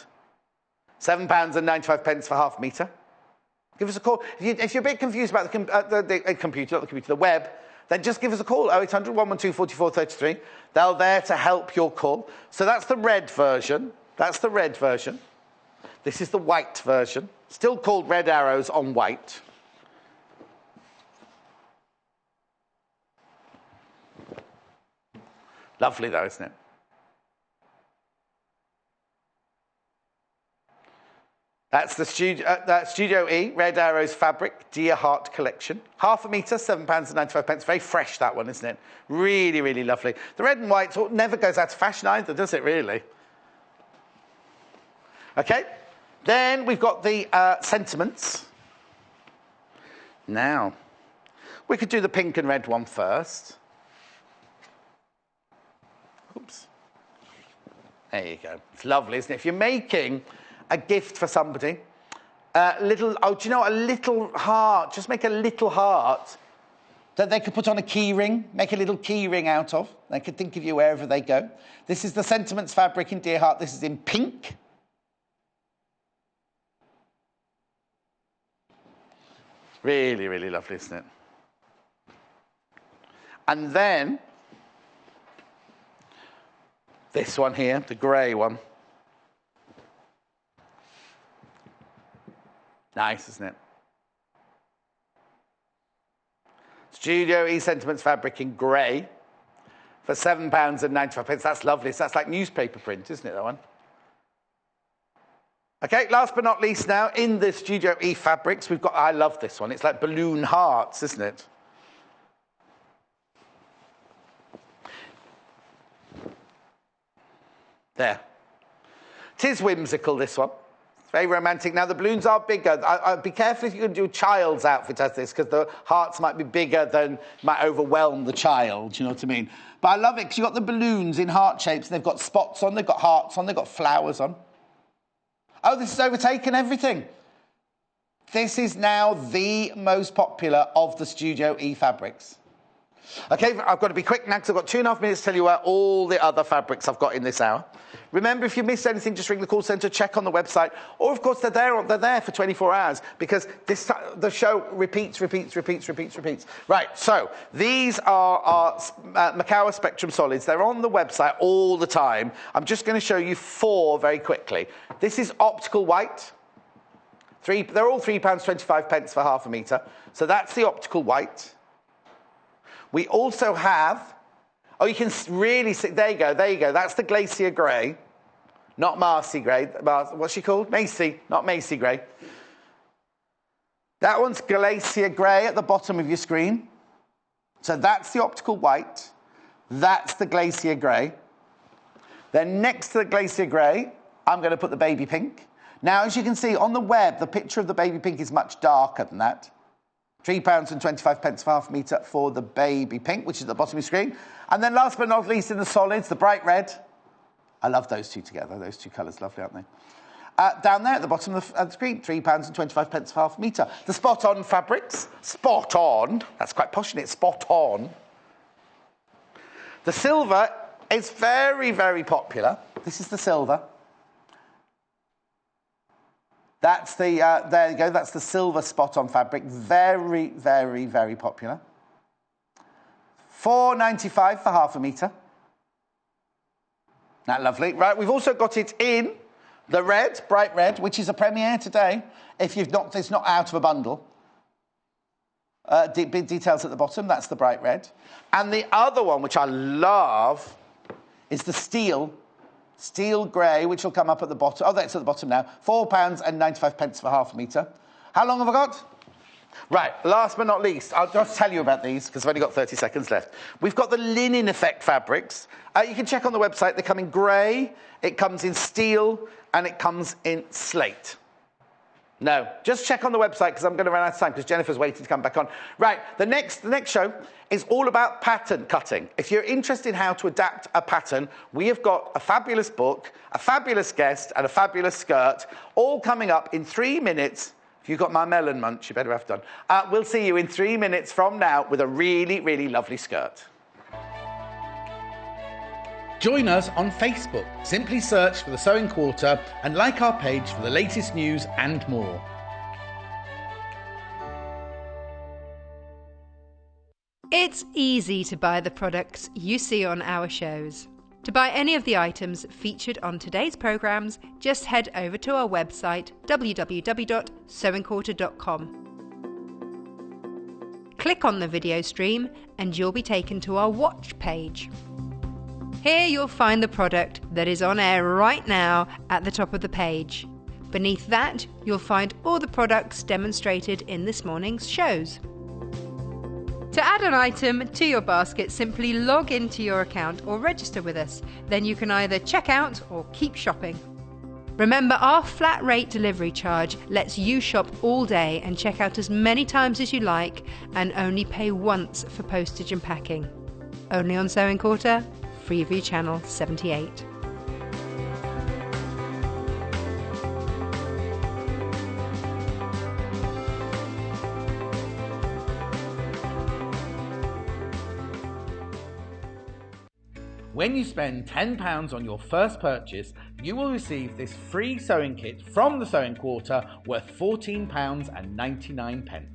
£7.95 for half a metre. Give us a call. If you're a bit confused about the web, then just give us a call, 0800 112 44 33. They're there to help your call. So that's the red version. That's the red version. This is the white version. Still called red arrows on white. Lovely though, isn't it? That's the Studio E, Red Arrows Fabric, Dear Heart Collection. Half a metre, £7.95. Very fresh, that one, isn't it? Really, really lovely. The red and white never goes out of fashion either, does it, really? Okay. Then we've got the sentiments. Now, we could do the pink and red one first. Oops. There you go. It's lovely, isn't it? If you're making a gift for somebody, do you know what? A little heart, just make a little heart that they could put on a key ring, make a little key ring out of. They could think of you wherever they go. This is the Sentiments fabric in Dear Heart. This is in pink. Really, really lovely, isn't it? And then this one here, the grey one. Nice, isn't it? Studio E Sentiments fabric in grey for £7.95. That's lovely. So that's like newspaper print, isn't it, that one? Okay, last but not least now, in the Studio E fabrics, we've got, I love this one. It's like balloon hearts, isn't it? There. 'Tis whimsical, this one. Very romantic. Now, the balloons are bigger. I'd be careful if you're going to do a child's outfit as this, because the hearts might be bigger than might overwhelm the child, do you know what I mean? But I love it, because you've got the balloons in heart shapes, and they've got spots on, they've got hearts on, they've got flowers on. Oh, this has overtaken everything. This is now the most popular of the Studio E fabrics. Okay, I've got to be quick now because I've got 2.5 minutes to tell you about all the other fabrics I've got in this hour. Remember, if you missed anything, just ring the call centre, check on the website, or of course they're there for 24 hours because the show repeats. Right, so these are our Macawa Spectrum Solids. They're on the website all the time. I'm just going to show you 4 very quickly. This is optical white. They're all £3.25 for half a metre. So that's the optical white. We also have, oh, you can really see, there you go. That's the Glacier Grey, not Marcy Grey. What's she called? Macy, not Macy Grey. That one's Glacier Grey at the bottom of your screen. So that's the optical white. That's the Glacier Grey. Then next to the Glacier Grey, I'm going to put the baby pink. Now, as you can see on the web, the picture of the baby pink is much darker than that. £3.25 for half a metre for the baby pink, which is at the bottom of your screen. And then last but not least in the solids, the bright red. I love those two together. Those two colours, lovely, aren't they? Down there at the bottom of the screen, £3.25 for half a metre. The spot-on fabrics. Spot on. That's quite posh, isn't it? Spot on. The silver is very, very popular. This is the silver. That's the, there you go, that's the silver spot-on fabric. Very, very, very popular. £4.95 for half a metre. That lovely. Right, we've also got it in the red, bright red, which is a premiere today. If you've not, it's not out of a bundle. Big details at the bottom, that's the bright red. And the other one, which I love, is the steel grey, which will come up at the bottom. Oh, that's at the bottom now. £4.95 for half a metre. How long have I got? Right, last but not least, I'll just tell you about these because I've only got 30 seconds left. We've got the linen effect fabrics. You can check on the website. They come in grey, it comes in steel, and it comes in slate. No, just check on the website because I'm going to run out of time because Jennifer's waiting to come back on. Right, the next show is all about pattern cutting. If you're interested in how to adapt a pattern, we have got a fabulous book, a fabulous guest, and a fabulous skirt, all coming up in 3 minutes. If you've got my melon munch, you better have done. We'll see you in 3 minutes from now with a really, really lovely skirt. Join us on Facebook. Simply search for The Sewing Quarter and like our page for the latest news and more. It's easy to buy the products you see on our shows. To buy any of the items featured on today's programmes, just head over to our website www.sewingquarter.com. Click on the video stream and you'll be taken to our watch page. Here you'll find the product that is on air right now at the top of the page. Beneath that, you'll find all the products demonstrated in this morning's shows. To add an item to your basket, simply log into your account or register with us. Then you can either check out or keep shopping. Remember, our flat rate delivery charge lets you shop all day and check out as many times as you like and only pay once for postage and packing. Only on Sewing Quarter, Freeview Channel 78. When you spend £10 on your first purchase, you will receive this free sewing kit from the Sewing Quarter worth £14.99.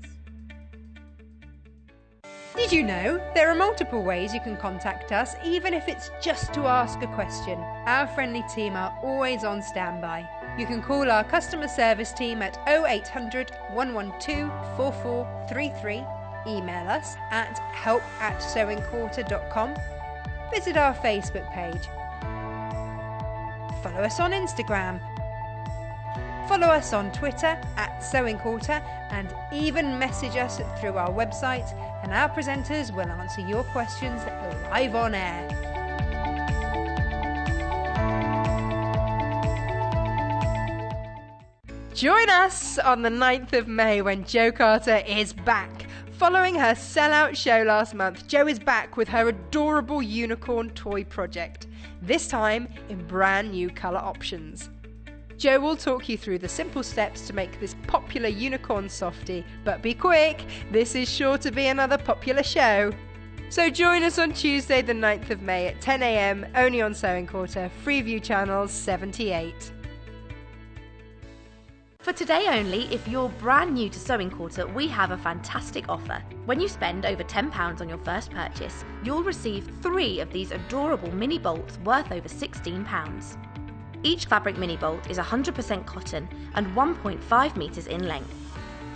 Did you know there are multiple ways you can contact us, even if it's just to ask a question? Our friendly team are always on standby. You can call our customer service team at 0800 112 4433, email us at help@sewingquarter.com, visit our Facebook page, follow us on Instagram, follow us on Twitter @SewingQuarter, and even message us through our website, and our presenters will answer your questions live on air. Join us on the 9th of May when Jo Carter is back. Following her sellout show last month, Jo is back with her adorable unicorn toy project, this time in brand new colour options. Jo will talk you through the simple steps to make this popular unicorn softie, but be quick, this is sure to be another popular show. So join us on Tuesday the 9th of May at 10 a.m, only on Sewing Quarter, Freeview Channel 78. For today only, if you're brand new to Sewing Quarter, we have a fantastic offer. When you spend over £10 on your first purchase, you'll receive 3 of these adorable mini bolts worth over £16. Each fabric mini bolt is 100% cotton and 1.5 metres in length,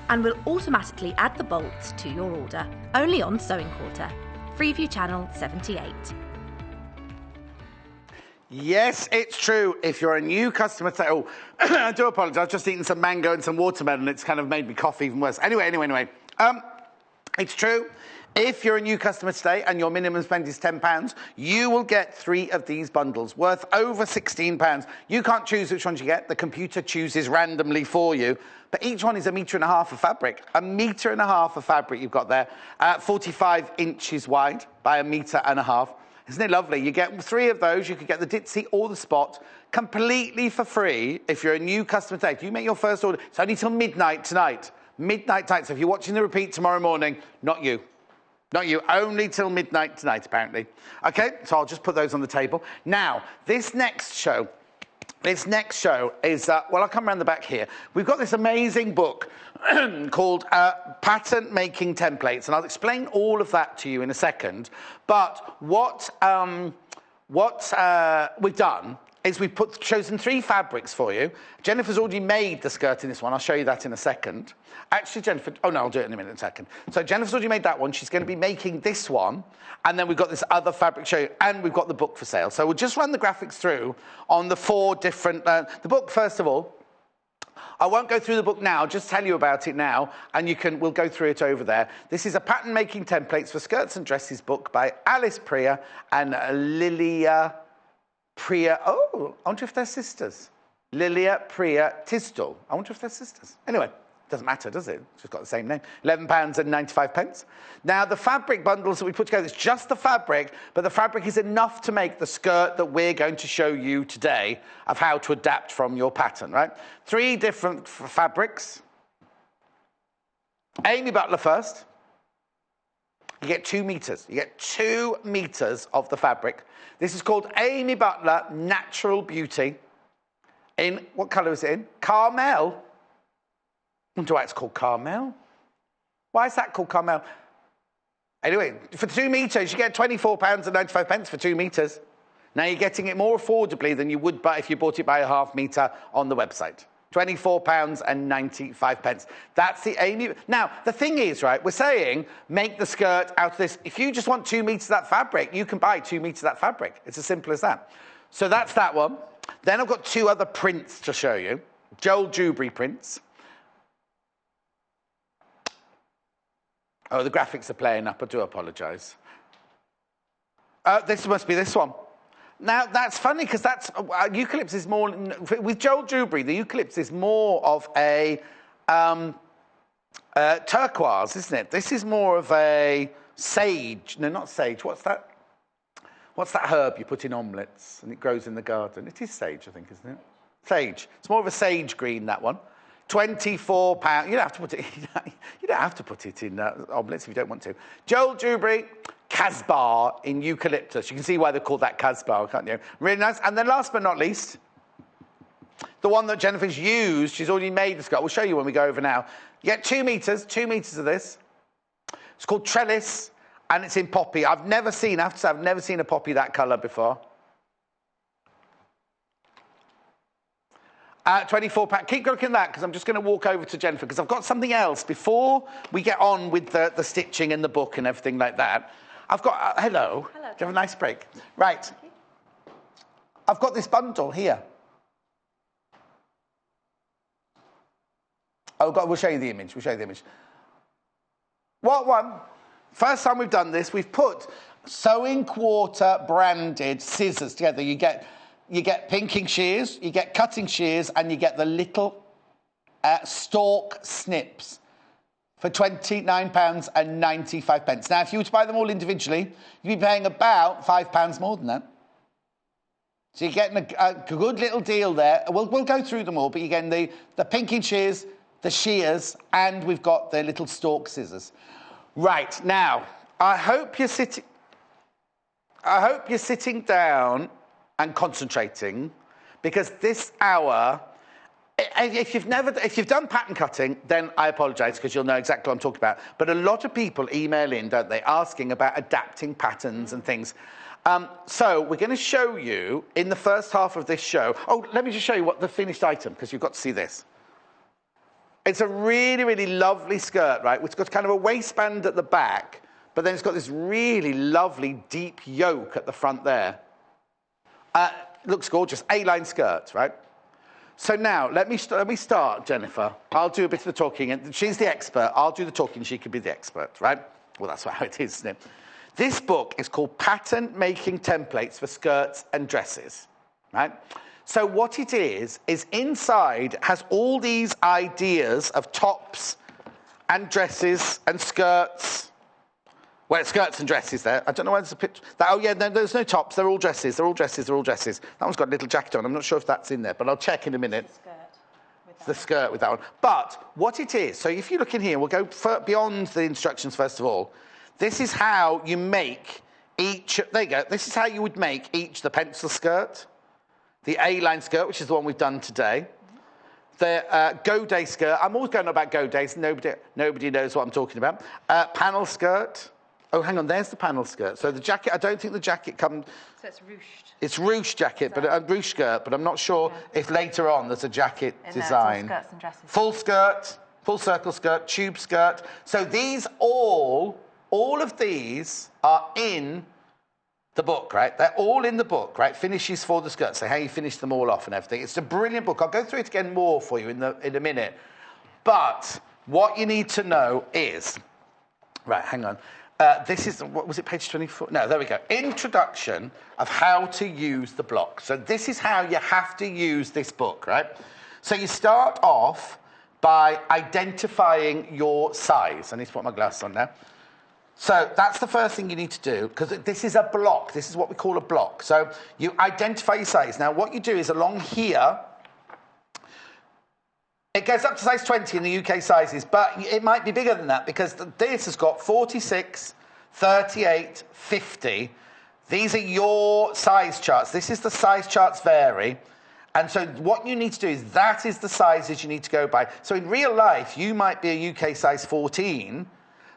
and will automatically add the bolts to your order, only on Sewing Quarter, Freeview Channel 78. Yes, it's true. If you're a new customer, say, oh, I do apologise, I've just eaten some mango and some watermelon. It's kind of made me cough even worse. Anyway. It's true. If you're a new customer today and your minimum spend is £10, you will get 3 of these bundles worth over £16. You can't choose which ones you get. The computer chooses randomly for you. But each one is 1.5 metres of fabric. 1.5 metres of fabric you've got there. 45 inches wide by 1.5 metres. Isn't it lovely? You get 3 of those. You could get the Ditzy or the Spot completely for free if you're a new customer today. If you make your first order, it's only till midnight tonight. Midnight tonight. So if you're watching the repeat tomorrow morning, not you. Not you. Only till midnight tonight, apparently. Okay, so I'll just put those on the table. Now, this next show is, well, I'll come around the back here. We've got this amazing book called Pattern Making Templates, and I'll explain all of that to you in a second. But what we've done is we've chosen 3 fabrics for you. Jennifer's already made the skirt in this one. I'll show you that in a second. Actually, Jennifer, oh no, I'll do it in a second. So Jennifer's already made that one. She's going to be making this one. And then we've got this other fabric show you, and we've got the book for sale. So we'll just run the graphics through on the 4 different, the book, first of all. I won't go through the book now, just tell you about it now, and we'll go through it over there. This is a Pattern Making Templates for Skirts and Dresses book by Alice Priya and Lilia Priya. Oh, I wonder if they're sisters. Lilia Priya Tisdall. I wonder if they're sisters. Anyway, doesn't matter, does it? It's just got the same name. £11.95. Now, the fabric bundles that we put together, it's just the fabric, but the fabric is enough to make the skirt that we're going to show you today of how to adapt from your pattern, right? 3 different fabrics. Amy Butler first. You get 2 metres. You get 2 metres of the fabric. This is called Amy Butler Natural Beauty. In, what colour is it in? Caramel. I wonder why it's called Caramel. Why is that called Caramel? Anyway, for 2 metres, you get £24.95 for 2 metres. Now you're getting it more affordably than you would if you bought it by a ½ metre on the website. £24.95. That's the Amy. Now, the thing is, right, we're saying make the skirt out of this. If you just want 2 metres of that fabric, you can buy 2 metres of that fabric. It's as simple as that. So that's that one. Then I've got 2 other prints to show you. Joel Dewberry prints. Oh, the graphics are playing up. I do apologise. This must be this one. Now, that's funny because that's eucalyptus is more with Joel Dewberry. The eucalyptus is more of a turquoise, isn't it? This is more of a sage. No, not sage. What's that? What's that herb you put in omelettes and it grows in the garden? It is sage, I think, isn't it? Sage. It's more of a sage green, that one. £24. You don't have to put it. You don't have to put it in omelettes if you don't want to. Joel Dewberry. Casbah in eucalyptus. You can see why they're called that Casbah, can't you? Really nice. And then last but not least, the one that Jennifer's used, she's already made the skirt. We'll show you when we go over now. You get 2 metres of this. It's called Trellis, and it's in poppy. I've never seen a poppy that colour before. £24. Keep looking at that because I'm just going to walk over to Jennifer because I've got something else before we get on with the stitching and the book and everything like that. I've got, hello. Hello. Do you have a nice break? Right. I've got this bundle here. Oh, God, we'll show you the image. What one? First time we've done this, we've put Sewing Quarter branded scissors together. You get pinking shears, you get cutting shears, and you get the little stalk snips for £29.95. Now, if you were to buy them all individually, you'd be paying about £5 more than that. So you're getting a good little deal there. We'll go through them all, but you're getting the pinking shears, the shears, and we've got the little stalk scissors. Right, now, I hope you're sitting down and concentrating, because this hour, if you've done pattern cutting, then I apologise, because you'll know exactly what I'm talking about. But a lot of people email in, don't they, asking about adapting patterns and things. So we're going to show you in the first half of this show. Oh, let me just show you what the finished item, because you've got to see this. It's a really, really lovely skirt, right? It's got kind of a waistband at the back, but then it's got this really lovely deep yoke at the front there. Looks gorgeous. A-line skirt, right? So now, let me start, Jennifer. I'll do a bit of the talking. And she's the expert. I'll do the talking. She can be the expert, right? Well, that's how it is, isn't it? This book is called Pattern Making Templates for Skirts and Dresses, right? So what it is inside has all these ideas of tops and dresses and skirts. Well, it's skirts and dresses there. I don't know why there's a picture. Oh, yeah, no, there's no tops. They're all dresses. They're all dresses. They're all dresses. That one's got a little jacket on. I'm not sure if that's in there, but I'll check in a minute. The skirt with that one. But what it is, so if you look in here, we'll go beyond the instructions first of all. This is how you make each, there you go, this is how you would make each, the pencil skirt, the A-line skirt, which is the one we've done today, the go-day skirt, I'm always going on about go-days, nobody knows what I'm talking about, panel skirt, oh, hang on, there's the panel skirt, so the jacket, I don't think the jacket comes, So it's ruched. it's ruched jacket, but a ruched skirt, but I'm not sure if later on there's a jacket design. No, it's all skirts and dresses. Full skirt, full circle skirt, tube skirt, so these all of these are in the book, right? They're all in the book, right? Finishes for the skirts, so how you finish them all off and everything. It's a brilliant book. I'll go through it again more for you in a minute. But what you need to know is, right, hang on. This is, what was it, page 24? No, there we go. Introduction of how to use the block. So this is how you have to use this book, right? So you start off by identifying your size. I need to put my glasses on now. So that's the first thing you need to do, because this is a block. This is what we call a block. So you identify your size. Now, what you do is along here, it goes up to size 20 in the UK sizes, but it might be bigger than that, because this has got 46, 38, 50. These are your size charts. This is the size charts vary. And so what you need to do is that is the sizes you need to go by. So in real life, you might be a UK size 14,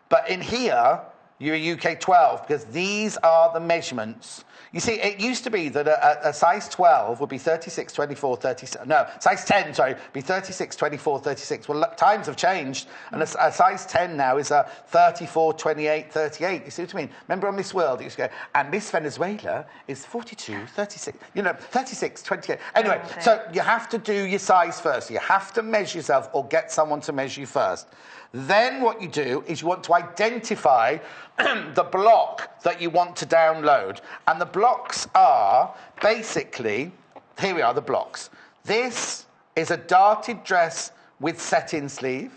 but in here, you're a UK 12, because these are the measurements. You see, it used to be that a size 12 would be 36, 24, 36. No, size 10, sorry, be 36, 24, 36. Well, times have changed, and a size 10 now is a 34, 28, 38. You see what I mean? Remember on Miss World, it used to go, and Miss Venezuela is 42, 36, 36, 28. Anyway, so you have to do your size first. You have to measure yourself or get someone to measure you first. Then what you do is you want to identify the block that you want to download. And the blocks are basically, here we are, the blocks. This is a darted dress with set-in sleeve.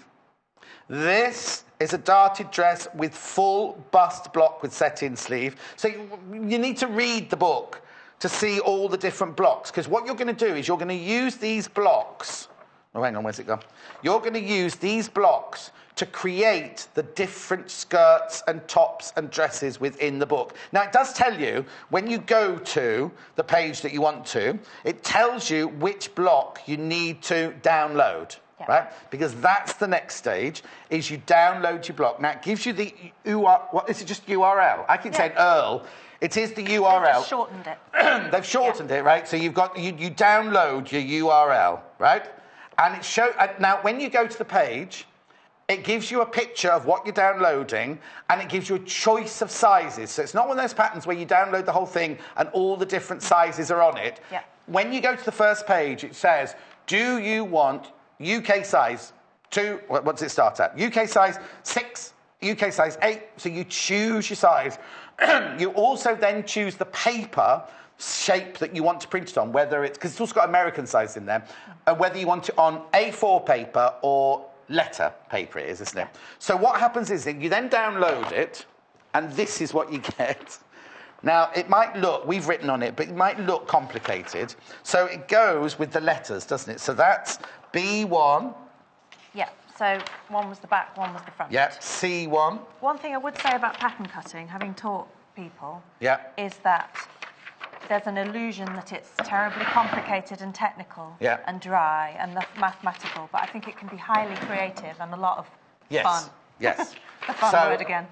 This is a darted dress with full bust block with set-in sleeve. So you need to read the book to see all the different blocks, because what you're going to do is you're going to use these blocks. Oh, hang on, where's it gone? You're going to use these blocks to create the different skirts and tops and dresses within the book. Now, it does tell you, when you go to the page that you want to, it tells you which block you need to download, right? Because that's the next stage, is you download your block. Now, it gives you the URL. What, is it just URL? I keep saying URL. It is the URL. They've just shortened it. They've shortened it, right? So you've got, you download your URL, right? And it shows, now when you go to the page, it gives you a picture of what you're downloading, and it gives you a choice of sizes. So it's not one of those patterns where you download the whole thing and all the different sizes are on it. Yeah. When you go to the first page, it says, do you want UK size 2, what does it start at? UK size 6, UK size 8, so you choose your size. You also then choose the paper shape that you want to print it on, whether it's, because it's also got American size in there, whether you want it on A4 paper or letter paper it is, isn't it? So what happens is that you then download it, and this is what you get, Now, it might look, we've written on it, but it might look complicated. So it goes with the letters, doesn't it? So that's B1. Yeah, so one was the back, one was the front. Yep, C1. One thing I would say about pattern cutting, having taught people, Yep. is that there's an illusion that it's terribly complicated and technical and dry and mathematical, but I think it can be highly creative and a lot of fun. Yes. The fun word again.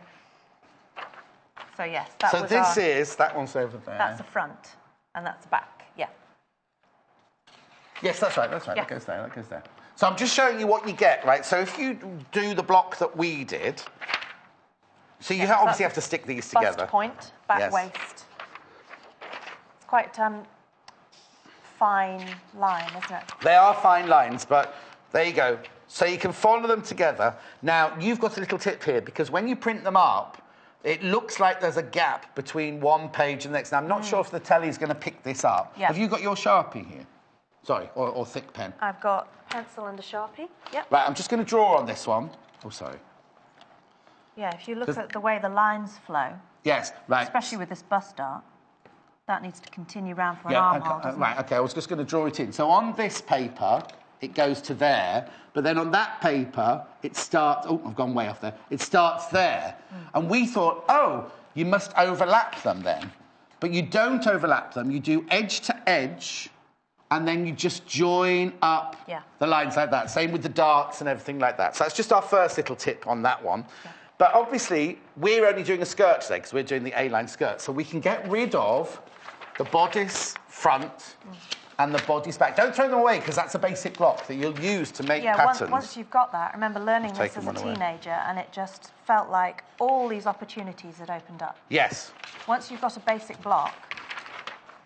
So yes, that was that one's over there. That's the front, and that's the back, yeah. Yes, that's right, Yeah. that goes there. So I'm just showing you what you get, right? So if you do the block that we did, so you obviously have to stick these together. Bust point, back waist. It's quite fine line, isn't it? They are fine lines, but there you go. So you can follow them together. Now, you've got a little tip here, because when you print them up, it looks like there's a gap between one page and the next. Now, I'm not sure if the telly's going to pick this up. Yeah. Have you got your Sharpie here? Sorry, or thick pen? I've got pencil and a Sharpie, yep. Right, I'm just going to draw on this one. Oh, sorry. Yeah, if you look at the way the lines flow, Yes, right. especially with this bust dart, that needs to continue round for an armhole, doesn't right, it? OK, I was just going to draw it in. So on this paper, it goes to there, but then on that paper, it starts... Oh, I've gone way off there. It starts there. And we thought, oh, you must overlap them then. But you don't overlap them. You do edge to edge, and then you just join up the lines like that. Same with the darts and everything like that. So that's just our first little tip on that one. Yeah. But obviously, we're only doing a skirt today because we're doing the A-line skirt. So we can get rid of the bodice front and the bodice back. Don't throw them away, because that's a basic block that you'll use to make patterns. Yeah, once you've got that, I remember learning this as a teenager, and it just felt like all these opportunities had opened up. Yes. Once you've got a basic block,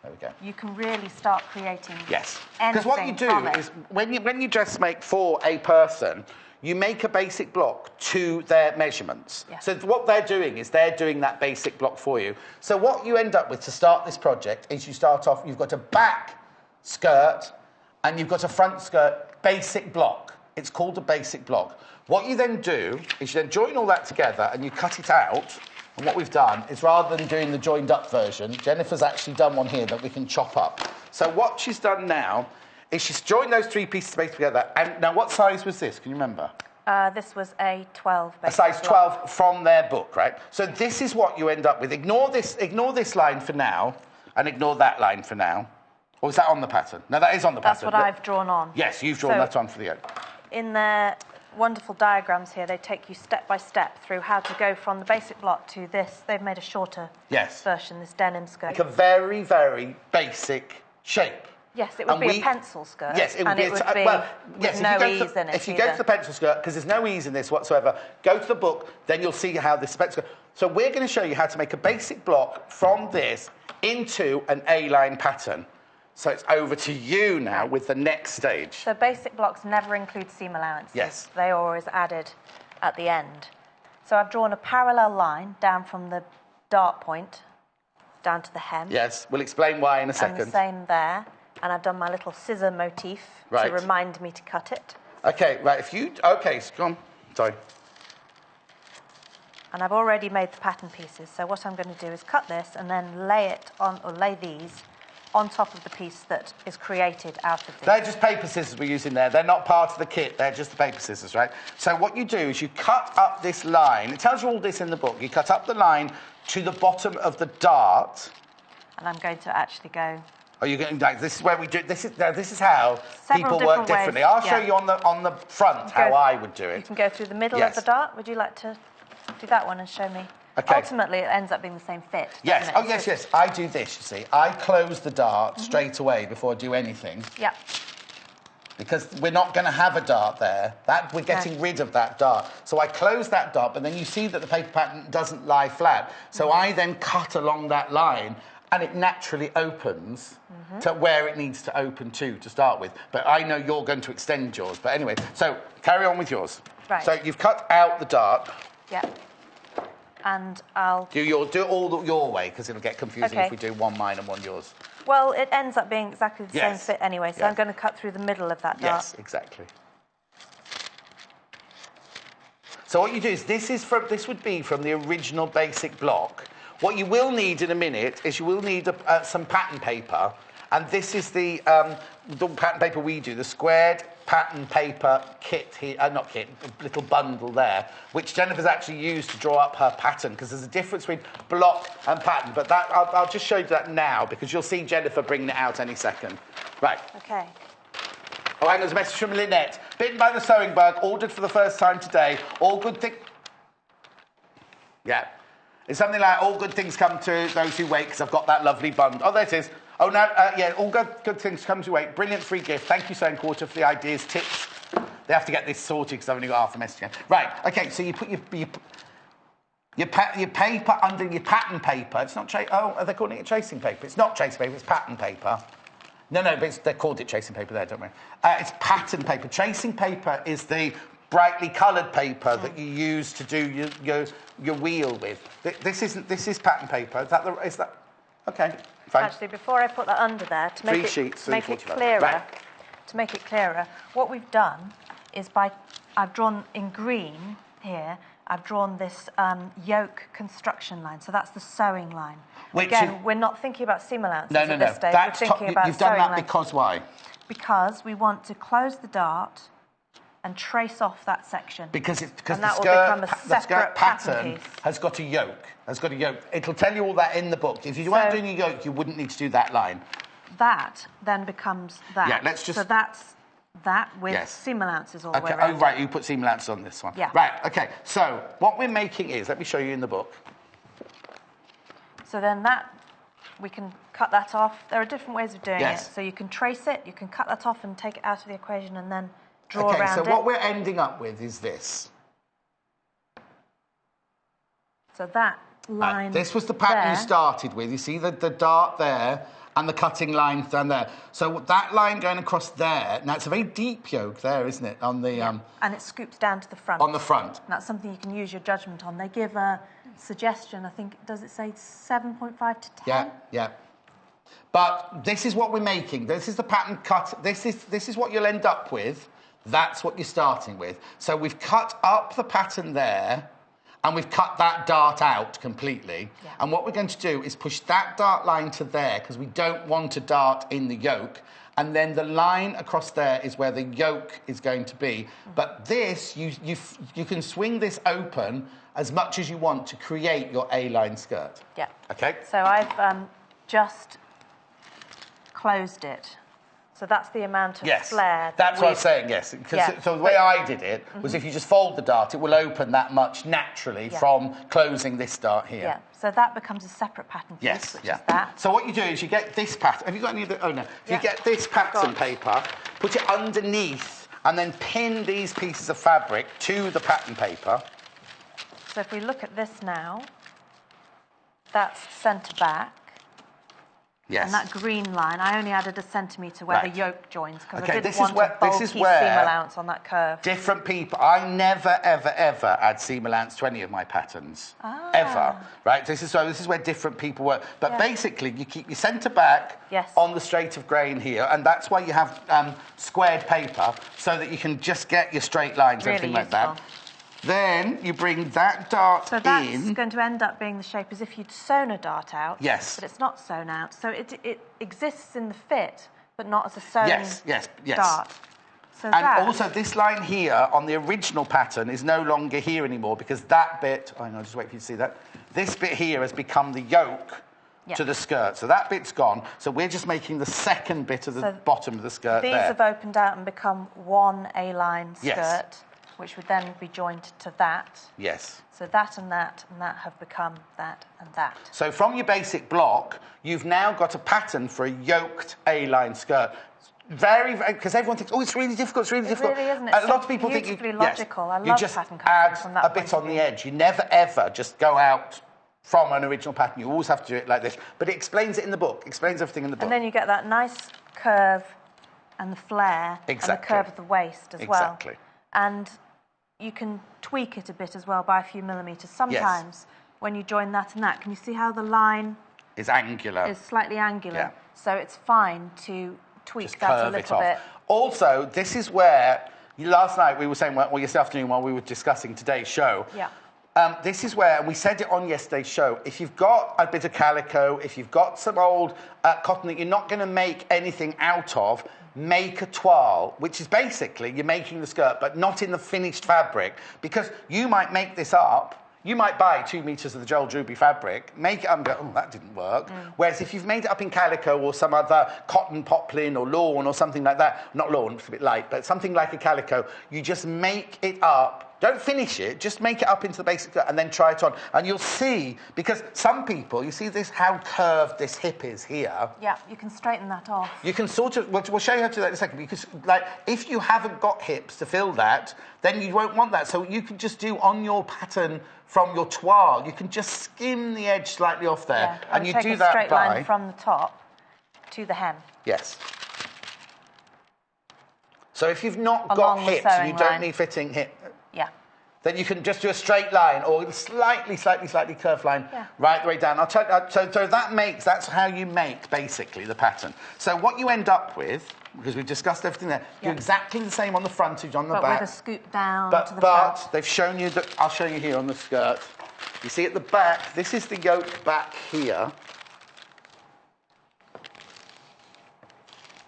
there we go. You can really start creating Yes. Because what you do is, when you dress make for a person, you make a basic block to their measurements. Yeah. So what they're doing is they're doing that basic block for you. So what you end up with to start this project is you start off, you've got a back skirt and you've got a front skirt basic block. It's called a basic block. What you then do is you then join all that together and you cut it out. And what we've done is, rather than doing the joined up version, Jennifer's actually done one here that we can chop up. So what she's done now is she's joined those three pieces of paper together. And now, what size was this? Can you remember? This was a 12. A size 12 from their book, right? So this is what you end up with. Ignore this line for now, and ignore that line for now. Or is that on the pattern? No, that is on the pattern. That's what I've drawn on. Yes, you've drawn that on for the end. In their wonderful diagrams here, they take you step by step through how to go from the basic block to this. They've made a shorter version, this denim skirt. Like a very, very basic shape. Yes, it would be a pencil skirt. Yes, it would be. No ease in it. If you go to the pencil skirt, because there's no ease in this whatsoever, go to the book, then you'll see how this pencil skirt. So we're going to show you how to make a basic block from this into an A-line pattern. So it's over to you now with the next stage. So basic blocks never include seam allowances. Yes. They are always added at the end. So I've drawn a parallel line down from the dart point down to the hem. Yes, we'll explain why in a second. And the same there. And I've done my little scissor motif to remind me to cut it. OK, right, OK, so go on. Sorry. And I've already made the pattern pieces. So what I'm going to do is cut this and then lay it on, or lay these on top of the piece that is created out of this. They're just paper scissors we're using there. They're not part of the kit. They're just the paper scissors, right? So what you do is you cut up this line. It tells you all this in the book. You cut up the line to the bottom of the dart. And I'm going to actually go... Oh, you're going like this is where we do. This is how Several people work differently. Ways, I'll show you on the front how I would do it. You can go through the middle of the dart. Would you like to do that one and show me? Okay. Ultimately, it ends up being the same fit. Yes. Oh, yes, yes. I do this, you see. I close the dart straight away before I do anything. Yeah. Because we're not going to have a dart there. We're getting rid of that dart. So I close that dart, but then you see that the paper pattern doesn't lie flat. So I then cut along that line, and it naturally opens to where it needs to open to start with. But I know you're going to extend yours. But anyway, so carry on with yours. Right. So you've cut out the dart. Yeah. And I'll... Do it all your way, because it'll get confusing if we do one mine and one yours. Well, it ends up being exactly the same fit anyway, so I'm going to cut through the middle of that dart. Yes, exactly. So what you do is this would be from the original basic block, What you will need in a minute is you will need some pattern paper, and this is the pattern paper we do, the squared pattern paper kit here, not kit, little bundle there, which Jennifer's actually used to draw up her pattern, because there's a difference between block and pattern. But that I'll just show you that now, because you'll see Jennifer bringing it out any second. Right. Okay. Oh, and there's a message from Lynette. Bitten by the sewing bug, ordered for the first time today. All good things... Yeah. It's something like, all good things come to those who wait, because I've got that lovely bundle. Oh, there it is. Oh, no, yeah, all good things come to wait. Brilliant free gift. Thank you, Sewing Quarter, for the ideas, tips. They have to get this sorted, because I've only got half the message yet. Right, OK, so you put your paper under your pattern paper. It's not... are they calling it tracing paper? It's not tracing paper, it's pattern paper. No, but they called it tracing paper there, don't we? It's pattern paper. Tracing paper is the brightly coloured paper that you use to do your wheel with. This is pattern paper. Is that okay? Fine. Actually, before I put that under there, to make it clearer, right. To make it clearer, what we've done is I've drawn in green here. I've drawn this yoke construction line, so that's the sewing line. Again, we're not thinking about seam allowances at this stage. We're thinking about you've done that line. because why? Because we want to close the dart and trace off that section. Because the skirt pattern has got a yoke. It'll tell you all that in the book. If you weren't doing a yoke, you wouldn't need to do that line. That then becomes that. Yeah, let's just... So that's that with seam allowances all the way around. Oh, right, you put seam allowances on this one. Yeah. Right, OK. So what we're making is... Let me show you in the book. So then we can cut that off. There are different ways of doing it. So you can trace it, you can cut that off and take it out of the equation and then draw around it. OK, so what we're ending up with is this. So that line this was the pattern you started with. You see the dart there and the cutting line down there. So that line going across there, now it's a very deep yoke there, isn't it? On the and it scoops down to the front. On the front. And that's something you can use your judgment on. They give a suggestion, I think, does it say 7.5 to 10? Yeah. But this is what we're making. This is the pattern cut. This is what you'll end up with. That's what you're starting with. So we've cut up the pattern there, and we've cut that dart out completely. Yeah. And what we're going to do is push that dart line to there, because we don't want a dart in the yoke. And then the line across there is where the yoke is going to be. But this, you can swing this open as much as you want to create your A-line skirt. Yeah. OK? So I've just closed it. So that's the amount of flare. That's what I was saying, yes. So the way I did it was if you just fold the dart, it will open that much naturally from closing this dart here. Yeah, so that becomes a separate pattern piece, which is that. So what you do is you get this pattern. Have you got any of the... Oh, no. You get this pattern paper, put it underneath, and then pin these pieces of fabric to the pattern paper. So if we look at this now, that's centre back. Yes. And that green line, I only added a centimetre where the yoke joins, because I didn't want a bulky seam where allowance on that curve. Different people... I never, ever, ever add seam allowance to any of my patterns. Ever. Right? This is where different people work. But basically, you keep your centre back on the straight of grain here, and that's why you have squared paper, so that you can just get your straight lines, really everything like that. Then you bring that dart in. So that's going to end up being the shape as if you'd sewn a dart out. Yes. But it's not sewn out. So it exists in the fit, but not as a sewn dart. So also, this line here on the original pattern is no longer here anymore, because that bit... Oh, no, just wait for you to see that. This bit here has become the yoke to the skirt. So that bit's gone. So we're just making the second bit of the bottom of the skirt these have opened out and become one A-line skirt. Yes. Which would then be joined to that. Yes. So that and that have become that and that. So from your basic block, you've now got a pattern for a yoked A-line skirt. Very, because everyone thinks, oh, it's really difficult, it's really difficult. Really, isn't it? A lot of people think beautifully logical. I love you just pattern add from that a bit on the edge. You never, ever just go out from an original pattern. You always have to do it like this. But it explains it in the book, explains everything in the book. And then you get that nice curve and the flare and the curve of the waist as well. Exactly. And you can tweak it a bit as well by a few millimetres. Sometimes when you join that and that, can you see how the line is angular? Is slightly angular. Yeah. So it's fine to tweak just that a little bit. Also, this is where, last night we were saying, well, yesterday afternoon while we were discussing today's show, this is where, we said it on yesterday's show, if you've got a bit of calico, if you've got some old cotton that you're not going to make anything out of, make a toile, which is basically you're making the skirt, but not in the finished fabric, because you might make this up. You might buy 2 meters of the Joel Druby fabric, make it up and go, oh, that didn't work. Whereas if you've made it up in calico or some other cotton poplin or lawn or something like that, not lawn, it's a bit light, but something like a calico, you just make it up. Don't finish it, just make it up into the basic and then try it on. And you'll see, because some people, you see this, how curved this hip is here. Yeah, you can straighten that off. You can sort of, we'll show you how to do that in a second, because like, if you haven't got hips to fill that, then you won't want that. So you can just do on your pattern from your toile, you can just skim the edge slightly off there. Yeah, and you take do a that straight by... line from the top to the hem. Yes. So if you've not Along got the hips, sewing you don't line. need fitting hip. Yeah. Then you can just do a straight line or a slightly curved line right the way down. So that's how you make, basically, the pattern. So what you end up with, because we've discussed everything there, do exactly the same on the frontage, on the back. But with a scoop down to the front. But they've shown you that, I'll show you here on the skirt. You see at the back, this is the yoke back here.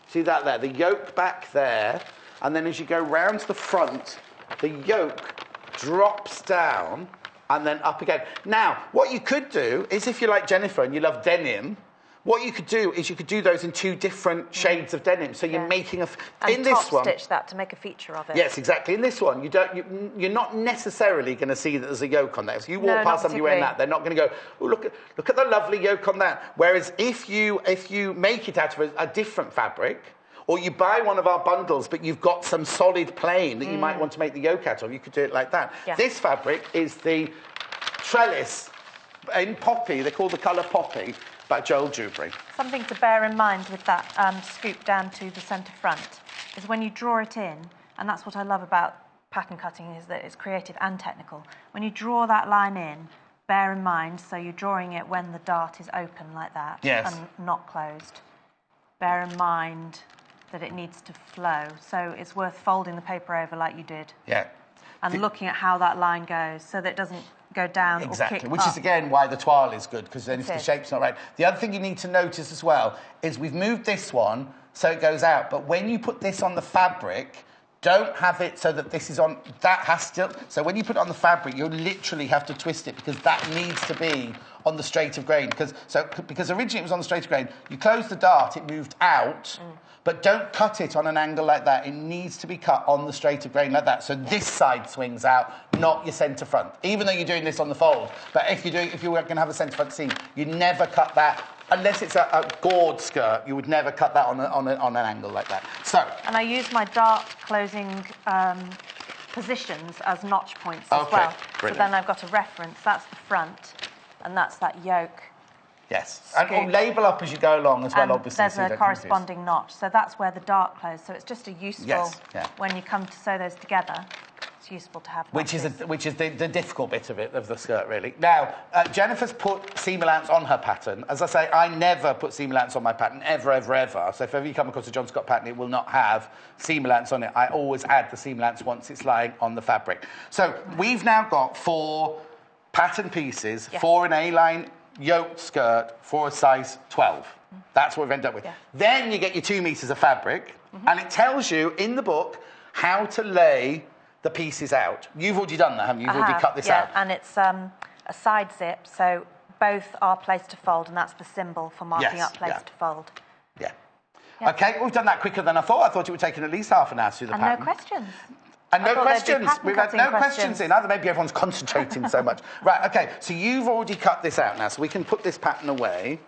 See that there? The yoke back there. And then as you go round to the front, the yoke drops down and then up again. Now, what you could do is, if you're like Jennifer and you love denim, what you could do is you could do those in 2 different shades of denim. So you're making a... And in this one, stitch that to make a feature of it. Yes, exactly. In this one, you're not necessarily going to see that there's a yoke on there. So you walk past somebody wearing that, they're not going to go, oh, look at the lovely yoke on that. Whereas if you make it out of a different fabric, or you buy one of our bundles, but you've got some solid plain that you might want to make the yoke out of, you could do it like that. Yeah. This fabric is the trellis in poppy. They're called the colour poppy by Joel Druby. Something to bear in mind with that scoop down to the centre front is when you draw it in, and that's what I love about pattern cutting, is that it's creative and technical. When you draw that line in, bear in mind, so you're drawing it when the dart is open like that and not closed. Bear in mind that it needs to flow, so it's worth folding the paper over like you did. Yeah. And looking at how that line goes, so that it doesn't go down or kick which up. is again why the toile is good, because then if the shape's not right. The other thing you need to notice as well is we've moved this one so it goes out, but when you put this on the fabric, don't have it so that this is on, that has to, so when you put it on the fabric, you literally have to twist it, because that needs to be on the straight of grain, because originally it was on the straight of grain. You close the dart, it moved out, but don't cut it on an angle like that. It needs to be cut on the straight of grain like that. So this side swings out, not your centre front. Even though you're doing this on the fold, but if you're going to have a centre front seam, you never cut that. Unless it's a gored skirt, you would never cut that on an angle like that. So. And I use my dart closing positions as notch points as well. Brilliant. So then I've got a reference. That's the front, and that's that yoke. Yes, and label up as you go along as well, obviously. There's a corresponding notch, so that's where the dart closed. So it's just a useful, when you come to sew those together, it's useful to have which is the difficult bit of it, of the skirt, really. Now, Jennifer's put seam allowance on her pattern. As I say, I never put seam allowance on my pattern, ever, ever, ever. So if ever you come across a John Scott pattern, it will not have seam allowance on it. I always add the seam allowance once it's lying on the fabric. So we've now got 4 pattern pieces for an A-line yoked skirt for a size 12. That's what we've ended up with. Then you get your 2 meters of fabric, and it tells you in the book how to lay the pieces out. You've already done that, haven't you? You've already cut this out. Yeah, and it's a side zip, so both are placed to fold, and that's the symbol for marking up place to fold. Yeah. Okay, we've done that quicker than I thought. I thought it would take at least half an hour to do the pattern. And no questions. And no questions. We've had no questions in. Either maybe everyone's concentrating so much. Right, okay, so you've already cut this out now, so we can put this pattern away.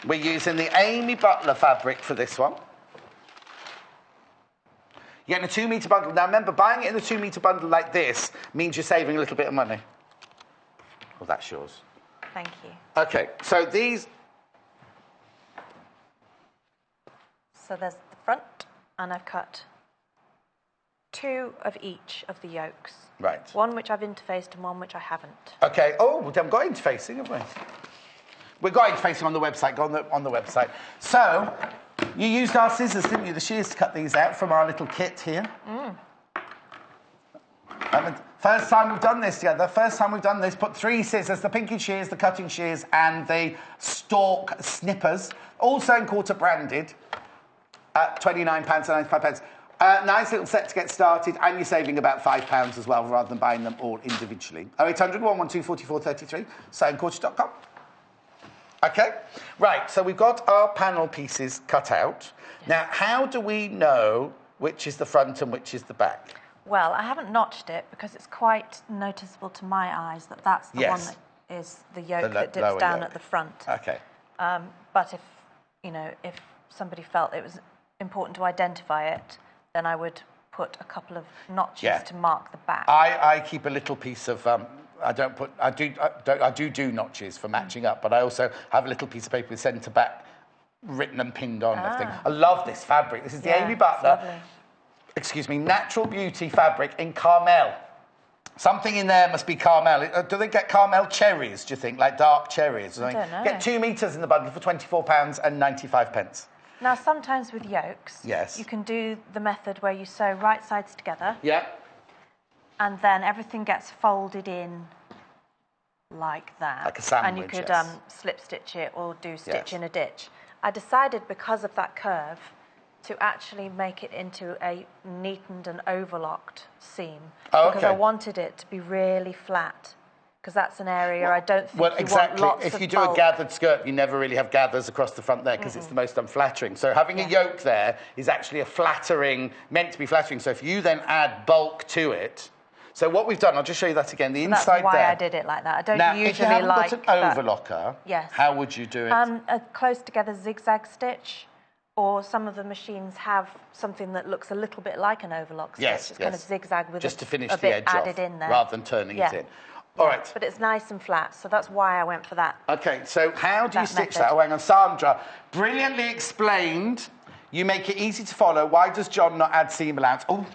We're using the Amy Butler fabric for this one. You're getting a 2 metre bundle. Now remember, buying it in a 2 metre bundle like this means you're saving a little bit of money. Well, that's yours. Thank you. Okay, so these... So there's the front, and I've cut 2 of each of the yokes. Right. One which I've interfaced and one which I haven't. Okay. Oh, we haven't got interfacing, have we? We've got interfacing on the website. Go on the website. So, you used our scissors, didn't you? The shears to cut these out from our little kit here. First time we've done this together. First time we've done this. Put 3 scissors, the pinking shears, the cutting shears, and the stalk snippers. All sewing quarter branded at £29.95. Nice little set to get started, and you're saving about £5 as well, rather than buying them all individually. 0800 112 4433, sewingquarter.com. Okay, right, so we've got our panel pieces cut out. Yes. Now, how do we know which is the front and which is the back? Well, I haven't notched it because it's quite noticeable to my eyes that that's the one that is the yoke that dips down at the front. Okay. But if somebody felt it was important to identify it, then I would put a couple of notches to mark the back. I keep a little piece of I do notches for matching up, but I also have a little piece of paper with centre back written and pinned on. I love this fabric. This is the Amy Butler, Natural Beauty fabric in Carmel. Something in there must be Carmel. Do they get Carmel cherries, do you think, like dark cherries? I don't know. Get 2 metres in the bundle for £24.95. Now, sometimes with yokes, you can do the method where you sew right sides together. Yeah. And then everything gets folded in like that. Like a sandwich, and you could slip stitch it or do stitch in a ditch. I decided, because of that curve, to actually make it into a neatened and overlocked seam. Because I wanted it to be really flat. Because that's an area I don't think you want lots if of you do bulk. a gathered skirt, you never really have gathers across the front there because it's the most unflattering. So having a yoke there is actually meant to be flattering. So if you then add bulk to it, so what we've done, I'll just show you that again. The inside there. That's why I did it like that. I don't usually if you haven't like got an overlocker, how would you do it? A close together zigzag stitch, or some of the machines have something that looks a little bit like an overlock stitch. It's kind of zigzag with just to finish a the bit edge added off, in there. rather than turning it in. All right. But it's nice and flat, so that's why I went for that. Okay, so how do you stitch that? Oh, hang on. Sandra, brilliantly explained. You make it easy to follow. Why does John not add seam allowance? Oh,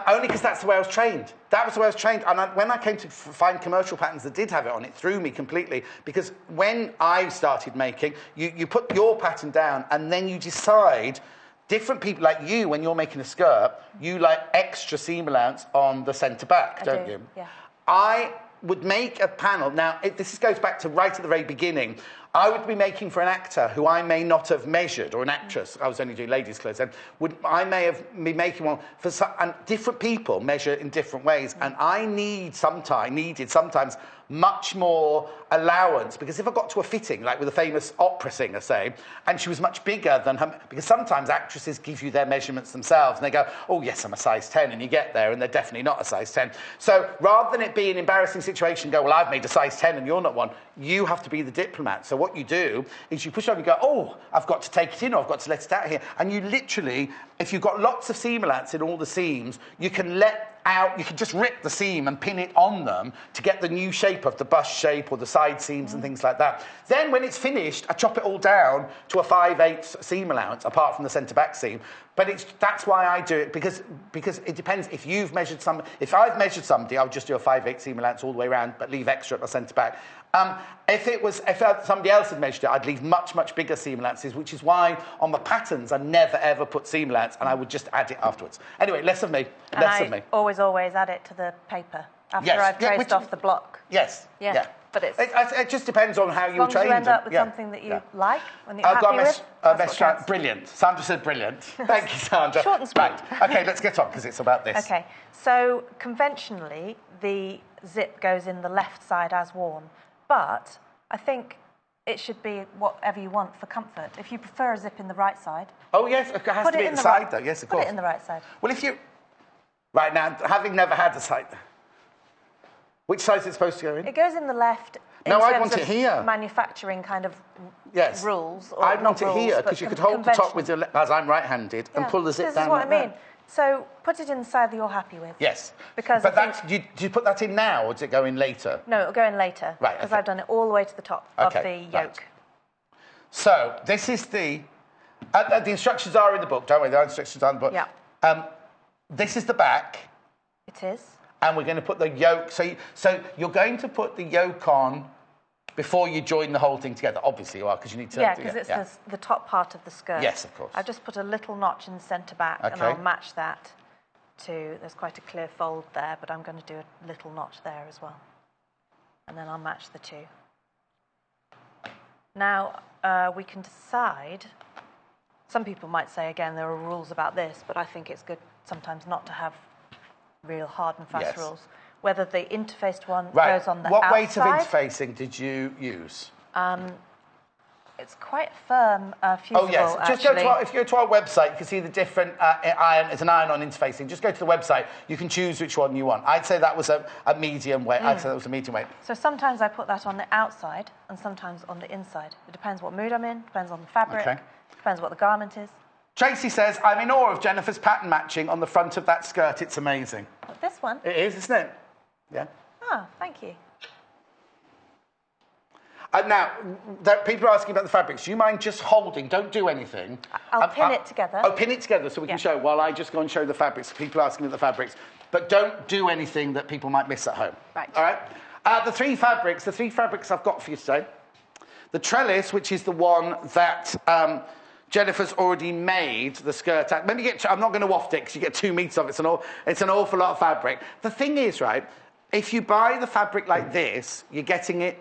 only because that's the way I was trained. That was the way I was trained. And when I came to find commercial patterns that did have it on, it threw me completely. Because when I started making, you put your pattern down and then you decide. Different people, like you, when you're making a skirt, you like extra seam allowance on the centre back, don't you? Yeah. I would make a panel. Now, this goes back to right at the very beginning. I would be making for an actor who I may not have measured, or an actress. I was only doing ladies' clothes then. I may have been making one for some, and different people measure in different ways. And I needed sometimes much more allowance, because if I got to a fitting, like with a famous opera singer, say, and she was much bigger than her, because sometimes actresses give you their measurements themselves, and they go, oh, yes, I'm a size 10, and you get there, and they're definitely not a size 10. So rather than it be an embarrassing situation, go, well, I've made a size 10 and you're not one, you have to be the diplomat. So what you do is you push on, you go, oh, I've got to take it in, or I've got to let it out here. And you literally, if you've got lots of seam allowance in all the seams, you can you can just rip the seam and pin it on them to get the new shape of the bust shape or the side seams and things like that. Then when it's finished, I chop it all down to a 5/8 seam allowance, apart from the centre back seam. But that's why I do it, because it depends. If you've measured if I've measured somebody, I would just do a 5/8 seam allowance all the way around, but leave extra at the centre back. If somebody else had measured it, I'd leave much, much bigger seam allowances, which is why on the patterns I never ever put seam allowance, and I would just add it afterwards. Anyway, less of me. I always add it to the paper after I've traced off the block. Yes. Yeah. But it just depends on how you were trained. You end up with something that you like and that you're happy with. Brilliant. Sandra said brilliant. Thank you, Sandra. Short and sweet. Right. Okay, let's get on, because it's about this. Okay. So conventionally, the zip goes in the left side as worn, but I think it should be whatever you want for comfort. If you prefer a zip in the right side... Oh, yes, it has to be in the side, though. Yes, of course. Put it in the right side. Well, if you... Right, now, having never had a side... Which side is it supposed to go in? It goes in the left. No, I want it here. Manufacturing kind of rules. I'd want it here, because you could hold the top with your as I'm right-handed and pull the zip down. This is what I mean. So put it in the side that you're happy with. Yes. Because do you put that in now, or does it go in later? No, it'll go in later. Right. Because I've done it all the way to the top of the yoke. Right. So this is the instructions are in the book. Don't worry, the instructions are in the book. Yeah. This is the back. It is. And we're going to put the yoke. So you're going to put the yoke on before you join the whole thing together. Obviously you are, because you need to... Yeah, because it's the top part of the skirt. Yes, of course. I've just put a little notch in the centre back, and I'll match that to, there's quite a clear fold there, but I'm going to do a little notch there as well. And then I'll match the two. Now, we can decide, some people might say, again, there are rules about this, but I think it's good sometimes not to have real hard and fast rules. Whether the interfaced one goes on the outside. What weight of interfacing did you use? It's quite firm, fusible, Oh, yes. Just go to if you go to our website, you can see the different iron. It's an iron-on interfacing. Just go to the website. You can choose which one you want. I'd say that was a medium weight. I'd say that was a medium weight. So sometimes I put that on the outside and sometimes on the inside. It depends what mood I'm in, depends on the fabric, depends what the garment is. Tracy says, I'm in awe of Jennifer's pattern matching on the front of that skirt. It's amazing. But this one? It is, isn't it? Yeah. Oh, thank you. Now, people are asking about the fabrics. Do you mind just holding? Don't do anything. I'll pin it together. Oh, pin it together so we can show while I just go and show the fabrics. People are asking about the fabrics. But don't do anything that people might miss at home. Right. All right? The three fabrics I've got for you today. The trellis, which is the one that Jennifer's already made the skirt out. I'm not going to waft it because you get 2 meters of it. It's an awful lot of fabric. The thing is, right, if you buy the fabric like this, you're getting it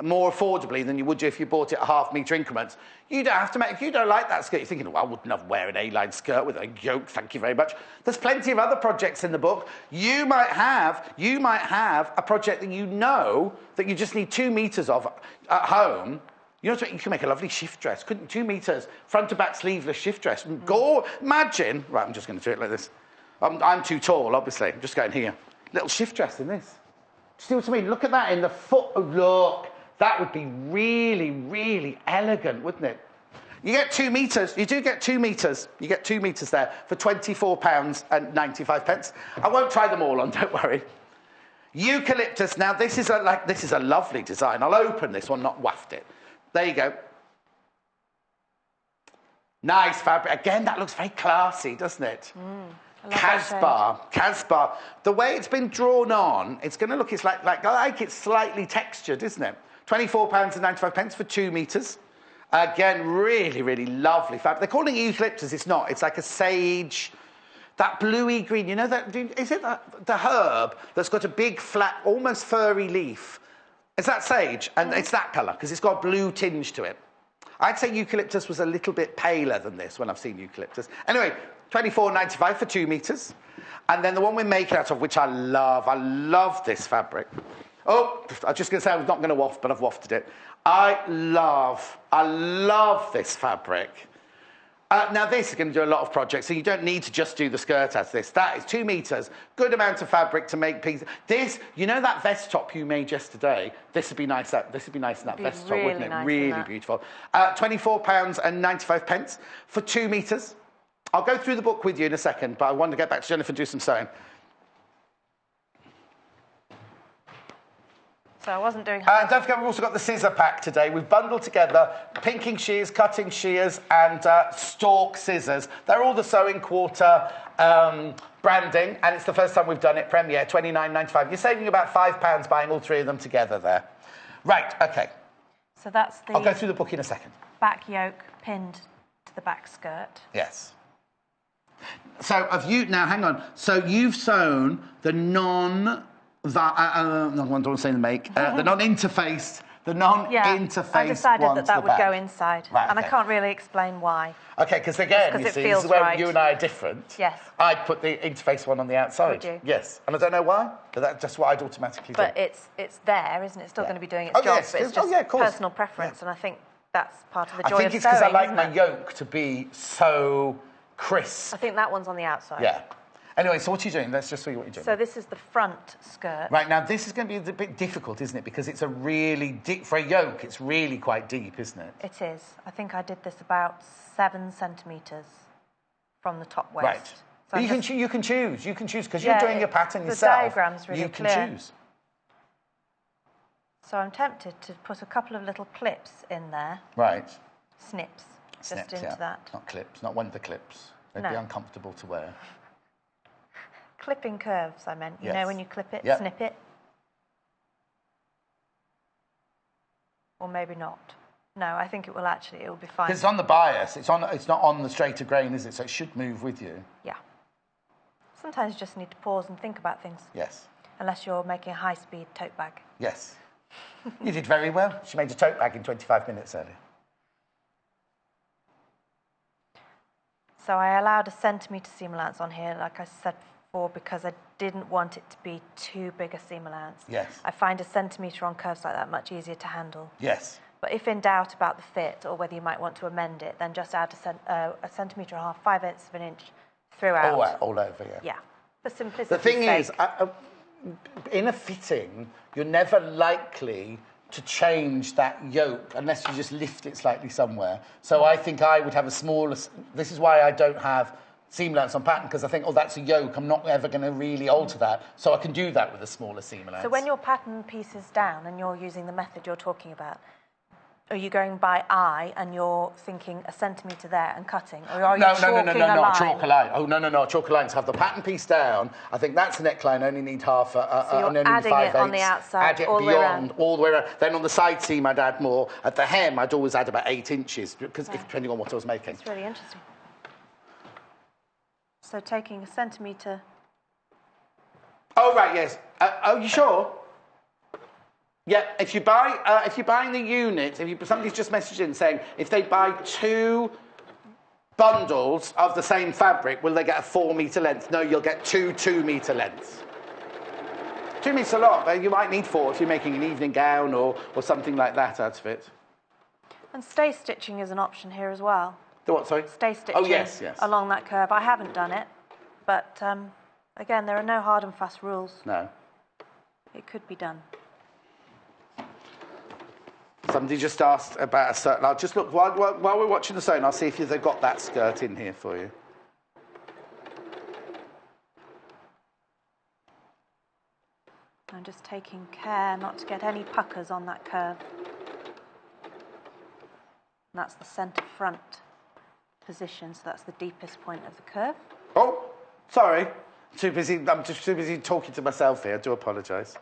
more affordably than you would do if you bought it at half-metre increments. You don't have to make... If you don't like that skirt, you're thinking, well, I wouldn't have wear an A-line skirt with a yoke, thank you very much. There's plenty of other projects in the book. You might have a project that you know that you just need 2 meters of at home. You know, you can make a lovely shift dress, couldn't you? 2 meters, front to back sleeveless shift dress. Go, imagine... Right, I'm just going to do it like this. I'm too tall, obviously. I'm just going here. Little shift dress in this. Do you see what I mean? Look at that in the foot. Oh, look. That would be really, really elegant, wouldn't it? You get 2 meters. You do get 2 meters. You get 2 meters there for £24.95. I won't try them all on, don't worry. Eucalyptus. Now, this is a lovely design. I'll open this one, not waft it. There you go. Nice fabric. Again, that looks very classy, doesn't it? Casbah. The way it's been drawn on, it's going to look, it's it's slightly textured, isn't it? £24.95 for 2 meters. Again, really, really lovely fabric. They're calling it eucalyptus. It's not. It's like a sage, that bluey green. You know that? Is it the herb that's got a big, flat, almost furry leaf? Is that sage? And it's that colour because it's got a blue tinge to it. I'd say eucalyptus was a little bit paler than this when I've seen eucalyptus. Anyway, £24.95 for 2 meters. And then the one we're making out of, which I love this fabric. Oh, I was just going to say I was not going to waft, but I've wafted it. I love this fabric. Now, this is going to do a lot of projects, so you don't need to just do the skirt as this. That is 2 meters, good amount of fabric to make pieces. This, you know that vest top you made yesterday? This would be nice. This would be nice in that vest top, wouldn't it? Really beautiful. £24.95 for 2 meters. I'll go through the book with you in a second, but I want to get back to Jennifer and do some sewing. So I wasn't doing... Don't forget, we've also got the scissor pack today. We've bundled together pinking shears, cutting shears, and stalk scissors. They're all the Sewing Quarter branding, and it's the first time we've done it. Premiere, £29.95. You're saving about £5 buying all 3 of them together there. Right, OK. So that's the... I'll go through the book in a second. Back yoke pinned to the back skirt. Yes. So now, hang on. So you've sewn the I don't want to say the make. The non-interfaced. I decided that would go inside. Right, and I can't really explain why. OK, because again, you see, this is where you and I are different. Yes. I'd put the interface one on the outside. Would you? Yes. And I don't know why, but that's just what I'd automatically do. But it's there, isn't it? It's still going to be doing its job, yes. but it's just personal preference, and I think that's part of the joy of sewing. I think it's because I like my yoke to be so crisp. I think that one's on the outside. Yeah. Anyway, so what are you doing? Let's just see what you're doing. So this is the front skirt. Right, now this is going to be a bit difficult, isn't it? Because it's a really deep... For a yoke, it's really quite deep, isn't it? It is. I think I did this about 7 centimetres from the top waist. Right. So you can choose, because you're doing your pattern yourself. The diagram's really clear. You can choose. So I'm tempted to put a couple of little clips in there. Right. Snips just into that. Not clips, not one of the clips. They'd be uncomfortable to wear. Clipping curves, I meant. You know when you clip it, snip it? Or maybe not. No, I think it will be fine. Because it's on the bias. It's not on the straighter grain, is it? So it should move with you. Yeah. Sometimes you just need to pause and think about things. Yes. Unless you're making a high-speed tote bag. Yes. You did very well. She made a tote bag in 25 minutes earlier. So I allowed a centimetre seam allowance on here, like I said before, because I didn't want it to be too big a seam allowance. Yes. I find a centimetre on curves like that much easier to handle. Yes. But if in doubt about the fit or whether you might want to amend it, then just add a centimetre and a half, 5/8 of an inch throughout. All over, yeah. Yeah, for simplicity's The thing sake. is, in a fitting, you're never likely to change that yoke unless you just lift it slightly somewhere. So I think I would have a smaller... This is why I don't have seam allowance on pattern, because I think, oh, that's a yoke. I'm not ever going to really alter that. So I can do that with a smaller seam allowance. So when your pattern piece is down and you're using the method you're talking about, are you going by eye and you're thinking a centimetre there and cutting? Or are you chalking a line? Chalk a line. Oh, no, chalk a line. So have the pattern piece down. I think that's the neckline. Only need half so you're only adding 5/8. it on the outside, add it all the way around. all the way around. Then on the side seam, I'd add more. At the hem, I'd always add about 8 inches, because depending on what I was making. It's really interesting. So taking a centimetre... Oh, right, yes. You sure? Yeah, if you're buying the unit, somebody's just messaged in saying if they buy 2 bundles of the same fabric, will they get a 4-metre length? No, you'll get 2 2-metre lengths. 2 metres a lot, but you might need 4 if you're making an evening gown or something like that out of it. And stay stitching is an option here as well. The what, sorry? Stay stitching yes. along that curve. I haven't done it, but again, there are no hard and fast rules. No. It could be done. Somebody just asked about a skirt. I'll just look, while we're watching the sewing, I'll see if they've got that skirt in here for you. I'm just taking care not to get any puckers on that curve. And that's the centre front position, so that's the deepest point of the curve. Oh, sorry. I'm just too busy talking to myself here. I do apologise.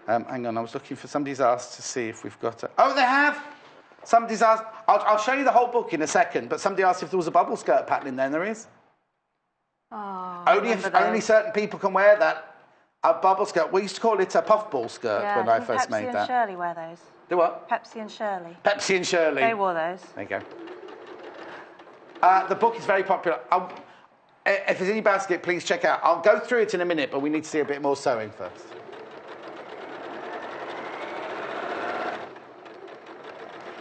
Hang on, I was looking for... Somebody's asked to see if we've got a... Oh, they have! Somebody's asked... I'll show you the whole book in a second, but somebody asked if there was a bubble skirt pattern in there, and there is. Oh, Only certain people can wear that. A bubble skirt. We used to call it a puffball skirt when I first made that. Pepsi and Shirley wear those. Do what? Pepsi and Shirley. Pepsi and Shirley. They wore those. There you go. The book is very popular. If there's any basket, please check out. I'll go through it in a minute, but we need to see a bit more sewing first.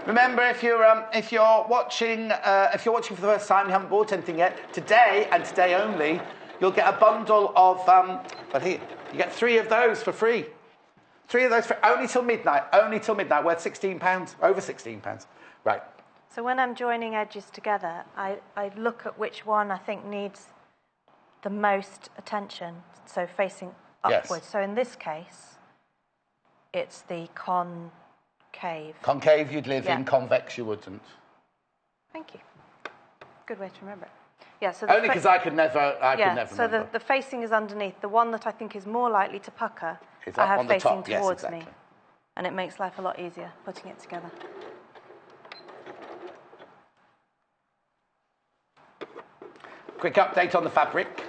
Remember, if you're watching for the first time, you haven't bought anything yet, today and today only, you'll get a bundle of. Here you get 3 of those for free. 3 of those for only till midnight. Only till midnight. Worth £16. Over £16. Right. So when I'm joining edges together, I look at which one I think needs the most attention. So facing upwards. Yes. So in this case, it's the concave. Concave you'd live in, convex you wouldn't. Thank you. Good way to remember it. Yeah, so only because I could never so remember. the facing is underneath. The one that I think is more likely to pucker, Is I up have on the facing top. Yes, towards exactly. me. And it makes life a lot easier putting it together. Quick update on the fabric.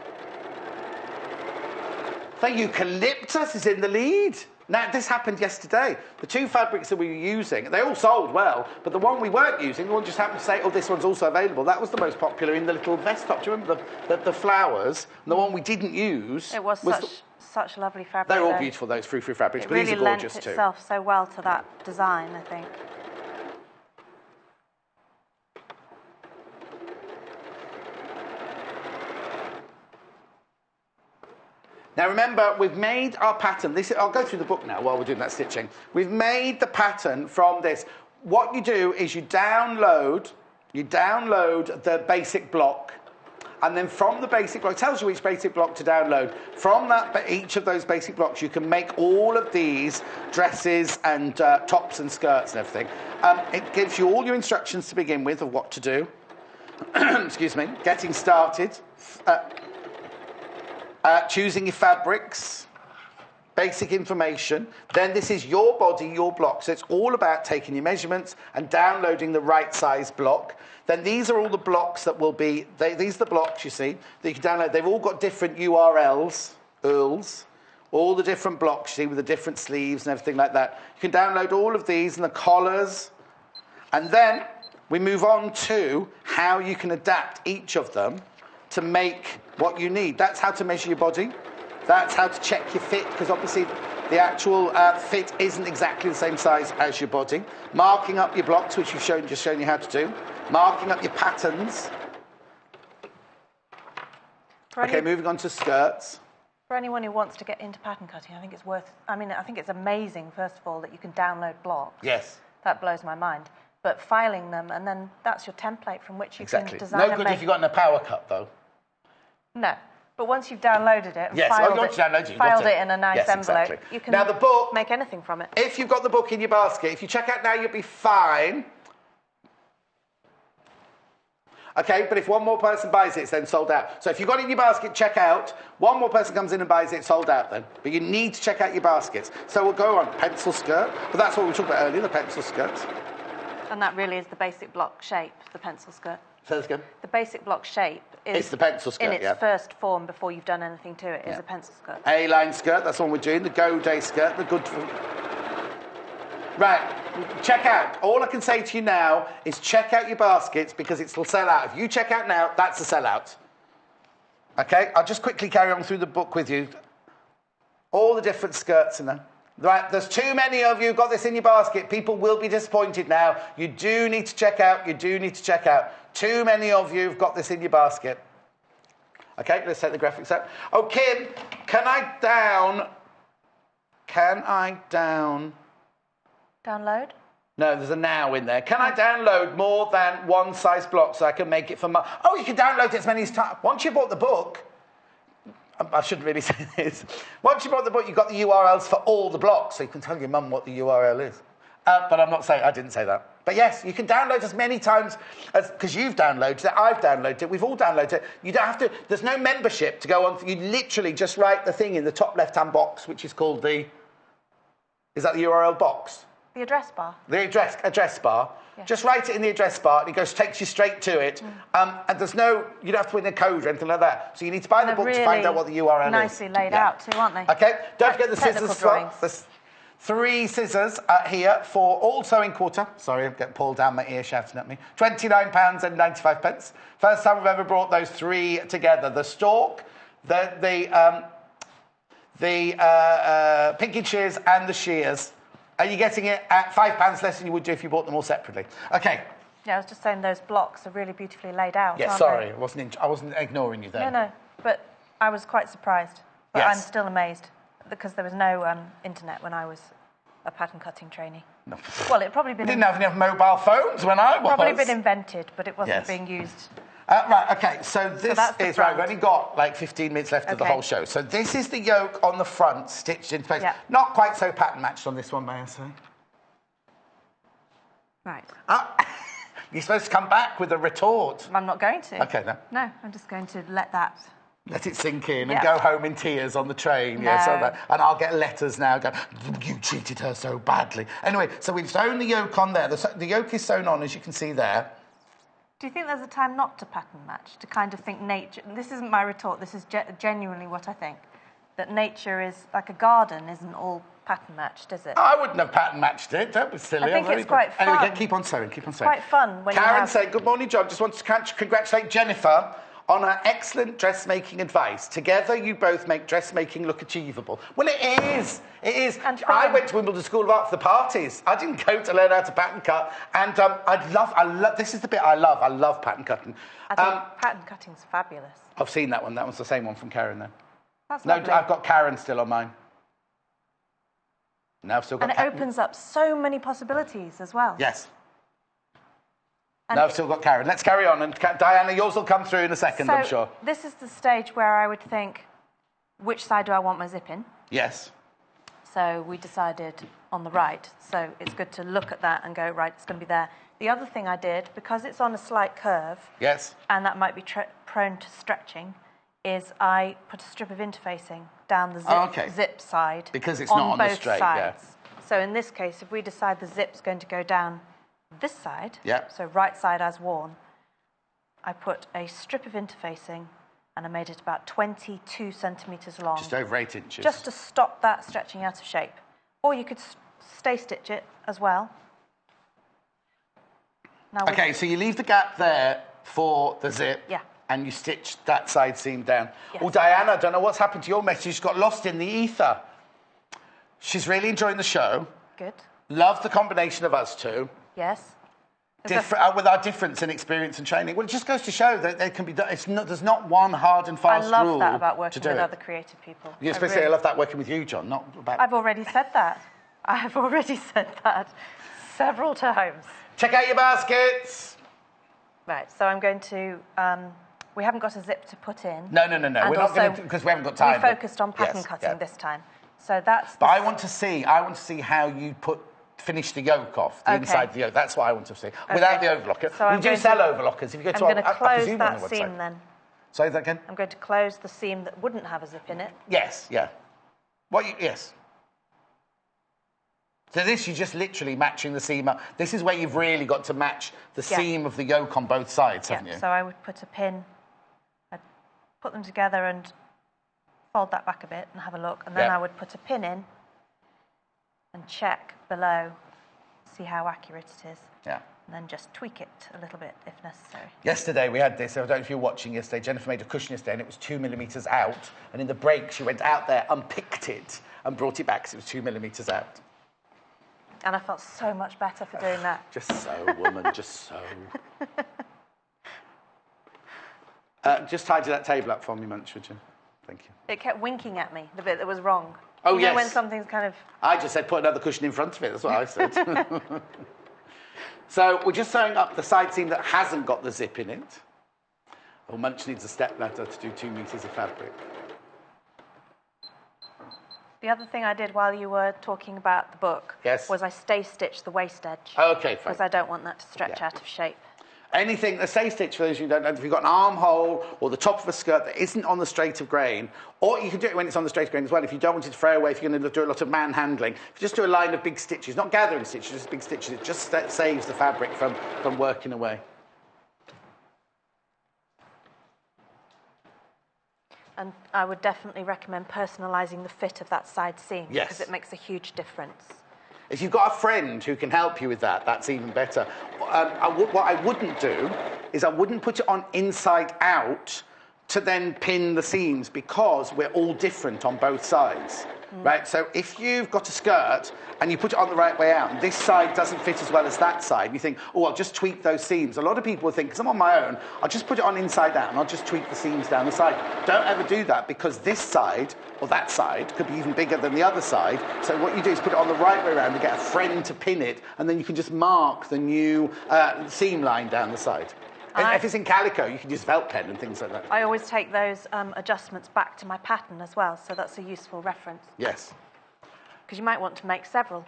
The eucalyptus is in the lead. Now, this happened yesterday. The 2 fabrics that we were using, they all sold well, but the one we weren't using, the one just happened to say, oh, this one's also available. That was the most popular in the little vest top. Do you remember the flowers? And the one we didn't use... It was such lovely fabric. They're all beautiful, those frou-frou fabrics, but these are gorgeous too. It really lent itself so well to that design, I think. Now remember, we've made our pattern. I'll go through the book now while we're doing that stitching. We've made the pattern from this. What you do is you download the basic block, and then from the basic block, it tells you which basic block to download. From each of those basic blocks, you can make all of these dresses and tops and skirts and everything. It gives you all your instructions to begin with of what to do. Excuse me. Getting started. Choosing your fabrics, basic information. Then this is your body, your block. So it's all about taking your measurements and downloading the right size block. Then these are all the blocks that will be, these are the blocks you see that you can download. They've all got different URLs, all the different blocks you see with the different sleeves and everything like that. You can download all of these and the collars. And then we move on to how you can adapt each of them to make what you need. That's how to measure your body. That's how to check your fit, because obviously the actual fit isn't exactly the same size as your body. Marking up your blocks, which we've just shown you how to do. Marking up your patterns. Okay, moving on to skirts. For anyone who wants to get into pattern cutting, I think it's amazing, first of all, that you can download blocks. Yes. That blows my mind. But filing them, and then that's your template from which you can design No good if you've got a power cut, though. No. But once you've downloaded it and filed it in a nice envelope, you can now the book, make anything from it. If you've got the book in your basket, if you check out now, you'll be fine. Okay, but if one more person buys it, it's then sold out. So if you've got it in your basket, check out. One more person comes in and buys it, it's sold out then. But you need to check out your baskets. So we'll go on pencil skirt. But that's what we talked about earlier, the pencil skirts. And that really is the basic block shape, the pencil skirt. Say this again. The basic block shape is... It's the pencil skirt, in its first form, before you've done anything to it, is a pencil skirt. A-line skirt, that's the one we're doing. The Go Day skirt, the good... Right, check out. All I can say to you now is check out your baskets because it'll sell out. If you check out now, that's a sellout. Okay, I'll just quickly carry on through the book with you. All the different skirts in there. Right, there's too many of you got this in your basket. People will be disappointed now. You do need to check out. Too many of you have got this in your basket. Okay, let's take the graphics out. Oh, Kim, can I Download? No, there's a now in there. Can I download more than one size block so I can make it for my... Oh, you can download it as many as time. Once you bought the book... I shouldn't really say this. Once you bought the book, you've got the URLs for all the blocks, so you can tell your mum what the URL is. But I'm not saying... I didn't say that. But yes, you can download as many times as... Because you've downloaded it, I've downloaded it, we've all downloaded it. You don't have to... There's no membership to go on. You literally just write the thing in the top left-hand box, which is called the... Is that the URL box? The address bar. The address bar. Yeah. Just write it in the address bar, and it takes you straight to it. And there's no, you don't have to put in a code or anything like that. So you need to buy the book to find out what the URL is. Nicely laid out too, aren't they? Okay. Don't forget the scissors as well. There's 3 scissors here for all sewing quarter. Sorry, I'm getting Paul down my ear shouting at me. £29.95. First time we've ever brought those 3 together. The stalk, the pinking shears, and the shears. Are you getting it at £5 less than you would do if you bought them all separately? Okay. Yeah, I was just saying those blocks are really beautifully laid out. Yeah, sorry, I wasn't ignoring you then. No, but I was quite surprised. But yes. I'm still amazed because there was no internet when I was a pattern cutting trainee. No. Well, it probably been... We didn't have enough mobile phones when I was. Probably been invented, but it wasn't being used. Right, okay, so this is... Right, we've only got like 15 minutes left of the whole show. So this is the yoke on the front, stitched into place. Yeah. Not quite so pattern matched on this one, may I say? Right. You're supposed to come back with a retort. I'm not going to. Okay, then. No, I'm just going to let that... Let it sink in and go home in tears on the train. No. Yes, and I'll get letters now going, you treated her so badly. Anyway, so we've sewn the yoke on there. The yoke is sewn on, as you can see there. Do you think there's a time not to pattern match, to kind of think nature... This isn't my retort, this is genuinely what I think. That nature is, like a garden, isn't all pattern matched, is it? I wouldn't have pattern matched it, don't be silly. I think it's quite fun. Anyway, keep on sewing, keep on sewing. It's quite fun when Karen said, good morning, John. Just wanted to congratulate Jennifer on her excellent dressmaking advice. Together, you both make dressmaking look achievable. Well, it is. It is. I went to Wimbledon School of Art for the parties. I didn't go to learn how to pattern cut. And I love, this is the bit I love. I love pattern cutting. I think pattern cutting's fabulous. I've seen that one. That one's the same one from Karen, then. That's no, lovely. I've got Karen still on mine. No, I've still got Karen. And it opens up so many possibilities as well. Yes. And no, I've still got Karen. Let's carry on. And Diana, yours will come through in a second, I'm sure. This is the stage where I would think, which side do I want my zip in? Yes. So we decided on the right. So it's good to look at that and go, right, it's going to be there. The other thing I did, because it's on a slight curve... Yes. And that might be prone to stretching, is I put a strip of interfacing down the zip side. Because it's not on the both straight, sides. So in this case, if we decide the zip's going to go down this side, so right side as worn, I put a strip of interfacing and I made it about 22 centimetres long. Just over 8 inches. Just to stop that stretching out of shape. Or you could stay stitch it as well. Now okay, so you leave the gap there for the zip. Yeah. And you stitch that side seam down. Yes. Oh, Diana, I don't know what's happened to your message. She's got lost in the ether. She's really enjoying the show. Good. Love the combination of us two. Yes. With our difference in experience and training. Well, it just goes to show that there can be. There's not one hard and fast rule. I love that about working with other creative people. You're supposed to say I love that working with you, John, not about... I've already said that. I have already said that several times. Check out your baskets. Right, so I'm going to... we haven't got a zip to put in. No. We're not going to, because we haven't got time. We focused on pattern cutting this time. So that's... But I want to see how you finish the yoke off, the inside of the yoke. That's what I want to see. Without the overlocker. So we do sell overlockers. If you go to I'm going to close that seam then. Say that again? I'm going to close the seam that wouldn't have a zip in it. Yes, yeah. Yes. So this, you're just literally matching the seam up. This is where you've really got to match the seam of the yoke on both sides, haven't you? So I would put a pin, I'd put them together and fold that back a bit and have a look. And then I would put a pin in and check below, see how accurate it is. Yeah. And then just tweak it a little bit if necessary. Yesterday we had this, I don't know if you were watching yesterday, Jennifer made a cushion yesterday and it was 2 millimetres out. And in the break, she went out there, unpicked it and brought it back because it was 2 millimetres out. And I felt so much better for doing that. Just so, woman, just so. Just tidy that table up for me, Munch, would you? Thank you. It kept winking at me, the bit that was wrong. Oh, you know when something's kind of... I just said put another cushion in front of it, that's what I said. So we're just sewing up the side seam that hasn't got the zip in it. Oh, Munch needs a step ladder to do 2 metres of fabric. The other thing I did while you were talking about the book was I stay-stitched the waist edge. Okay, fine. Because I don't want that to stretch out of shape. Anything, the stay stitch, for those who don't know, if you've got an armhole or the top of a skirt that isn't on the straight of grain, or you can do it when it's on the straight of grain as well, if you don't want it to fray away, if you're going to do a lot of manhandling, if you just do a line of big stitches, not gathering stitches, just big stitches, it just saves the fabric from working away. And I would definitely recommend personalising the fit of that side seam. Yes. Because it makes a huge difference. If you've got a friend who can help you with that, that's even better. What I wouldn't do is I wouldn't put it on inside out to then pin the seams because we're all different on both sides, right? So if you've got a skirt and you put it on the right way out and this side doesn't fit as well as that side, you think, oh, I'll just tweak those seams. A lot of people think, because I'm on my own, I'll just put it on inside out and I'll just tweak the seams down the side. Don't ever do that because this side or that side could be even bigger than the other side. So what you do is put it on the right way around and get a friend to pin it and then you can just mark the new seam line down the side. If it's in calico, you can use felt pen and things like that. I always take those adjustments back to my pattern as well, so that's a useful reference. Yes. Because you might want to make several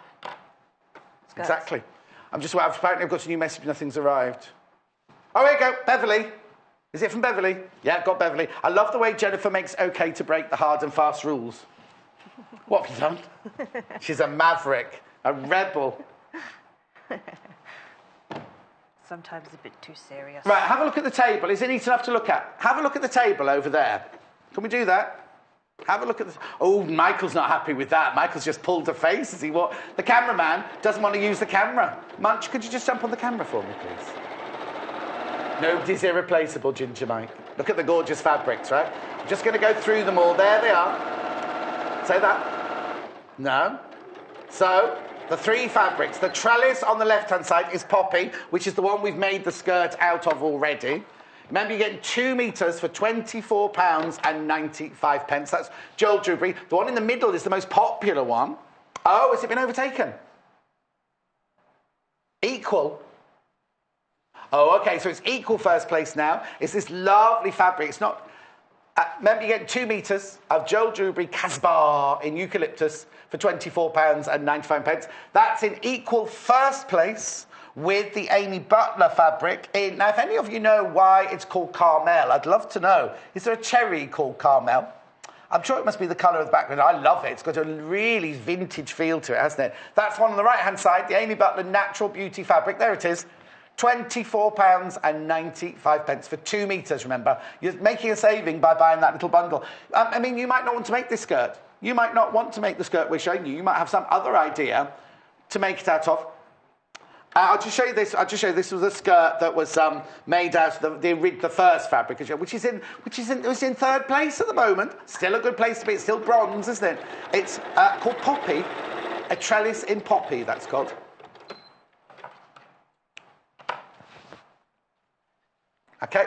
skirts. Exactly. Apparently I've got a new message, nothing's arrived. Oh, here you go, Beverly. Is it from Beverly? Yeah, got Beverly. I love the way Jennifer makes okay to break the hard and fast rules. What have you done? She's a maverick, a rebel. Sometimes a bit too serious. Right, have a look at the table. Is it neat enough to look at? Have a look at the table over there. Can we do that? Have a look at the... Oh, Michael's not happy with that. Michael's just pulled a face as he walked. The cameraman doesn't want to use the camera. Munch, could you just jump on the camera for me, please? Nobody's irreplaceable, Ginger Mike. Look at the gorgeous fabrics, right? I'm just going to go through them all. There they are. Say that. No. So... the 3 fabrics. The trellis on the left-hand side is poppy, which is the one we've made the skirt out of already. Remember, you're getting 2 metres for £24.95. That's Joel Drewbury. The one in the middle is the most popular one. Oh, has it been overtaken? Equal. Oh, OK, so it's equal first place now. It's this lovely fabric. It's not... remember, you get 2 metres of Joel Drewbury Casbah in eucalyptus for £24.95. That's in equal first place with the Amy Butler fabric in. Now, if any of you know why it's called caramel, I'd love to know. Is there a cherry called caramel? I'm sure it must be the colour of the background. I love it. It's got a really vintage feel to it, hasn't it? That's one on the right-hand side, the Amy Butler Natural Beauty fabric. There it is. £24.95 for 2 metres, remember. You're making a saving by buying that little bundle. I mean, you might not want to make this skirt. You might not want to make the skirt we're showing you. You might have some other idea to make it out of. I'll just show you this. This was a skirt that was made out of the first fabric, which is in third place at the moment. Still a good place to be. It's still bronze, isn't it? It's called Poppy, a trellis in poppy. That's called. Okay,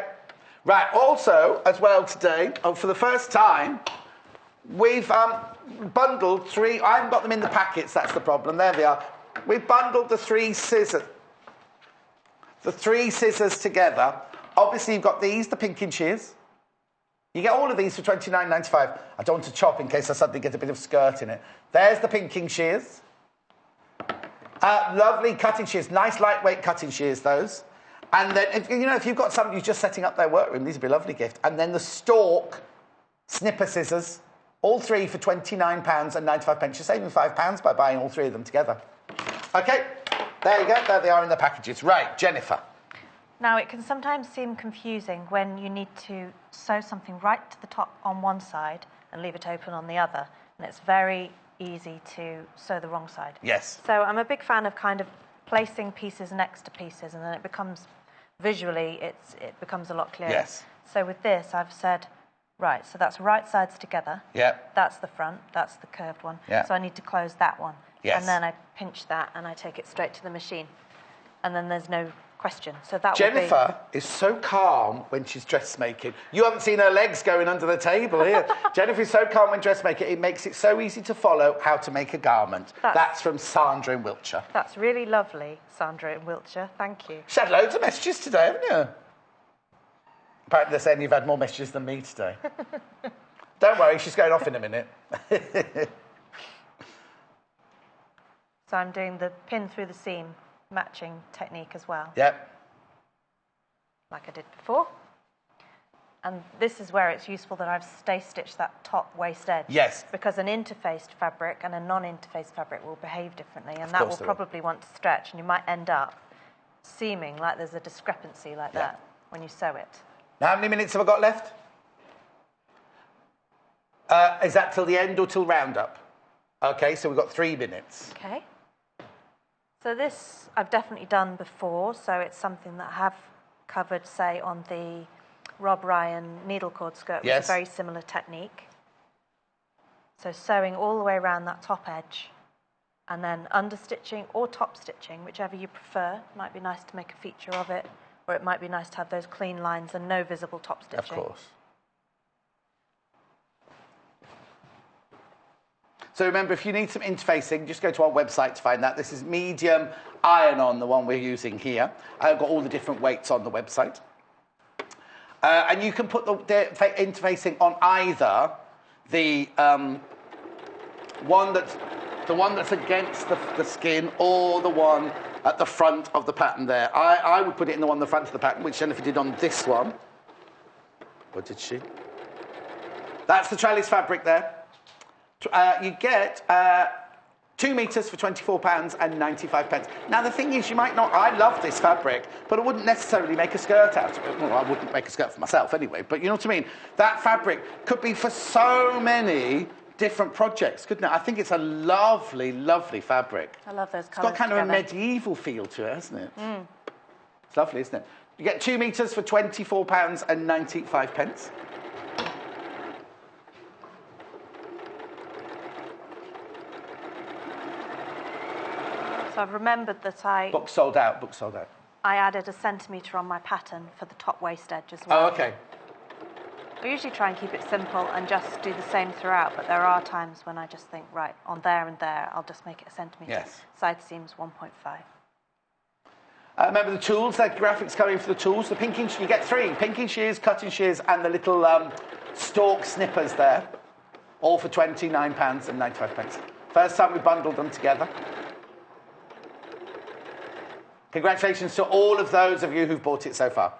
right. Also, as well today, for the first time, we've bundled 3. I haven't got them in the packets. That's the problem. There they are. We've bundled the 3 scissors. The 3 scissors together. Obviously, you've got these, the pinking shears. You get all of these for £29.95. I don't want to chop in case I suddenly get a bit of skirt in it. There's the pinking shears. Lovely cutting shears. Nice, lightweight cutting shears, those. And then, if you've got somebody who's just setting up their workroom, these would be a lovely gift. And then the stalk snipper scissors, all 3 for £29.95. You're saving £5 by buying all 3 of them together. OK, there you go. There they are in the packages. Right, Jennifer. Now, it can sometimes seem confusing when you need to sew something right to the top on one side and leave it open on the other. And it's very easy to sew the wrong side. Yes. So I'm a big fan of kind of placing pieces next to pieces, and then it becomes, visually, it becomes a lot clearer. Yes. So with this, I've said, right, so that's right sides together. Yeah. That's the front, that's the curved one. Yeah. So I need to close that one. Yes. And then I pinch that and I take it straight to the machine. And then there's no question. So that Jennifer is so calm when she's dressmaking. You haven't seen her legs going under the table here. Jennifer is so calm when dressmaking. It makes it so easy to follow how to make a garment. That's from Sandra in Wiltshire. That's really lovely, Sandra in Wiltshire. Thank you. She's had loads of messages today, haven't you? Apparently they're saying you've had more messages than me today. Don't worry, she's going off in a minute. So I'm doing the pin through the seam matching technique as well. Yep. Like I did before. And this is where it's useful that I've stay-stitched that top waist edge. Yes. Because an interfaced fabric and a non-interfaced fabric will behave differently, and that will probably want to stretch, and you might end up seeming like there's a discrepancy like that when you sew it. Now, how many minutes have I got left? Is that till the end or till roundup? OK, so we've got 3 minutes. OK. So this I've definitely done before, so it's something that I have covered, say, on the Rob Ryan needle cord skirt, which is a very similar technique. So sewing all the way around that top edge, and then understitching or top stitching, whichever you prefer. It might be nice to make a feature of it, or it might be nice to have those clean lines and no visible top stitching. Of course. So remember, if you need some interfacing, just go to our website to find that. This is medium iron-on, the one we're using here. I've got all the different weights on the website. And you can put the interfacing on either the one that's against the skin or the one at the front of the pattern there. I would put it in the one at the front of the pattern, which Jennifer did on this one. Or did she? That's the trellis fabric there. You get 2 metres for £24.95. Now, the thing is, you might not... I love this fabric, but I wouldn't necessarily make a skirt out of it. Well, I wouldn't make a skirt for myself anyway, but you know what I mean? That fabric could be for so many different projects, couldn't it? I think it's a lovely, lovely fabric. I love those colours. It's got kind of a medieval feel to it, hasn't it? Mm. It's lovely, isn't it? You get 2 metres for £24.95. So I've remembered that Book sold out. I added a centimetre on my pattern for the top waist edge as well. Oh, OK. I usually try and keep it simple and just do the same throughout, but there are times when I just think, right, on there and there, I'll just make it a centimetre. Yes. Side seams 1.5. Remember the tools, the graphics coming for the tools. The pinking, you get 3. Pinking shears, cutting shears, and the little stalk snippers there. All for £29.95. First time we bundled them together. Congratulations to all of those of you who've bought it so far.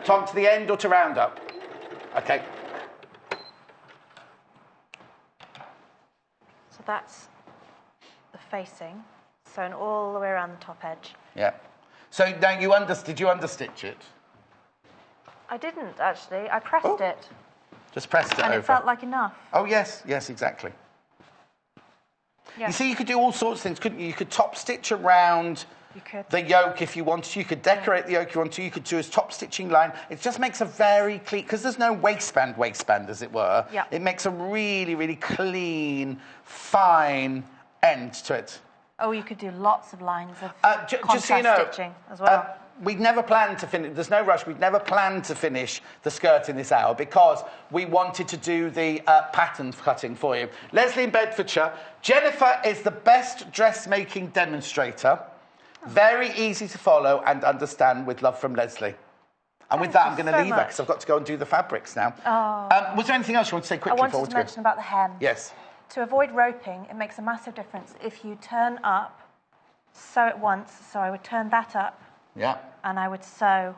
Tom, to the end or to round up? Okay. So that's the facing, sewn all the way around the top edge. Yeah. So now did you understitch it? I didn't, actually. I pressed it. Just pressed it over. And it felt like enough. Oh, yes, exactly. Yeah. You see, you could do all sorts of things, couldn't you? You could top stitch around the yoke if you wanted to. You could decorate the yoke if you wanted to. You could do a top stitching line. It just makes a very clean, because there's no waistband, as it were. Yeah. It makes a really, really clean, fine end to it. Oh, you could do lots of lines of just so you know, stitching as well. We'd never planned to finish, there's no rush, we'd never planned to finish the skirt in this hour because we wanted to do the pattern cutting for you. Leslie in Bedfordshire, Jennifer is the best dressmaking demonstrator. Very easy to follow and understand, with love from Leslie. And with that, I'm going to leave her because I've got to go and do the fabrics now. Oh. Was there anything else you want to say quickly? I wanted to mention about the hem. Yes. To avoid roping, it makes a massive difference if you turn up, sew it once. So I would turn that up. Yeah. And I would sew.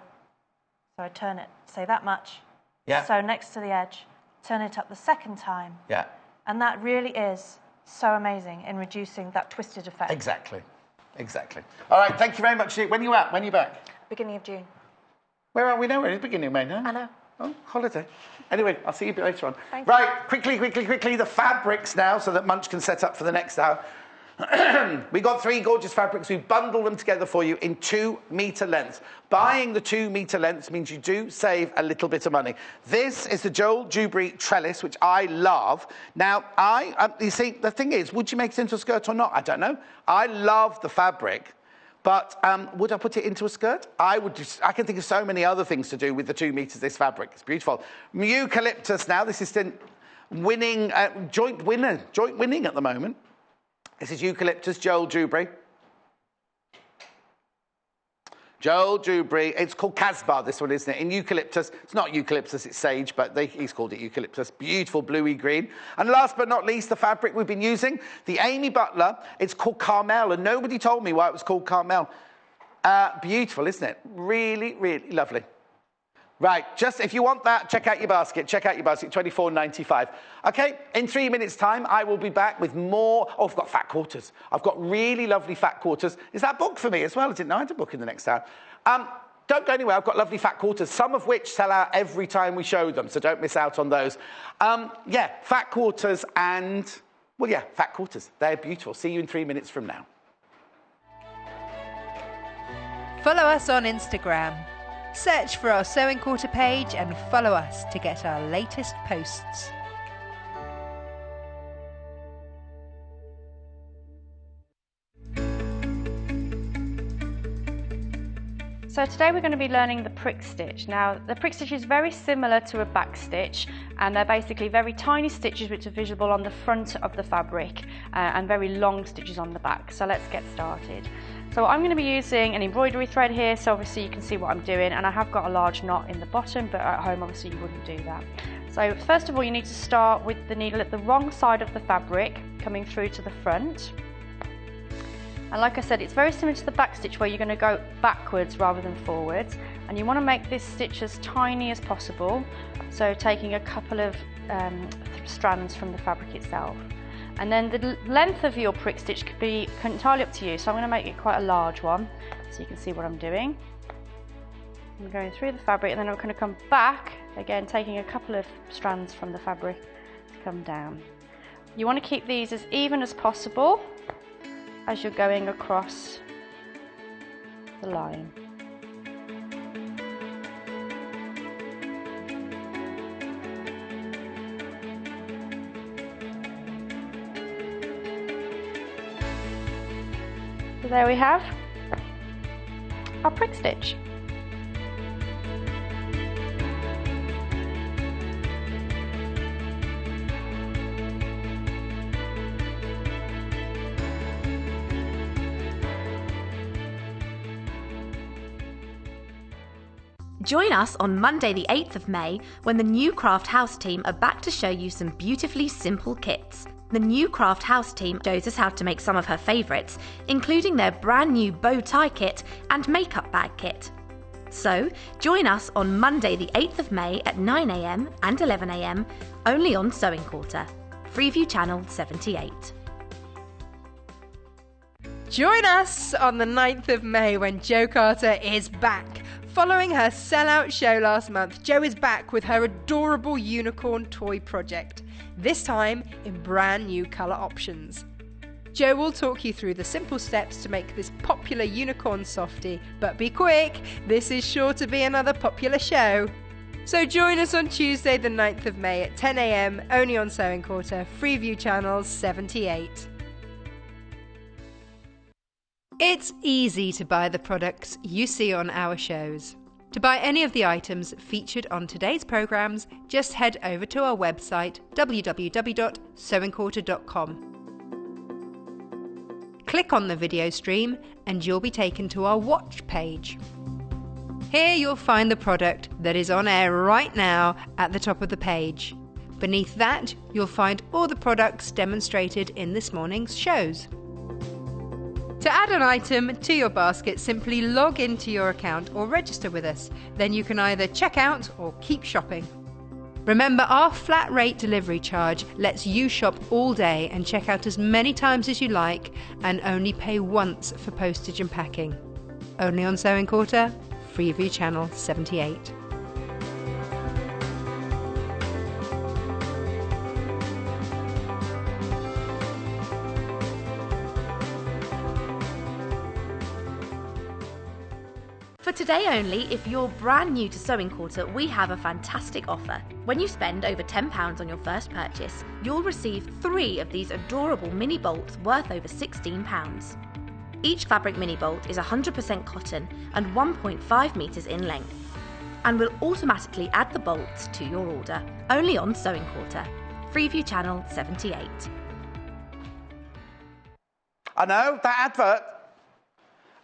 So I'd turn it, say that much. Yeah. Sew next to the edge. Turn it up the second time. Yeah. And that really is so amazing in reducing that twisted effect. Exactly. All right, thank you very much. When are you out? When are you back? Beginning of June. Where are we now? It's beginning of May now. I know. Oh, holiday. Anyway, I'll see you later on. Thank right, quickly, the fabrics now so that Munch can set up for the next hour. We got 3 gorgeous fabrics. We've bundled them together for you in 2-metre lengths. Buying the 2-metre lengths means you do save a little bit of money. This is the Joel Dewberry trellis, which I love. Now, you see, the thing is, would you make it into a skirt or not? I don't know. I love the fabric. But would I put it into a skirt? I can think of so many other things to do with the 2 metres, this fabric. It's beautiful. Eucalyptus now. This is still winning, joint winning at the moment. This is Eucalyptus, Joel Dewberry. Joel Dewberry. It's called Casbah, this one, isn't it? In Eucalyptus. It's not Eucalyptus, it's sage, but he's called it Eucalyptus. Beautiful bluey green. And last but not least, the fabric we've been using, the Amy Butler. It's called Carmel, and nobody told me why it was called Carmel. Beautiful, isn't it? Really, really lovely. Right, just if you want that, check out your basket. £24.95. Okay, in 3 minutes' time, I will be back with more. Oh, I've got fat quarters. I've got really lovely fat quarters. Is that booked for me as well? I didn't know I had a book in the next hour. Don't go anywhere. I've got lovely fat quarters, some of which sell out every time we show them, so don't miss out on those. Yeah, fat quarters and, well, yeah, fat quarters. They're beautiful. See you in 3 minutes from now. Follow us on Instagram. Search for our Sewing Quarter page and follow us to get our latest posts. So today we're going to be learning the prick stitch. Now the prick stitch is very similar to a back stitch, and they're basically very tiny stitches which are visible on the front of the fabric and very long stitches on the back. So let's get started. So I'm going to be using an embroidery thread here, so obviously you can see what I'm doing, and I have got a large knot in the bottom, but at home obviously you wouldn't do that. So first of all you need to start with the needle at the wrong side of the fabric coming through to the front. And like I said, it's very similar to the back stitch where you're going to go backwards rather than forwards, and you want to make this stitch as tiny as possible, so taking a couple of strands from the fabric itself. And then the length of your prick stitch could be entirely up to you, so I'm going to make it quite a large one so you can see what I'm doing. I'm going through the fabric, and then I'm going to come back again, taking a couple of strands from the fabric to come down. You want to keep these as even as possible as you're going across the line. So there we have our prick stitch. Join us on Monday the 8th of May when the new Craft House team are back to show you some beautifully simple kits. The new Craft House team shows us how to make some of her favourites, including their brand new bow tie kit and makeup bag kit. So, join us on Monday the 8th of May at 9 a.m. and 11 a.m. only on Sewing Quarter, Freeview Channel 78. Join us on the 9th of May when Jo Carter is back. Following her sellout show last month, Jo is back with her adorable unicorn toy project, this time in brand new colour options. Jo will talk you through the simple steps to make this popular unicorn softie, but be quick, this is sure to be another popular show. So join us on Tuesday the 9th of May at 10 a.m. only on Sewing Quarter, Freeview Channel 78. It's easy to buy the products you see on our shows. To buy any of the items featured on today's programmes, just head over to our website www.sewingquarter.com. Click on the video stream and you'll be taken to our watch page. Here you'll find the product that is on air right now at the top of the page. Beneath that, you'll find all the products demonstrated in this morning's shows. To add an item to your basket, simply log into your account or register with us. Then you can either check out or keep shopping. Remember, our flat rate delivery charge lets you shop all day and check out as many times as you like and only pay once for postage and packing. Only on Sewing Quarter, Freeview Channel 78. For today only, if you're brand new to Sewing Quarter, we have a fantastic offer. When you spend over £10 on your first purchase, you'll receive 3 of these adorable mini bolts worth over £16. Each fabric mini bolt is 100% cotton and 1.5 metres in length, and will automatically add the bolts to your order. Only on Sewing Quarter, Freeview Channel 78. I know, that advert.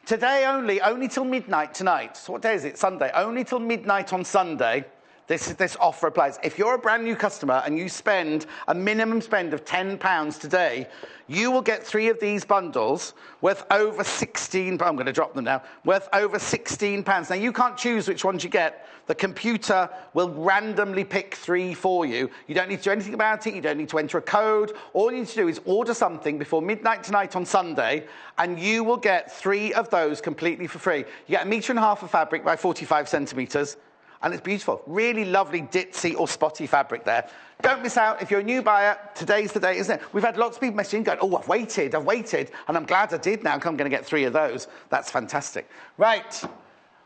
Today only till midnight tonight. So what day is it? Sunday. Only till midnight on Sunday, this offer applies. If you're a brand new customer and you spend a minimum spend of £10 today, you will get 3 of these bundles worth over £16. I'm going to drop them now. Worth over £16. Now, you can't choose which ones you get. The computer will randomly pick 3 for you. You don't need to do anything about it. You don't need to enter a code. All you need to do is order something before midnight tonight on Sunday, and you will get 3 of those completely for free. You get 1.5 metres of fabric by 45 centimetres. And it's beautiful. Really lovely, ditzy or spotty fabric there. Don't miss out. If you're a new buyer, today's the day, isn't it? We've had lots of people messaging going, oh, I've waited. And I'm glad I did now, because I'm going to get 3 of those. That's fantastic. Right.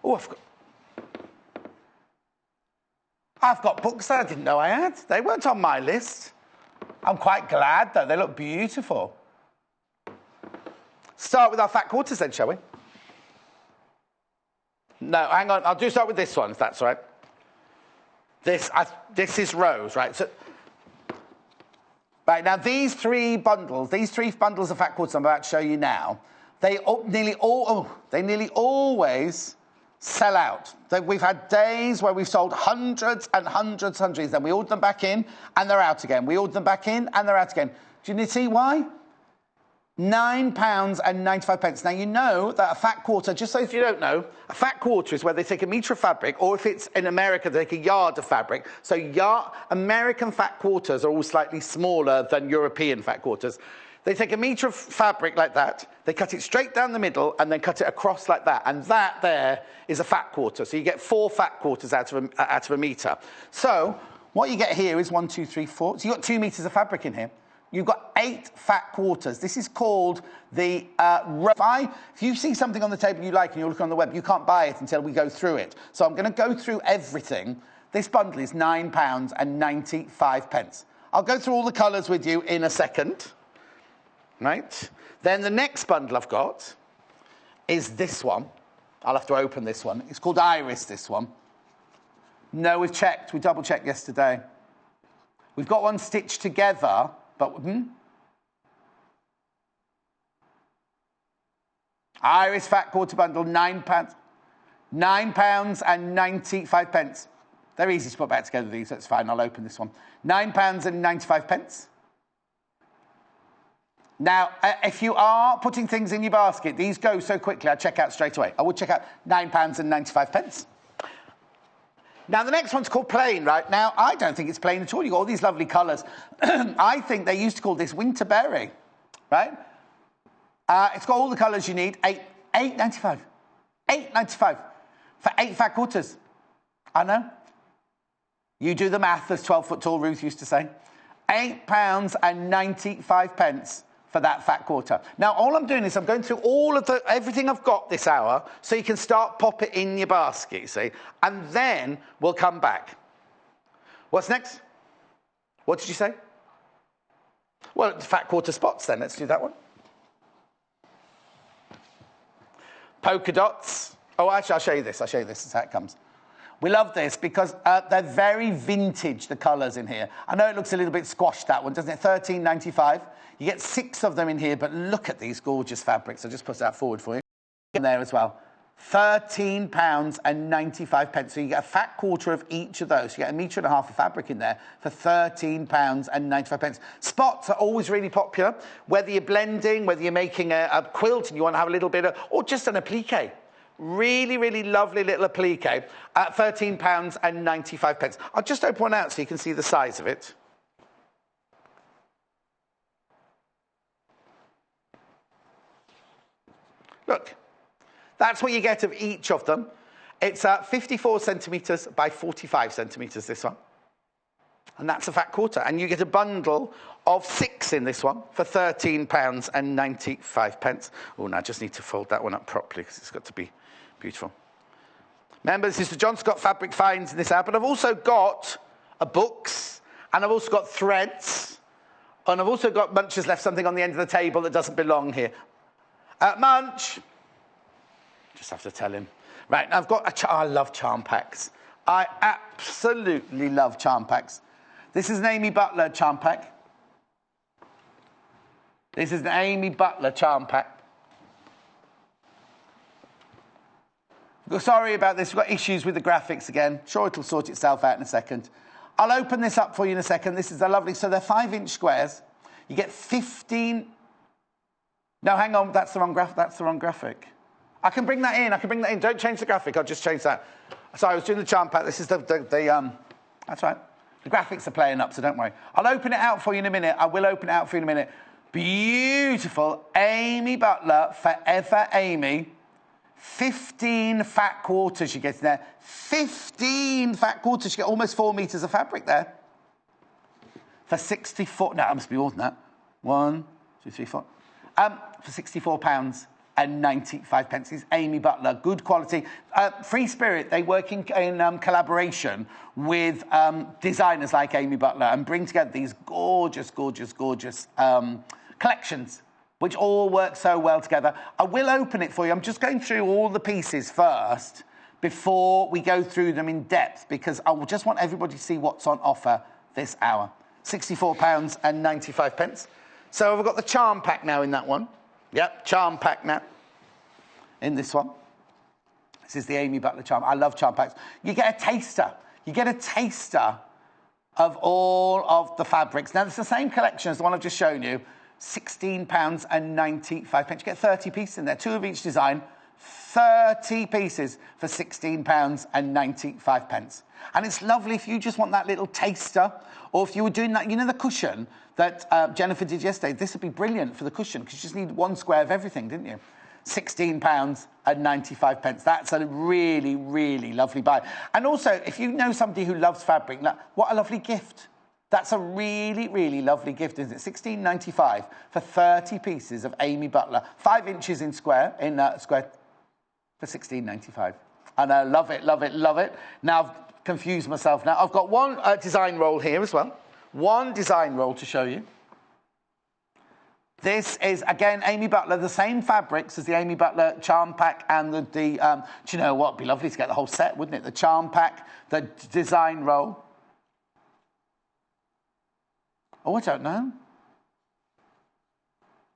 Oh, I've got books that I didn't know I had. They weren't on my list. I'm quite glad, though. They look beautiful. Start with our fat quarters then, shall we? No, hang on. I'll start with this one, if that's all right. This is Rose, right? So, right, now these 3 bundles of fat quarters I'm about to show you now, they nearly always sell out. We've had days where we've sold hundreds and hundreds. Then we order them back in, and they're out again. We order them back in, and they're out again. Do you see why? £9.95. Now, you know that a fat quarter, just so if you don't know, a fat quarter is where they take 1 metre of fabric, or if it's in America, they take a yard of fabric. So American fat quarters are all slightly smaller than European fat quarters. They take 1 metre of fabric like that, they cut it straight down the middle, and then cut it across like that. And that there is a fat quarter. So you get 4 fat quarters out of a metre. So what you get here is 1, 2, 3, 4. So you've got 2 metres of fabric in here. You've got 8 fat quarters. This is called the if you see something on the table you like and you're looking on the web, you can't buy it until we go through it. So I'm going to go through everything. This bundle is £9.95. I'll go through all the colours with you in a second. Right? Then the next bundle I've got is this one. I'll have to open this one. It's called Iris, this one. No, we've checked. We double-checked yesterday. We've got one stitched together. But, Iris fat quarter bundle, £9. £9.95. They're easy to put back together, these, so it's fine. I'll open this one. £9.95. Now, if you are putting things in your basket, these go so quickly, I'd check out straight away. I would check out £9.95. Now, the next one's called plain, right? Now, I don't think it's plain at all. You've got all these lovely colours. I think they used to call this winter berry, right? It's got all the colours you need. £8.95. £8.95 for 8 fat quarters. I know. You do the math, as 12-foot-tall Ruth used to say. £8.95 for that fat quarter. Now, all I'm doing is I'm going through everything I've got this hour, so you can start pop it in your basket, you see, and then we'll come back. What's next? What did you say? Well, the fat quarter spots then. Let's do that one. Polka dots. Oh, actually, I'll show you this. This is how it comes. We love this because they're very vintage, the colours in here. I know it looks a little bit squashed, that one, doesn't it? £13.95. You get 6 of them in here, but look at these gorgeous fabrics. I'll just put that forward for you. In there as well. £13.95. So you get a fat quarter of each of those. You get 1.5 metres of fabric in there for £13.95. Spots are always really popular. Whether you're blending, whether you're making a quilt and you want to have a little bit of, or just an applique. Really, really lovely little applique at £13.95. I'll just open one out so you can see the size of it. Look, that's what you get of each of them. It's 54 centimetres by 45 centimetres, this one. And that's a fat quarter. And you get a bundle of 6 in this one for £13.95. Oh, now I just need to fold that one up properly because it's got to be beautiful. Remember, this is the John Scott Fabric Finds in this hour, but I've also got books, and I've also got threads, and I've also got Munch has left something on the end of the table that doesn't belong here. Munch. Just have to tell him. Right, I've got I love charm packs. I absolutely love charm packs. This is an Amy Butler charm pack. This is an Amy Butler charm pack. Sorry about this, we've got issues with the graphics again. Sure, it'll sort itself out in a second. I'll open this up for you in a second. This is a lovely, so they're 5-inch squares. You get 15... No, hang on, that's the wrong graphic. I can bring that in, Don't change the graphic, I'll just change that. Sorry, I was doing the charm pack. This is that's right. The graphics are playing up, so don't worry. I'll open it out for you in a minute. I will open it out for you in a minute. Beautiful Amy Butler, Forever Amy. 15 fat quarters you get in there. 15 fat quarters. You get almost 4 metres of fabric there. For 64... No, it must be more than that. 1, 2, 3, 4... for £64.95. It's Amy Butler, good quality. Free Spirit, they work in collaboration with designers like Amy Butler and bring together these gorgeous, gorgeous, gorgeous collections, which all work so well together. I will open it for you. I'm just going through all the pieces first before we go through them in depth, because I just want everybody to see what's on offer this hour. £64.95. So I've got the charm pack now in that one. Yep, charm pack now in this one. This is the Amy Butler charm. I love charm packs. You get a taster. You get a taster of all of the fabrics. Now, it's the same collection as the one I've just shown you. £16.95. You get 30 pieces in there, 2 of each design. 30 pieces for £16.95. And it's lovely if you just want that little taster, or if you were doing that, you know, the cushion that Jennifer did yesterday. This would be brilliant for the cushion, because you just need 1 square of everything, didn't you? £16.95. That's a really, really lovely buy. And also, if you know somebody who loves fabric, what a lovely gift. That's a really, really lovely gift, isn't it? £16.95 for 30 pieces of Amy Butler. 5 inches in square, for £16.95. And I love it, love it, love it. Now, I've confused myself now. I've got one design roll here as well. One design roll to show you. This is, again, Amy Butler, the same fabrics as the Amy Butler charm pack and the do you know what? It'd be lovely to get the whole set, wouldn't it? The charm pack, the design roll. Oh, I don't know.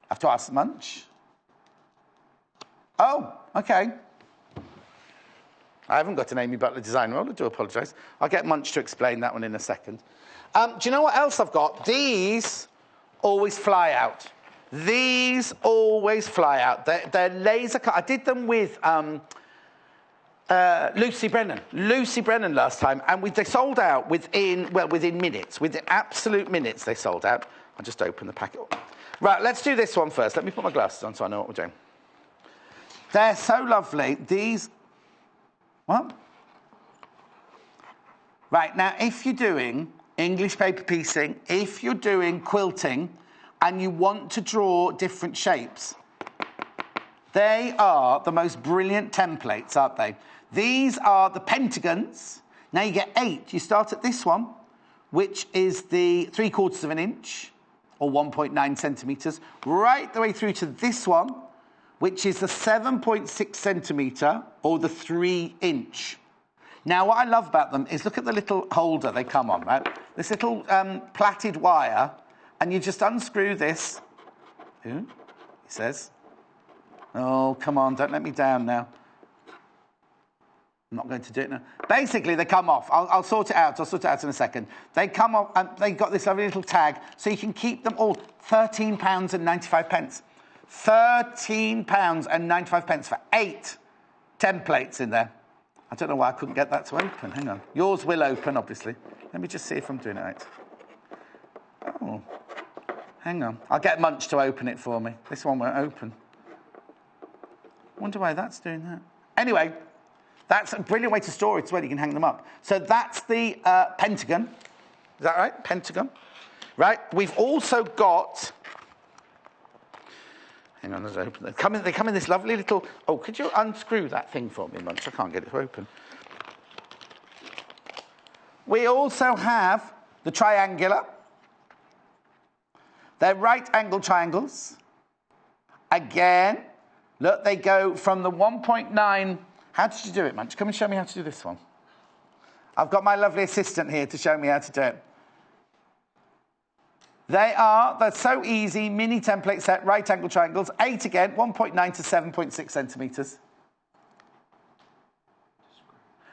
I have to ask Munch. Oh, okay. I haven't got an Amy Butler design roll. I do apologise. I'll get Munch to explain that one in a second. Do you know what else I've got? These always fly out. These always fly out. They're laser cut. I did them with Lucy Brennan last time, and they sold out within minutes. Within absolute minutes, they sold out. I'll just open the packet. Right, let's do this one first. Let me put my glasses on so I know what we're doing. They're so lovely. These... What? Right, now, if you're doing English paper piecing, if you're doing quilting, and you want to draw different shapes, they are the most brilliant templates, aren't they? These are the pentagons. Now you get 8. You start at this one, which is the 3/4 of an inch, or 1.9 centimetres, right the way through to this one, which is the 7.6 centimetre, or the 3 inch. Now, what I love about them is look at the little holder they come on, right? This little plaited wire, and you just unscrew this. Ooh, he says. Oh, come on, don't let me down now. I'm not going to do it now. Basically, they come off. I'll sort it out. I'll sort it out in a second. They come off, and they've got this lovely little tag, so you can keep them all. £13.95. £13.95 for 8 templates in there. I don't know why I couldn't get that to open. Hang on. Yours will open, obviously. Let me just see if I'm doing it right. Oh, hang on. I'll get Munch to open it for me. This one won't open. I wonder why that's doing that. Anyway, that's a brilliant way to store it as well. You can hang them up. So that's the pentagon. Is that right? Pentagon. Right. We've also got... Hang on, let's open them. They come in this lovely little... Oh, could you unscrew that thing for me, Munch? I can't get it to open. We also have the triangular. They're right-angled triangles. Again, look, they go from the 1.9... How did you do it, Munch? Come and show me how to do this one. I've got my lovely assistant here to show me how to do it. They're so easy, mini template set, right-angle triangles, 8 again, 1.9 to 7.6 centimetres.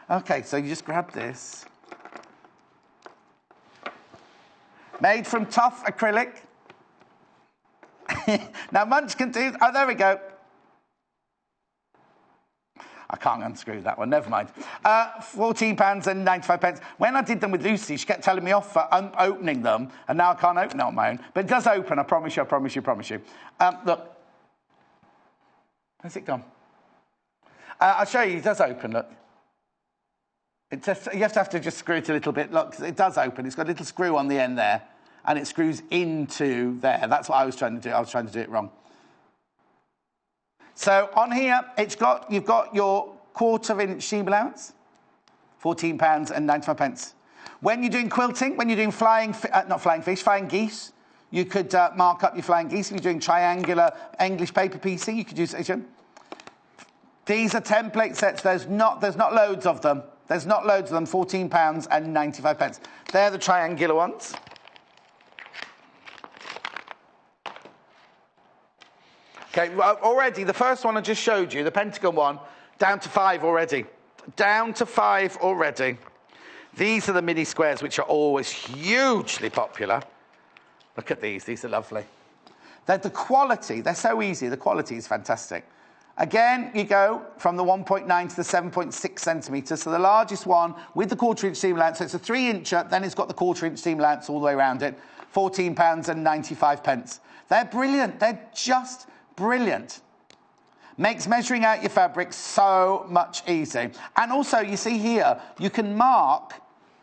Okay, so you just grab this. Made from tough acrylic. Now, Munch can do... Oh, there we go. I can't unscrew that one, never mind. £14.95. When I did them with Lucy, she kept telling me off for opening them, and now I can't open it on my own. But it does open, I promise you, I promise you, I promise you. Look. Where's it gone? I'll show you, it does open, look. You have to just screw it a little bit, look, 'cause it does open. It's got a little screw on the end there, and it screws into there. That's what I was trying to do. I was trying to do it wrong. So on here, you've got your 1/4 inch seam allowance, £14.95. When you're doing quilting, when you're doing flying geese, you could mark up your flying geese. If you're doing triangular English paper piecing, you could use it. These are template sets. There's not loads of them. There's not loads of them. £14.95. They're the triangular ones. Okay, already, the first one I just showed you, the pentagon one, down to 5 already. Down to 5 already. These are the mini squares, which are always hugely popular. Look at these are lovely. The quality, they're so easy, the quality is fantastic. Again, you go from the 1.9 to the 7.6 centimetres, so the largest one with the 1/4 inch seam allowance, so it's a 3-incher, then it's got the 1/4 inch seam allowance all the way around it, £14.95. They're brilliant, they're just... brilliant. Makes measuring out your fabric so much easier. And also, you see here, you can mark,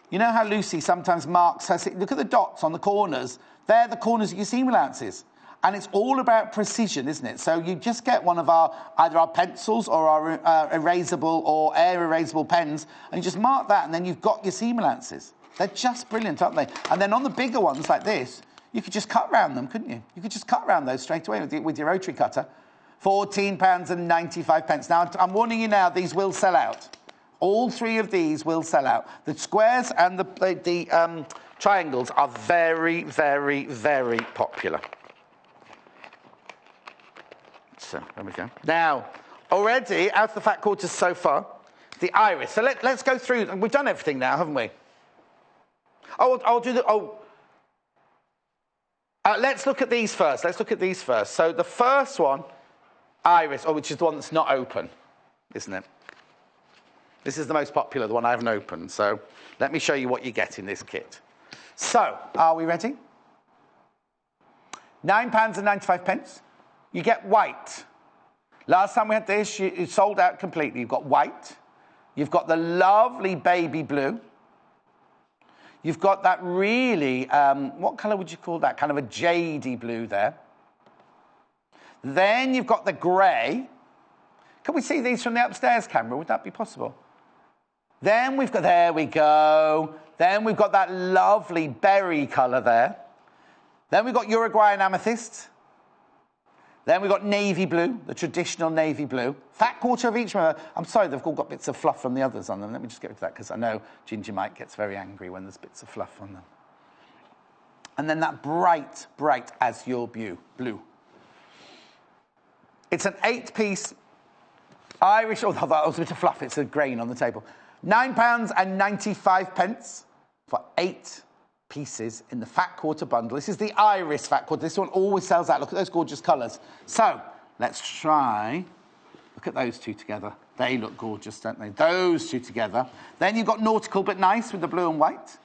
you know how Lucy sometimes marks her, look at the dots on the corners. They're the corners of your seam allowances. And it's all about precision, isn't it? So you just get one of either our pencils or our erasable or air erasable pens, and you just mark that, and then you've got your seam allowances. They're just brilliant, aren't they? And then on the bigger ones like this, you could just cut round them, couldn't you? You could just cut round those straight away with your rotary cutter. £14.95. Now, I'm warning you now, these will sell out. All 3 of these will sell out. The squares and the triangles are very, very, very popular. So, there we go. Now, already, out of the fat quarters so far, the iris. So let's go through. We've done everything now, haven't we? Oh, I'll do the... Oh. Let's look at these first. So the first one, Iris, which is the one that's not open, isn't it? This is the most popular, the one I haven't opened. So let me show you what you get in this kit. So, are we ready? £9.95. You get white. Last time we had this, it sold out completely. You've got white. You've got the lovely baby blue. You've got that really, what colour would you call that? Kind of a jadey blue there. Then you've got the grey. Can we see these from the upstairs camera? Would that be possible? Then we've got, there we go. Then we've got that lovely berry colour there. Then we've got Uruguayan amethyst. Then we've got navy blue, the traditional navy blue. Fat quarter of each. I'm sorry, they've all got bits of fluff from the others on them. Let me just get rid of that, because I know Ginger Mike gets very angry when there's bits of fluff on them. And then that bright, bright azure blue. It's an 8-piece Irish, that was a bit of fluff, it's a grain on the table. £9.95 for 8 pieces in the fat quarter bundle. This is the Iris fat quarter. This one always sells out. Look at those gorgeous colours. So let's try. Look at those two together. They look gorgeous, don't they? Those two together. Then you've got nautical but nice with the blue and white.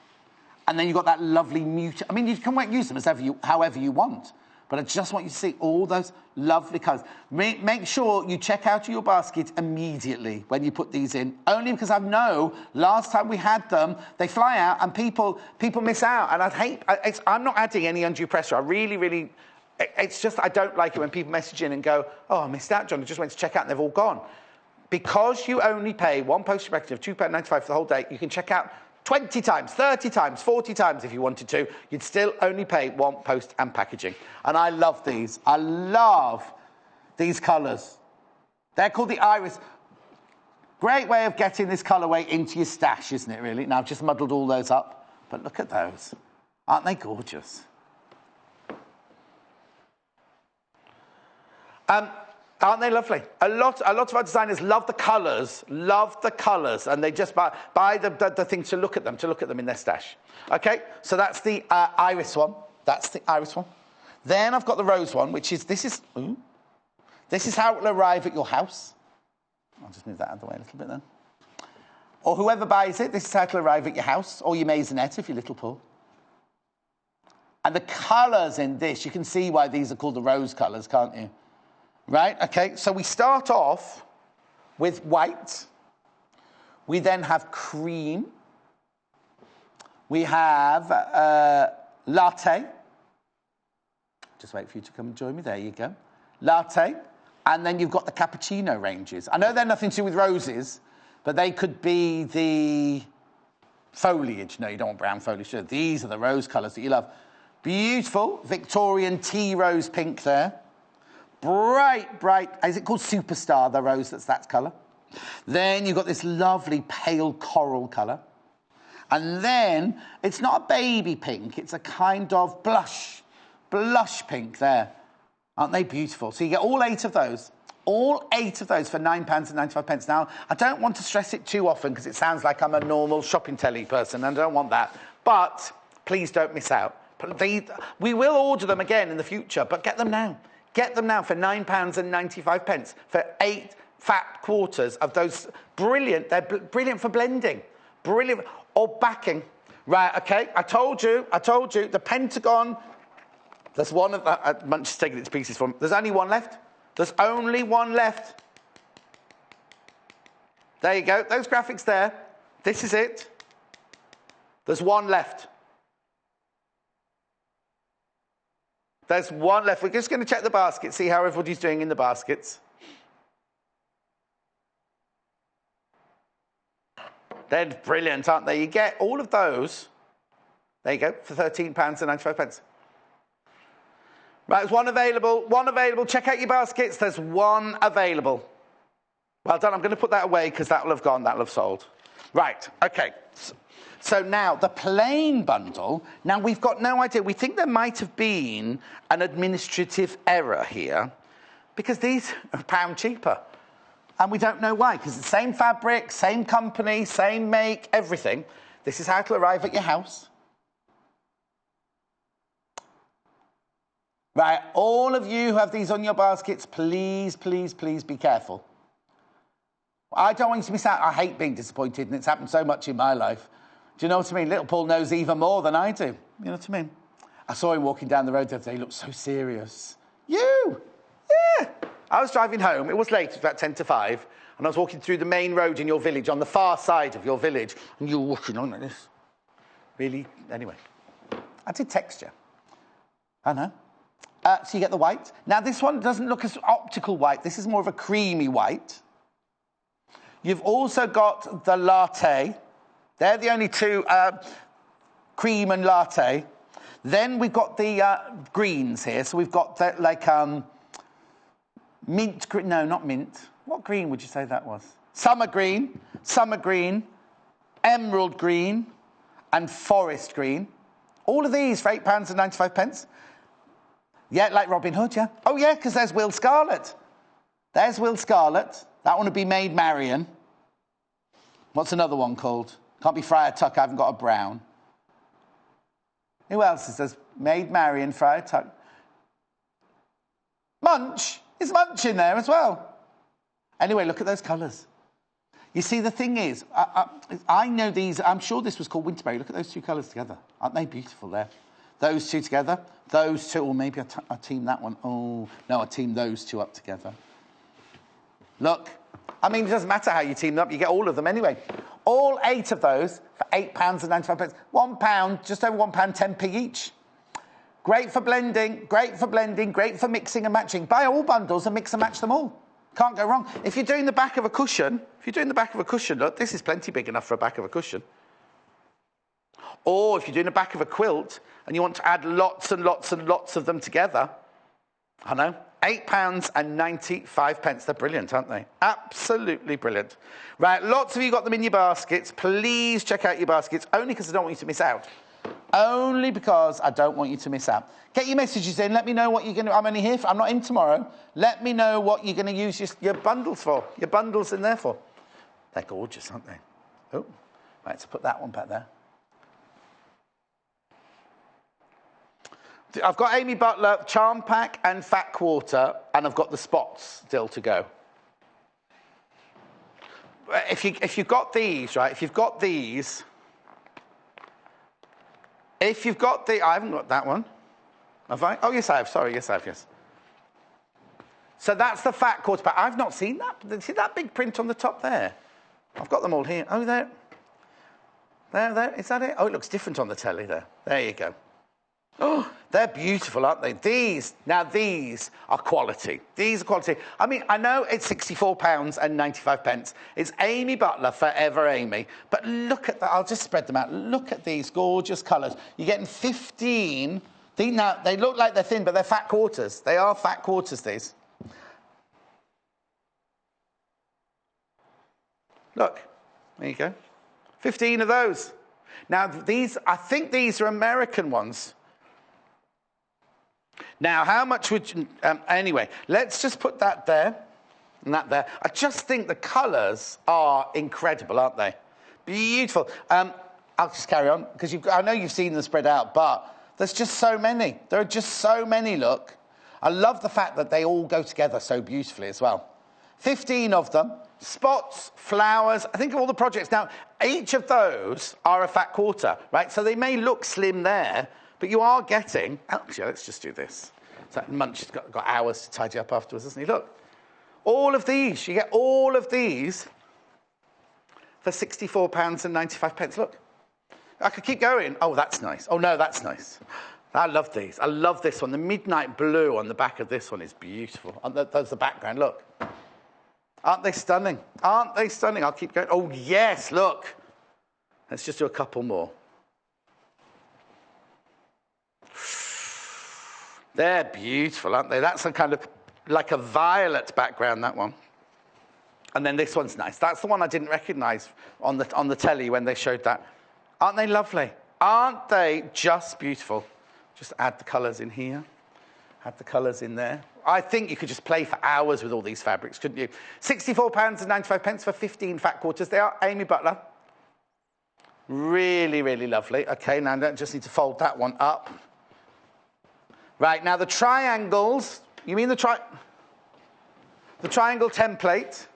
And then you've got that lovely mute. I mean, you can use them however you want. But I just want you to see all those lovely colours. Make sure you check out your basket immediately when you put these in. Only because I know last time we had them, they fly out and people miss out. And I'm not adding any undue pressure. I really, it's just I don't like it when people message in and go, oh, I missed out, John. I just went to check out and they've all gone. Because you only pay one postage package of £2.95 for the whole day, you can check out 20 times, 30 times, 40 times if you wanted to. You'd still only pay one post and packaging. And I love these. I love these colours. They're called the Iris. Great way of getting this colourway into your stash, isn't it, really? Now, I've just muddled all those up. But look at those. Aren't they gorgeous? Aren't they lovely? A lot of our designers love the colours, and they just buy the thing to look at them in their stash. Okay, so that's the Iris one. That's the Iris one. Then I've got the rose one, which is, this is how it will arrive at your house. I'll just move that out of the way a little bit then. Or whoever buys it, this is how it will arrive at your house, or your maisonette if you're little Paul. And the colours in this, you can see why these are called the rose colours, can't you? Right, okay, so we start off with white. We then have cream. We have latte. Just wait for you to come and join me. There you go. Latte. And then you've got the cappuccino ranges. I know they're nothing to do with roses, but they could be the foliage. No, you don't want brown foliage. These are the rose colours that you love. Beautiful Victorian tea rose pink there. Bright, is it called Superstar, the rose that's that colour? Then you've got this lovely pale coral colour. And then, it's not a baby pink, it's a kind of blush pink there. Aren't they beautiful? So you get all 8 of those. All 8 of those for £9.95. Now, I don't want to stress it too often because it sounds like I'm a normal shopping telly person and I don't want that. But please don't miss out. We will order them again in the future, but get them now. Get them now for £9.95 for 8 fat quarters of those brilliant. They're brilliant for blending, brilliant or backing. Right? Okay. I told you. The Pentagon. There's one of Munch is taking it to pieces from. There's only one left. There's only one left. There you go. Those graphics there. This is it. There's one left. There's one left. We're just going to check the basket, see how everybody's doing in the baskets. They're brilliant, aren't they? You get all of those. There you go, for £13.95. Right, there's one available. One available. Check out your baskets. There's one available. Well done. I'm going to put that away because that will have gone. That will have sold. Right, okay. So now, the plain bundle, now we've got no idea. We think there might have been an administrative error here because these are £1 cheaper. And we don't know why, because it's the same fabric, same company, same make, everything. This is how it'll arrive at your house. Right, all of you who have these on your baskets, please, please, please be careful. I don't want you to miss out. I hate being disappointed, and it's happened so much in my life. Do you know what I mean? Little Paul knows even more than I do. You know what I mean? I saw him walking down the road the other day. He looked so serious. You? Yeah. I was driving home. It was late. It was about 10 to 5. And I was walking through the main road in your village, on the far side of your village. And you were walking on like this. Really? Anyway. I did text you. I know. So you get the white. Now, this one doesn't look as optical white. This is more of a creamy white. You've also got the latte. They're the only two, cream and latte. Then we've got the greens here. So we've got the, like mint, no, not mint. What green would you say that was? Summer green, emerald green, and forest green. All of these for £8.95. Yeah, like Robin Hood, yeah. Oh, yeah, because there's Will Scarlett. There's Will Scarlett. That one would be Maid Marian. What's another one called? Can't be Friar Tuck, I haven't got a brown. Who else is there? Maid Marian, Friar Tuck. Munch. Is Munch in there as well? Anyway, look at those colours. You see, the thing is, I know these, I'm sure this was called Winterberry. Look at those two colours together. Aren't they beautiful there? Those two together, those two, or maybe I team that one. Oh, no, I team those two up together. Look, I mean, it doesn't matter how you team them up, you get all of them anyway. All 8 of those for £8.95. £1, just over £1, 10p each. Great for blending, great for mixing and matching. Buy all bundles and mix and match them all. Can't go wrong. If you're doing the back of a cushion, look, this is plenty big enough for a back of a cushion. Or if you're doing the back of a quilt and you want to add lots and lots and lots of them together, I know, £8.95. They're brilliant, aren't they? Absolutely brilliant. Right, lots of you got them in your baskets. Please check out your baskets, only because I don't want you to miss out. Only because I don't want you to miss out. Get your messages in. Let me know what you're going to... I'm only here. I'm not in tomorrow. Let me know what you're going to use your bundles for. Your bundles in there for. They're gorgeous, aren't they? Oh, right, let's put that one back there. I've got Amy Butler, Charm Pack and Fat Quarter, and I've got the spots still to go. If you've got these, right, if you've got the... I haven't got that one. Have I? Oh, yes, I have. Sorry, yes, I have, yes. So that's the Fat Quarter Pack. I've not seen that. See that big print on the top there? I've got them all here. Oh, there. There. Is that it? Oh, it looks different on the telly there. There you go. Oh, they're beautiful, aren't they? These are quality. These are quality. I mean, I know it's £64.95. It's Amy Butler, Forever Amy. But look at that. I'll just spread them out. Look at these gorgeous colours. You're getting 15. Now, they look like they're thin, but they're fat quarters. They are fat quarters, these. Look. There you go. 15 of those. Now, I think these are American ones. Now, how much would you... anyway, let's just put that there and that there. I just think the colours are incredible, aren't they? Beautiful. I'll just carry on, because I know you've seen them spread out, but there's just so many. There are just so many, look. I love the fact that they all go together so beautifully as well. 15 of them. Spots, flowers, I think of all the projects. Now, each of those are a fat quarter, right? So they may look slim there, but you are getting... Actually, let's just do this. So Munch has got hours to tidy up afterwards, hasn't he? Look. All of these. You get all of these for £64.95. Look. I could keep going. Oh, that's nice. Oh, no, that's nice. I love these. I love this one. The midnight blue on the back of this one is beautiful. There's the background. Look. Aren't they stunning? Aren't they stunning? I'll keep going. Oh, yes, look. Let's just do a couple more. They're beautiful, aren't they? That's a kind of like a violet background, that one. And then this one's nice. That's the one I didn't recognise on the telly when they showed that. Aren't they lovely? Aren't they just beautiful? Just add the colours in here. Add the colours in there. I think you could just play for hours with all these fabrics, couldn't you? £64.95 for 15 fat quarters. They are Amy Butler. Really, really lovely. Okay, now I just need to fold that one up. Right, now the triangles, you mean the triangle template.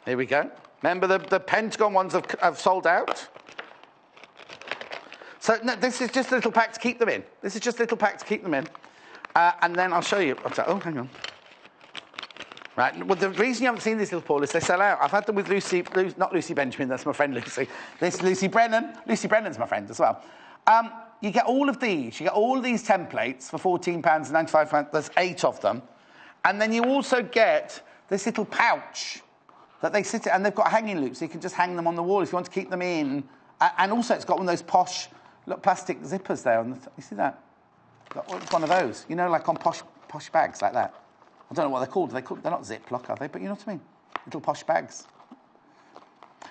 Here we go. Remember the Pentagon ones have sold out? So no, this is just a little pack to keep them in. This is just a little pack to keep them in. And then I'll show you. Oh, hang on. Right, well, the reason you haven't seen these little Paul is they sell out. I've had them with not Lucy Benjamin, that's my friend Lucy. This Lucy Brennan. Lucy Brennan's my friend as well. You get all of these. You get all of these templates for £14.95. There's 8 of them. And then you also get this little pouch that they sit in, and they've got hanging loops, so you can just hang them on the wall if you want to keep them in. And also it's got one of those posh plastic zippers there. You see that? It's one of those. You know, like on posh bags like that. I don't know what they're called. They're not Ziploc, are they? But you know what I mean? Little posh bags.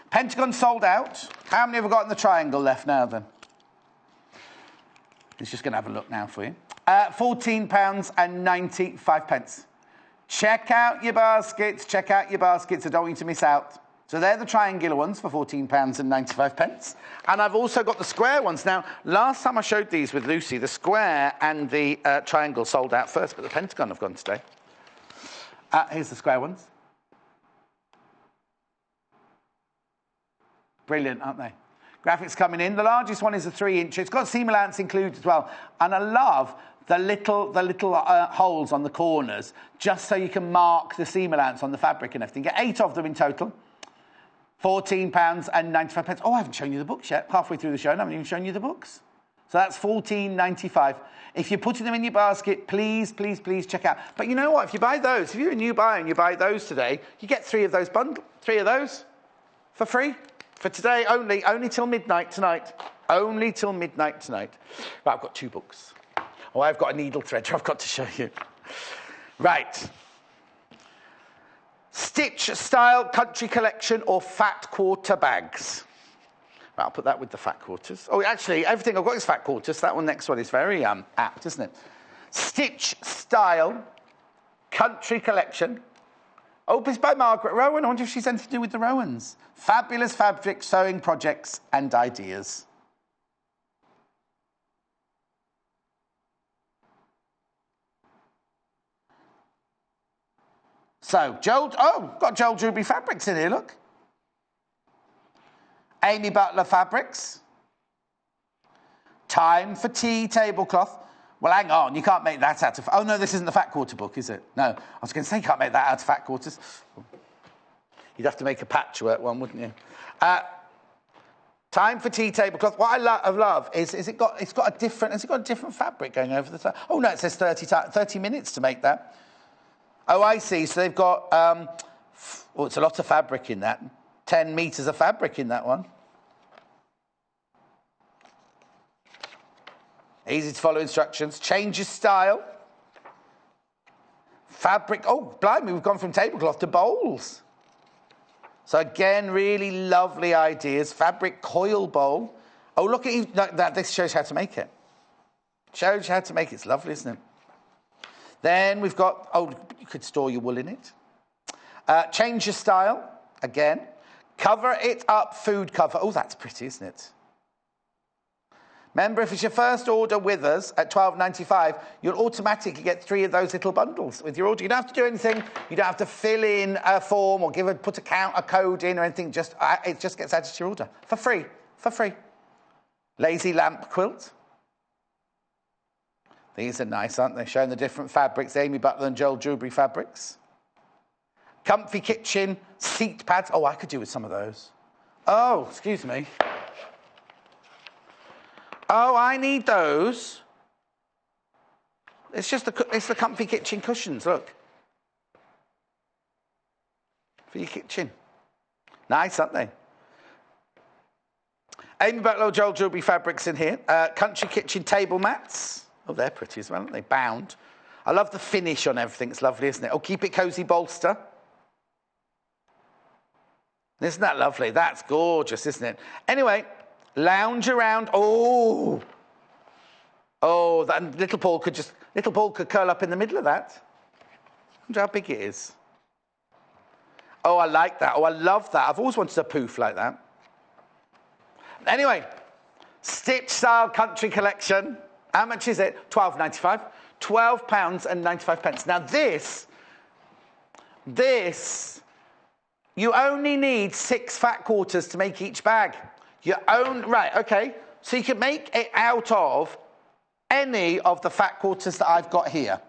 Pentagon sold out. How many have we got in the triangle left now, then? He's just going to have a look now for you. £14.95. Check out your baskets. Check out your baskets. I don't want you to miss out. So they're the triangular ones for £14.95. And I've also got the square ones. Now, last time I showed these with Lucy, the square and the triangle sold out first, but the Pentagon have gone today. Here's the square ones. Brilliant, aren't they? Graphics coming in. The largest one is a 3-inch. It's got seam allowance included as well. And I love the little holes on the corners, just so you can mark the seam allowance on the fabric and everything. Get 8 of them in total. £14.95. Oh, I haven't shown you the books yet. Halfway through the show, and I haven't even shown you the books. So that's £14.95. If you're putting them in your basket, please, please, please check out. But you know what? If you buy those, if you're a new buyer and you buy those today, you get 3 of those for free. For today only till midnight tonight. Only till midnight tonight. Right, I've got 2 books. Oh, I've got a needle threader I've got to show you. Right. Stitch Style Country Collection or Fat Quarter Bags. Right, I'll put that with the fat quarters. Oh, actually, everything I've got is fat quarters. That next one is very apt, isn't it? Stitch Style Country Collection. Oh, it's by Margaret Rowan. I wonder if she's anything to do with the Rowans. Fabulous fabric sewing projects and ideas. So, got Joel Drewbury fabrics in here, look. Amy Butler fabrics. Time for Tea tablecloth. Well, hang on, you can't make that out of... Oh, no, this isn't the fat quarter book, is it? No, I was going to say you can't make that out of fat quarters. You'd have to make a patchwork one, wouldn't you? Time for Tea tablecloth. What I love is has it got a different fabric going over the top? Oh, no, it says 30 minutes to make that. Oh, I see. So they've got... it's a lot of fabric in that. 10 metres of fabric in that one. Easy to follow instructions. Change your style. Fabric. Oh, blimey, we've gone from tablecloth to bowls. So again, really lovely ideas. Fabric coil bowl. Oh, look at that. This shows how to make it. Shows you how to make it. It's lovely, isn't it? Then we've got, you could store your wool in it. Change your style. Again. Cover it up food cover. Oh, that's pretty, isn't it? Remember, if it's your first order with us at $12.95, you'll automatically get 3 of those little bundles with your order. You don't have to do anything. You don't have to fill in a form or put a code in or anything. It just gets added to your order for free. For free. Lazy lamp quilt. These are nice, aren't they? Showing the different fabrics. Amy Butler and Joel Drewbury fabrics. Comfy kitchen seat pads. Oh, I could do with some of those. Oh, excuse me. Oh, I need those. It's the comfy kitchen cushions, look. For your kitchen. Nice, aren't they? Amy Butler, Joel Drewbury fabrics in here. Country kitchen table mats. Oh, they're pretty as well, aren't they? Bound. I love the finish on everything. It's lovely, isn't it? Oh, keep it cozy bolster. Isn't that lovely? That's gorgeous, isn't it? Anyway, lounge around. Oh, that little Paul could curl up in the middle of that. I wonder how big it is. Oh, I like that. Oh, I love that. I've always wanted a poof like that. Anyway, Stitch Style Country Collection. How much is it? £12.95. £12.95. Now this, you only need 6 fat quarters to make each bag. Right, okay. So you can make it out of any of the fat quarters that I've got here.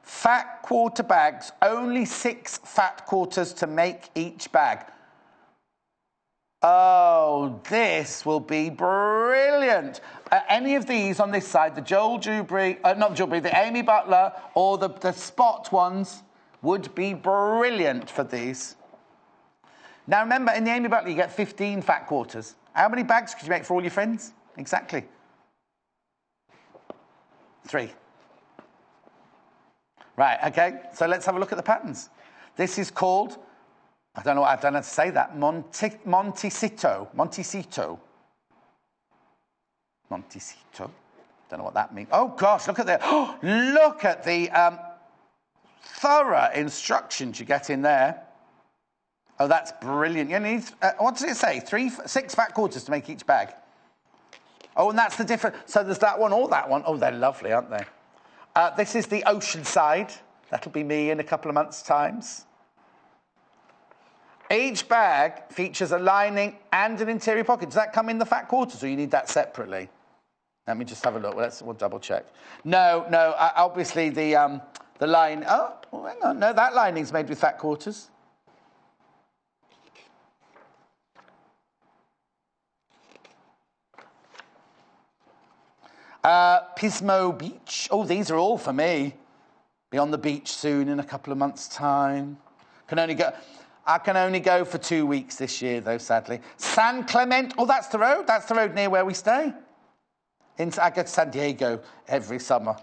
Fat quarter bags, only 6 fat quarters to make each bag. Oh, this will be brilliant. Any of these on this side, the the Amy Butler or the spot ones would be brilliant for these. Now remember, in the Amy Butler, you get 15 fat quarters. How many bags could you make for all your friends? Exactly. 3. Right, okay, so let's have a look at the patterns. This is called, I don't know how to say that, Montecito. Don't know what that means. Oh gosh, look at the thorough instructions you get in there. Oh, that's brilliant. You need, what does it say? 6 fat quarters to make each bag. Oh, and that's the difference. So there's that one or that one. Oh, they're lovely, aren't they? This is the ocean side. That'll be me in a couple of months' times. Each bag features a lining and an interior pocket. Does that come in the fat quarters, or you need that separately? Let me just have a look. We'll double check. No. Obviously the line. Oh, hang on. No, that lining's made with fat quarters. Pismo Beach. Oh, these are all for me. Be on the beach soon in a couple of months' time. I can only go for 2 weeks this year, though, sadly. San Clemente. Oh, that's the road. That's the road near where we stay. I go to San Diego every summer.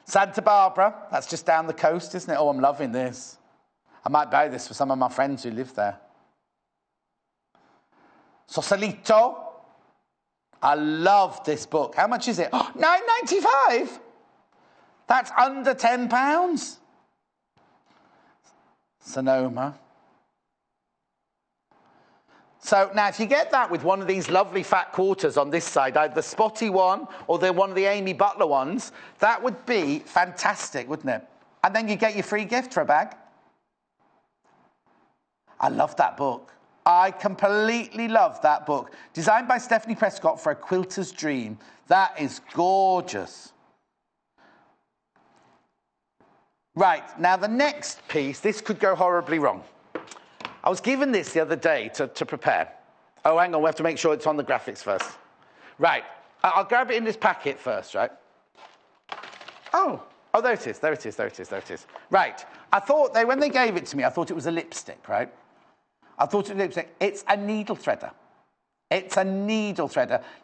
Santa Barbara. That's just down the coast, isn't it? Oh, I'm loving this. I might buy this for some of my friends who live there. Sausalito. I love this book. How much is it? Oh, £9.95. That's under £10. Sonoma. So now if you get that with one of these lovely fat quarters on this side, either the spotty one or one of the Amy Butler ones, that would be fantastic, wouldn't it? And then you get your free gift for a bag. I love that book. I completely love that book. Designed by Stephanie Prescott for a quilter's dream. That is gorgeous. Right, now the next piece, this could go horribly wrong. I was given this the other day to prepare. Oh, hang on, we have to make sure it's on the graphics first. Right, I'll grab it in this packet first, right? Oh, there it is. Right, I thought when they gave it to me, I thought it was a lipstick, right? I thought it was a lipstick. It's a needle threader.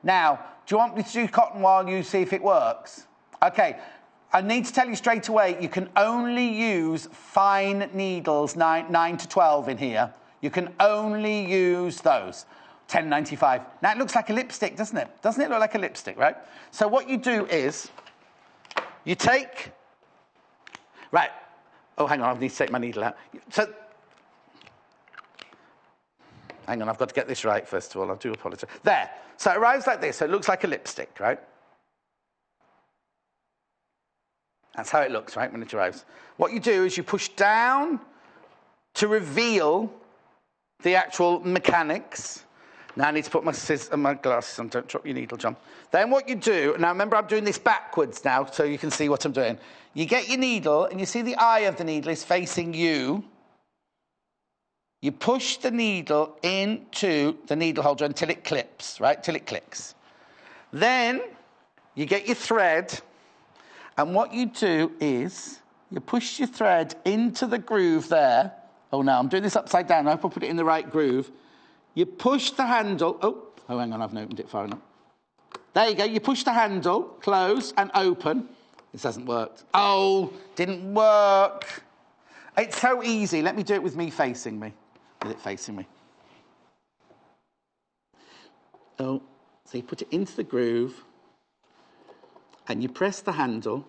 Now, do you want me to do cotton while you see if it works? Okay. I need to tell you straight away, you can only use fine needles, 9 to 12 in here. You can only use those. £10.95. Now, it looks like a lipstick, doesn't it? Doesn't it look like a lipstick, right? So what you do is, you take... Right. Oh, hang on, I need to take my needle out. So... Hang on, I've got to get this right, first of all. I do apologise. There. So it arrives like this. So it looks like a lipstick, right? That's how it looks, right, when it arrives. What you do is you push down to reveal the actual mechanics. Now I need to put my glasses on. Don't drop your needle, John. Then what you do, now remember I'm doing this backwards now so you can see what I'm doing. You get your needle and you see the eye of the needle is facing you. You push the needle into the needle holder until it clips, right, till it clicks. Then you get your thread. And what you do is you push your thread into the groove there. Oh, no, I'm doing this upside down. I hope I put it in the right groove. You push the handle. Oh, hang on, I haven't opened it far enough. There you go. You push the handle, close and open. This hasn't worked. Oh, didn't work. It's so easy. Let me do it with me facing me. With it facing me. Oh, so you put it into the groove. And you press the handle,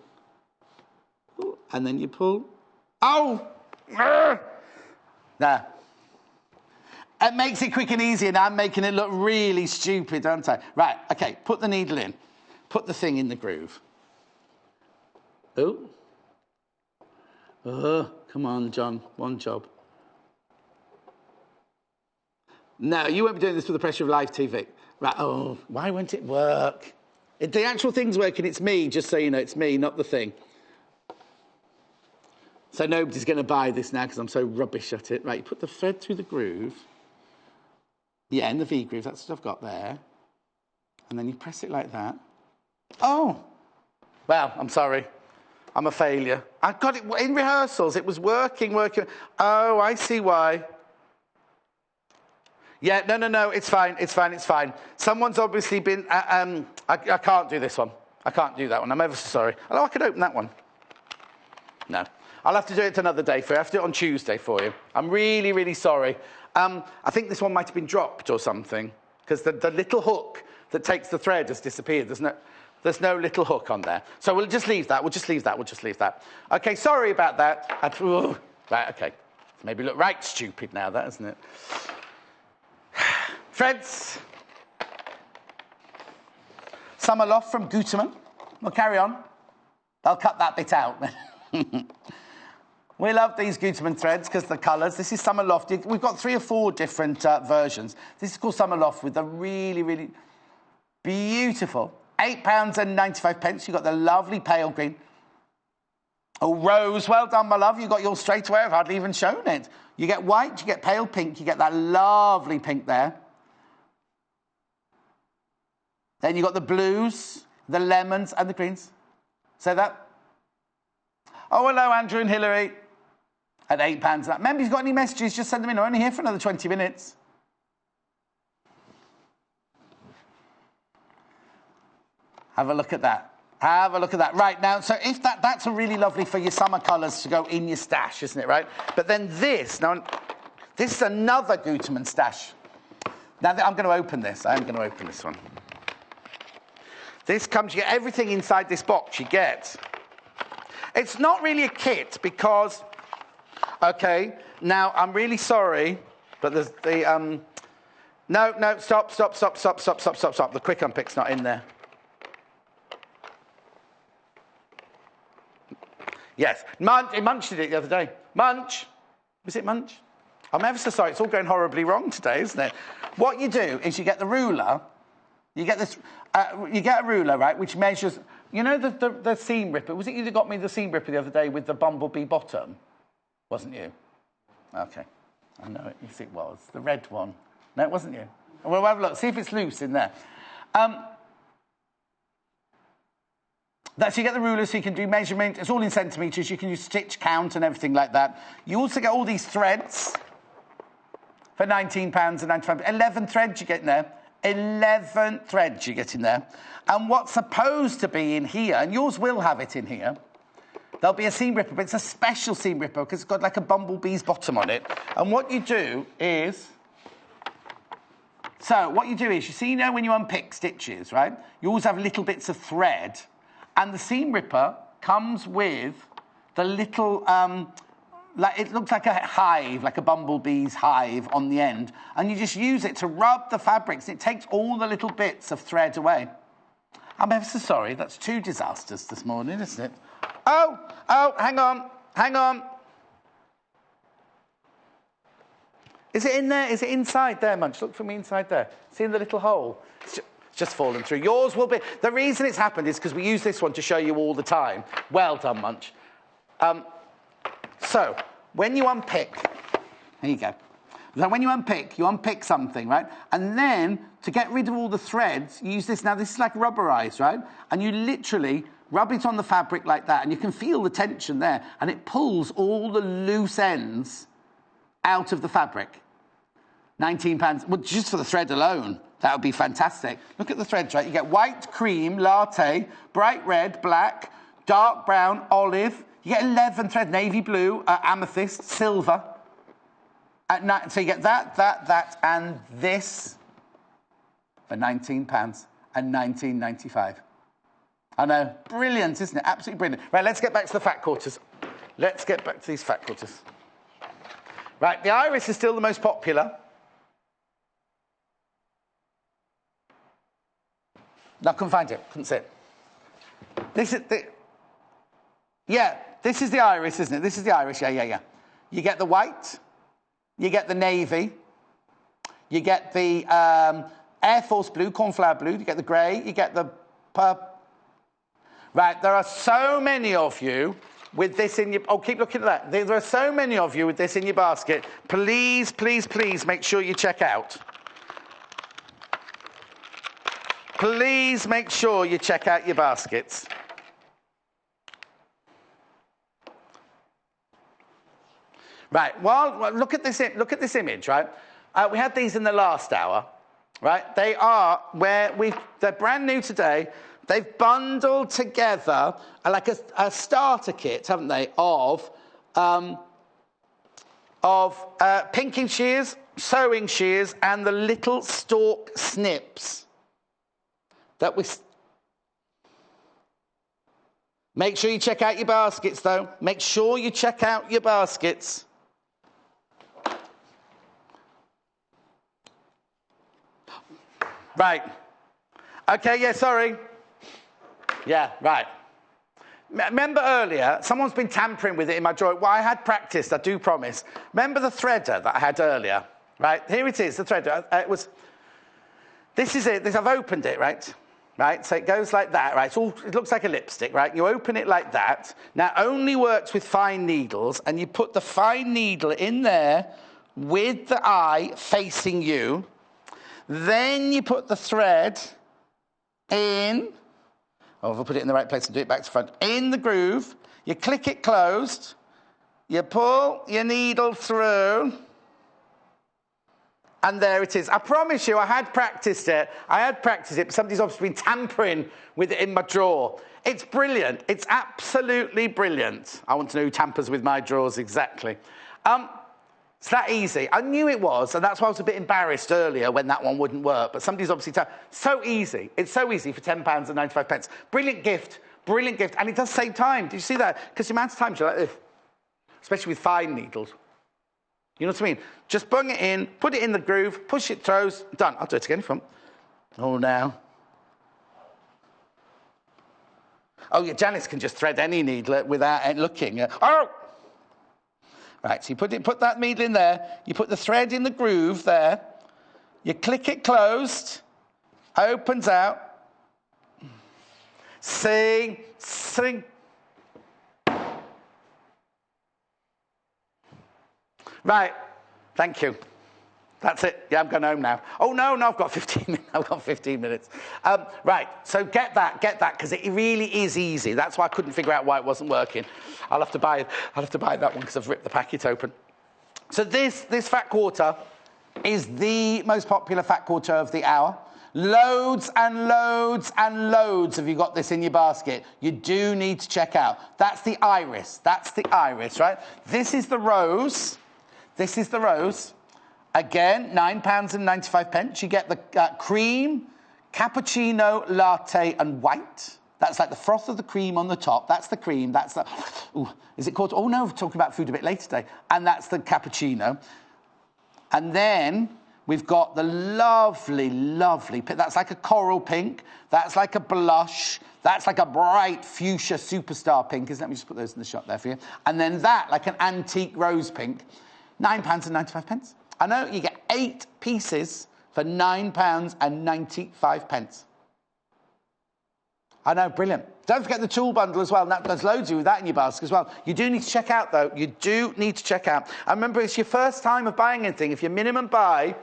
and then you pull. Oh! There. It makes it quick and easy, and I'm making it look really stupid, aren't I? Right, okay, put the needle in. Put the thing in the groove. Oh. Oh, come on, John. One job. No, you won't be doing this with the pressure of live TV. Right, oh, why won't it work? The actual thing's working, it's me, just so you know, it's me, not the thing. So nobody's going to buy this now because I'm so rubbish at it. Right, you put the thread through the groove. Yeah, in the V groove, that's what I've got there. And then you press it like that. Oh! Well, I'm sorry. I'm a failure. I got it in rehearsals. It was working. Oh, I see why. Yeah, no, it's fine. Someone's obviously been... I can't do this one. I can't do that one. I'm ever so sorry. Although I could open that one. No. I'll have to do it another day for you. I have to do it on Tuesday for you. I'm really, really sorry. I think this one might have been dropped or something, because the little hook that takes the thread has disappeared. There's no little hook on there. So we'll just leave that. We'll just leave that. OK, sorry about that. Right, OK. It's maybe look right stupid now, that, isn't it? Threads. Summer Loft from Gutermann. We'll carry on. I'll cut that bit out. We love these Gutermann threads because the colours. This is Summer Loft. We've got 3 or 4 different versions. This is called Summer Loft with the really, really beautiful £8.95. You've got the lovely pale green. Oh, rose. Well done, my love. You got yours straight away. I've hardly even shown it. You get white, you get pale pink, you get that lovely pink there. Then you've got the blues, the lemons, and the greens. Say that. Oh, hello, Andrew and Hilary. At £8. Remember, if you've got any messages, just send them in. We're only here for another 20 minutes. Have a look at that. Have a look at that. Right, now, so if that's a really lovely for your summer colours to go in your stash, isn't it, right? But then this is another Gutermann stash. Now, I'm going to open this. I am going to open this one. This comes, you get everything inside this box you get. It's not really a kit because, okay, now I'm really sorry, but there's the, no, stop. The quick unpick's not in there. Yes, Munch did it the other day. Munch, was it Munch? I'm ever so sorry, it's all going horribly wrong today, isn't it? What you do is you get the ruler, you get a ruler, right, which measures, you know the seam ripper, was it you that got me the seam ripper the other day with the bumblebee bottom? Wasn't you? Okay, I know it, yes it was, the red one. No, it wasn't you. We'll have a look, see if it's loose in there. So you get the ruler so you can do measurement. It's all in centimetres. You can use stitch count and everything like that. You also get all these threads for £19.95. 11 threads you get in there. 11 threads you get in there. And what's supposed to be in here, and yours will have it in here, there'll be a seam ripper, but it's a special seam ripper because it's got like a bumblebee's bottom on it. And what you do is... So what you do is, you see now when you unpick stitches, right? You always have little bits of thread. And the seam ripper comes with the little, it looks like a hive, like a bumblebee's hive on the end. And you just use it to rub the fabrics. It takes all the little bits of thread away. I'm ever so sorry. That's 2 disasters this morning, isn't it? Oh, hang on. Is it in there? Is it inside there, Munch? Look for me inside there. See in the little hole? Just fallen through. Yours will be... The reason it's happened is because we use this one to show you all the time. Well done, Munch. So, when you unpick... There you go. So when you unpick something, right? And then, to get rid of all the threads, you use this. Now, this is like rubberized, right? And you literally rub it on the fabric like that, and you can feel the tension there, and it pulls all the loose ends out of the fabric. £19, well, just for the thread alone. That would be fantastic. Look at the threads, right? You get white, cream, latte, bright red, black, dark brown, olive. You get 11 threads, navy blue, amethyst, silver. So you get that, and this for £19 and £19.95. I know, brilliant, isn't it? Absolutely brilliant. Right, let's get back to the fat quarters. Let's get back to these fat quarters. Right, the iris is still the most popular. No, I couldn't find it. Couldn't see it. This is the... Yeah, this is the iris, isn't it? This is the iris. Yeah. You get the white. You get the navy. You get the Air Force blue, cornflower blue. You get the grey. You get the purple. Right, there are so many of you with this in your... Oh, keep looking at that. There are so many of you with this in your basket. Please, please, please make sure you check out. Please make sure you check out your baskets. Right, well, look at this image, right? We had these in the last hour, right? They're brand new today. They've bundled together like a starter kit, haven't they, of pinking shears, sewing shears, and the little stalk snips that we... Make sure you check out your baskets, though. Make sure you check out your baskets. Right. Okay, yeah, sorry. Yeah, right. Remember earlier, someone's been tampering with it in my drawer. Well, I had practiced, I do promise. Remember the threader that I had earlier? Right, here it is, the threader. This is it, I've opened it, right? Right, so it goes like that, right? It looks like a lipstick, right? You open it like that. Now, it only works with fine needles, and you put the fine needle in there with the eye facing you. Then you put the thread in... Oh, if I put it in the right place and do it back to front. In the groove, you click it closed, you pull your needle through, and there it is. I promise you, I had practiced it, but somebody's obviously been tampering with it in my drawer. It's brilliant. It's absolutely brilliant. I want to know who tampers with my drawers exactly. It's that easy. I knew it was, and that's why I was a bit embarrassed earlier when that one wouldn't work. But somebody's obviously... So easy. It's so easy for £10.95. Brilliant gift. Brilliant gift. And it does save time. Did you see that? Because the amount of times you're like this, especially with fine needles. You know what I mean? Just bung it in, put it in the groove, push it through, done. I'll do it again if you want. Oh, now. Oh, yeah, Janice can just thread any needle without looking. Oh! Right, so you put that needle in there, you put the thread in the groove there, you click it closed, opens out, sing. Right, thank you. That's it. Yeah, I'm going home now. Oh, no, I've got 15 minutes. I've got 15 minutes. Right, so get that, because it really is easy. That's why I couldn't figure out why it wasn't working. I'll have to buy that one because I've ripped the packet open. So this fat quarter is the most popular fat quarter of the hour. Loads and loads and loads have you got this in your basket. You do need to check out. That's the iris. Right? This is the rose. Again, £9.95. You get the cream, cappuccino, latte, and white. That's like the froth of the cream on the top. That's the cream. That's the... Ooh, is it called... Oh, no, we're talking about food a bit later today. And that's the cappuccino. And then we've got the lovely... That's like a coral pink. That's like a blush. That's like a bright fuchsia superstar pink. Let me just put those in the shot there for you. And then that, like an antique rose pink. £9.95. I know, you get 8 pieces for £9.95. I know, brilliant. Don't forget the tool bundle as well. There's loads of that in your basket as well. You do need to check out, though. You do need to check out. And remember, it's your first time of buying anything. If your minimum buy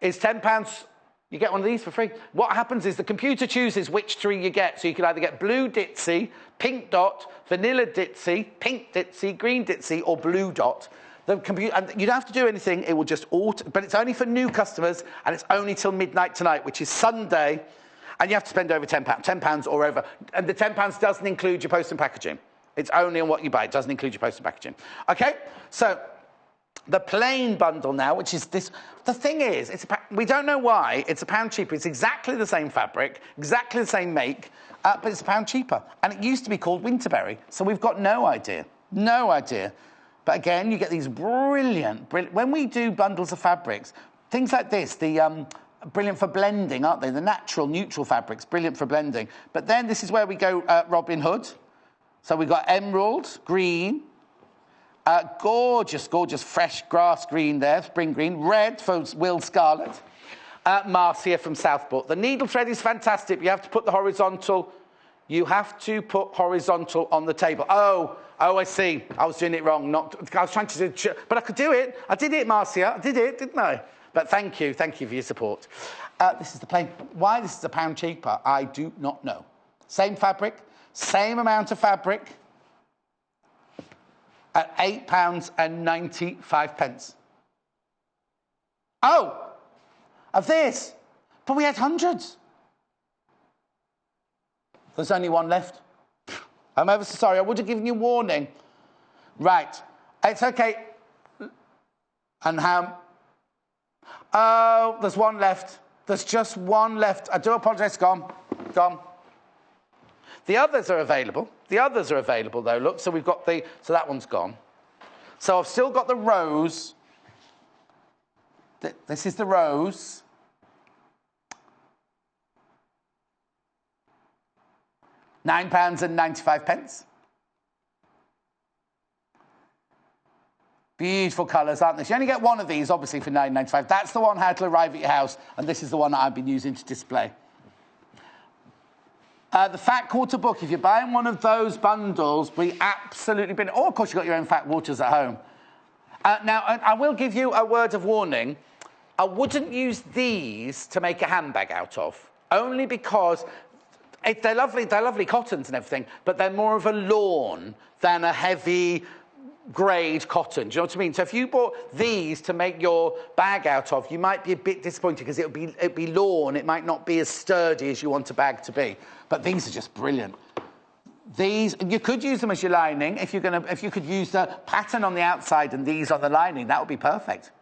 is £10, you get one of these for free. What happens is the computer chooses which 3 you get. So you can either get blue ditzy, pink dot, vanilla ditzy, pink ditzy, green ditzy, or blue dot. The computer, and you don't have to do anything. It will just but it's only for new customers, and it's only till midnight tonight, which is Sunday, and you have to spend over £10 or over. And the £10 doesn't include your post and packaging. It's only on what you buy. It doesn't include your post and packaging. Okay, so the plain bundle now, which is this. The thing is, we don't know why it's £1 cheaper. It's exactly the same fabric, exactly the same make, but it's £1 cheaper. And it used to be called Winterberry, so we've got no idea. But again, you get these brilliant... When we do bundles of fabrics, things like this, the brilliant for blending, aren't they? The natural, neutral fabrics, brilliant for blending. But then this is where we go Robin Hood. So we've got emerald, green, gorgeous, gorgeous fresh grass green there, spring green, red for Will Scarlet, Marcia from Southport. The needle thread is fantastic. You have to put the horizontal. You have to put horizontal on the table. Oh, I see. I was doing it wrong. I was trying to do, but I could do it. I did it, Marcia. I did it, didn't I? But thank you for your support. This is the plain. Why this is £1 cheaper, I do not know. Same fabric, same amount of fabric, at £8.95. Oh, of this, but we had hundreds. There's only one left. I'm ever so sorry. I would have given you warning. Right, it's okay. And how? Oh, there's one left. There's just one left. I do apologise. Gone. The others are available. Though. Look, so we've got so that one's gone. So I've still got the rose. This is the rose. £9.95. Beautiful colours, aren't they? You only get one of these, obviously, for £9.95. That's the one had to arrive at your house, and this is the one that I've been using to display. The fat quarter book, if you're buying one of those bundles, we absolutely brilliant. Or, of course, you've got your own fat waters at home. Now, I will give you a word of warning. I wouldn't use these to make a handbag out of, only because they're lovely cottons and everything, but they're more of a lawn than a heavy grade cotton. Do you know what I mean? So if you bought these to make your bag out of, you might be a bit disappointed because it'd be lawn. It might not be as sturdy as you want a bag to be. But these are just brilliant. These, you could use them as your lining. If you could use the pattern on the outside and these on the lining, that would be perfect.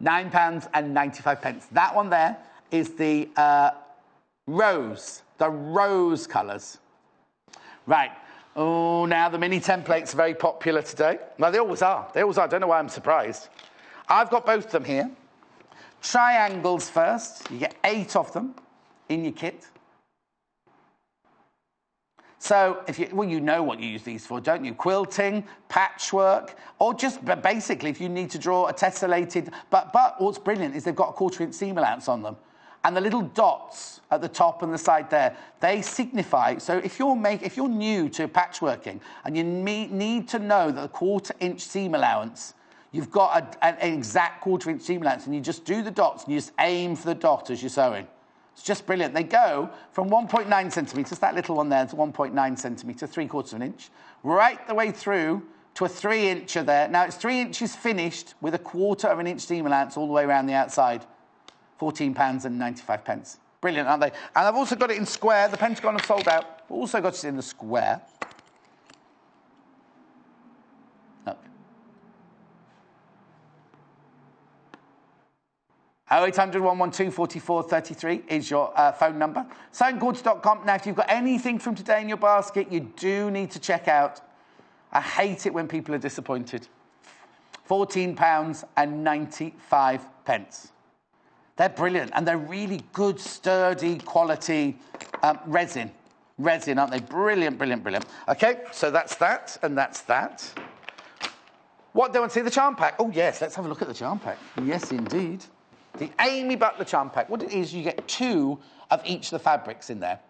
£9.95. That one there is the rose colours. Right. Oh, now the mini templates are very popular today. Well, they always are. I don't know why I'm surprised. I've got both of them here. Triangles first. You get 8 of them in your kit. So, you know what you use these for, don't you? Quilting, patchwork, or just basically if you need to draw a tessellated... But what's brilliant is they've got a 1/4-inch seam allowance on them. And the little dots at the top and the side there, they signify... So if you're new to patchworking and you need to know that the 1/4-inch seam allowance, you've got an exact 1/4-inch seam allowance, and you just do the dots and you just aim for the dot as you're sewing. It's just brilliant. They go from 1.9 centimetres, that little one there, to 1.9 centimetre, 3/4 of an inch, right the way through to a 3-incher there. Now, it's 3 inches finished with a 1/4 of an inch seam allowance all the way around the outside. £14.95. Brilliant, aren't they? And I've also got it in square. The Pentagon have sold out. Also got it in the square. Look. 0800 112 44 33 is your phone number. Sewingquarters.com. Now, if you've got anything from today in your basket, you do need to check out. I hate it when people are disappointed. £14.95. They're brilliant, and they're really good, sturdy, quality resin. Aren't they? Brilliant. Okay, so that's that, and that's that. What, do I want to see the charm pack? Oh, yes, let's have a look at the charm pack. Yes, indeed. The Amy Butler charm pack. What it is, you get 2 of each of the fabrics in there.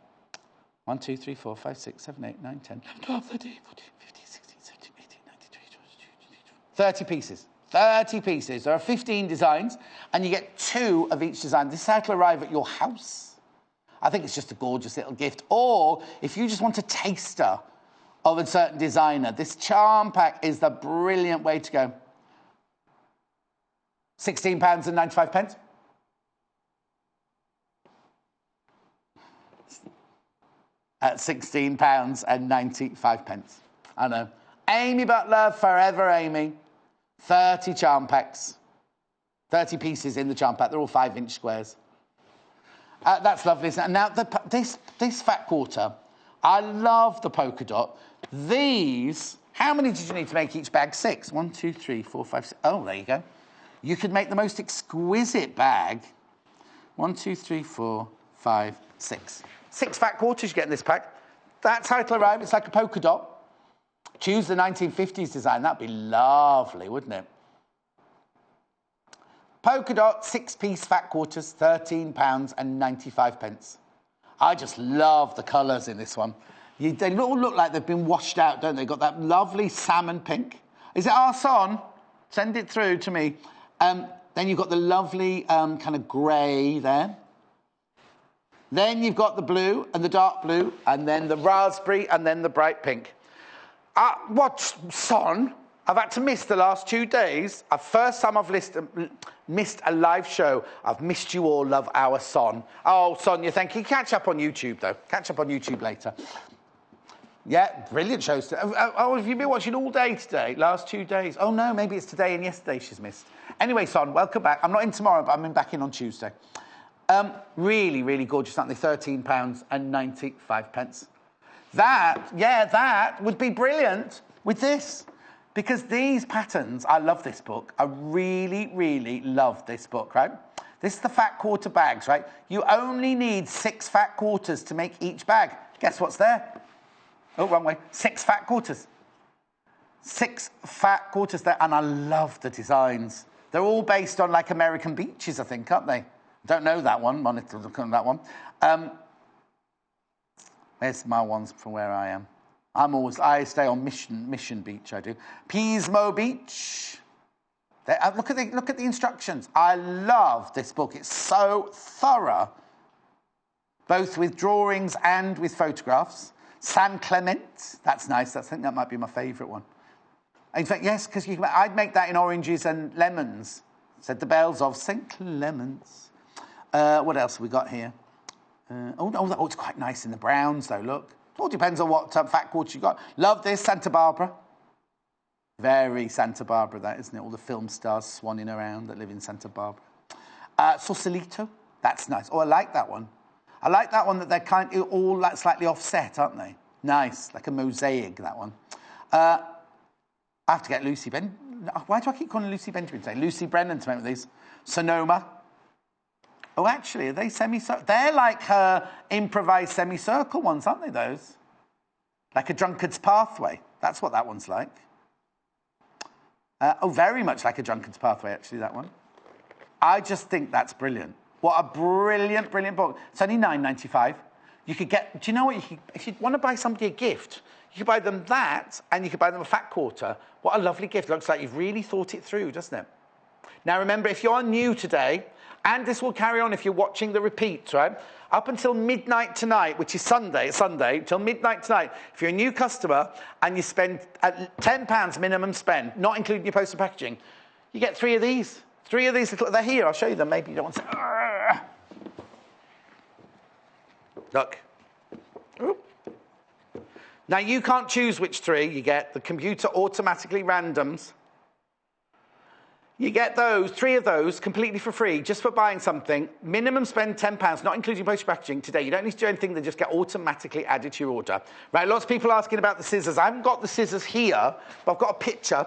1, 2, 3, 4, 5, 6, 7, 8, 9, 10, 12, 13, 14, 15, 16, 17, 18, 19, 20, 21, 30 pieces. 30 pieces. There are 15 designs, and you get 2 of each design. This is how to arrive at your house. I think it's just a gorgeous little gift. Or if you just want a taster of a certain designer, this charm pack is the brilliant way to go. £16.95. At £16.95. I know. Amy Butler, forever Amy. 30 charm packs. 30 pieces in the charm pack. They're all 5-inch squares. That's lovely, isn't it? Now, this fat quarter, I love the polka dot. These, how many did you need to make each bag? 6. 1, 2, 3, 4, 5, 6. Oh, there you go. You could make the most exquisite bag 1, 2, 3, 4, 5, 6. 6 fat quarters you get in this pack. That title arrived, it's like a polka dot. Choose the 1950s design. That'd be lovely, wouldn't it? Polka dot, 6-piece fat quarters, £13.95. I just love the colours in this one. They all look like they've been washed out, don't they? Got that lovely salmon pink. Is it arson? Send it through to me. Then you've got the lovely kind of grey there. Then you've got the blue and the dark blue, and then the raspberry, and then the bright pink. What son? I've had to miss the last 2 days. First time I've missed a live show. I've missed you all, love our son. Oh, Sonia, thank you. Catch up on YouTube, though. Catch up on YouTube later. Yeah, brilliant shows. Oh, have you been watching all day today? Last 2 days? Oh, no, maybe it's today and yesterday she's missed. Anyway, Son, welcome back. I'm not in tomorrow, but I'm back in on Tuesday. Really, really gorgeous, aren't they? £13.95. That would be brilliant with this. Because these patterns, I love this book. I really, really love this book, right? This is the fat quarter bags, right? You only need 6 fat quarters to make each bag. Guess what's there? Oh, wrong way. 6 fat quarters. 6 fat quarters there, and I love the designs. They're all based on, like, American beaches, I think, aren't they? Don't know that one. Monitor, look at that one. There's my ones from where I am. I stay on Mission Beach, I do. Pismo Beach. Look at the instructions. I love this book. It's so thorough, both with drawings and with photographs. San Clement. That's nice. I think that might be my favourite one. In fact, yes, because I'd make that in oranges and lemons. Said the bells of St. Clement's. What else have we got here? Oh, it's quite nice in the browns, though, look. It all depends on what fat quarter you got. Love this, Santa Barbara. Very Santa Barbara, that, isn't it? All the film stars swanning around that live in Santa Barbara. Sausalito, that's nice. Oh, I like that one. I like that one that they're kind of all like slightly offset, aren't they? Nice, like a mosaic, that one. I have to get Lucy Ben. Why do I keep calling Lucy Benjamin today? Lucy Brennan to make with these. Sonoma. Oh, actually, are they semicircle? They're like her improvised semicircle ones, aren't they, those? Like a drunkard's pathway. That's what that one's like. Very much like a drunkard's pathway, actually, that one. I just think that's brilliant. What a brilliant, brilliant book. It's only £9.95. You could get... Do you know what? If you want to buy somebody a gift, you could buy them that, and you could buy them a fat quarter. What a lovely gift. Looks like you've really thought it through, doesn't it? Now, remember, if you're new today... And this will carry on if you're watching the repeats, right? Up until midnight tonight, which is Sunday, till midnight tonight, if you're a new customer and you spend £10 minimum spend, not including your postal packaging, you get 3 of these. 3 of these little... They're here. I'll show you them. Maybe you don't want to... Look. Oop. Now, you can't choose which 3 you get. The computer automatically randoms. You get those, 3 of those, completely for free, just for buying something. Minimum spend £10, not including postage packaging today. You don't need to do anything. They just get automatically added to your order. Right, lots of people asking about the scissors. I haven't got the scissors here, but I've got a picture.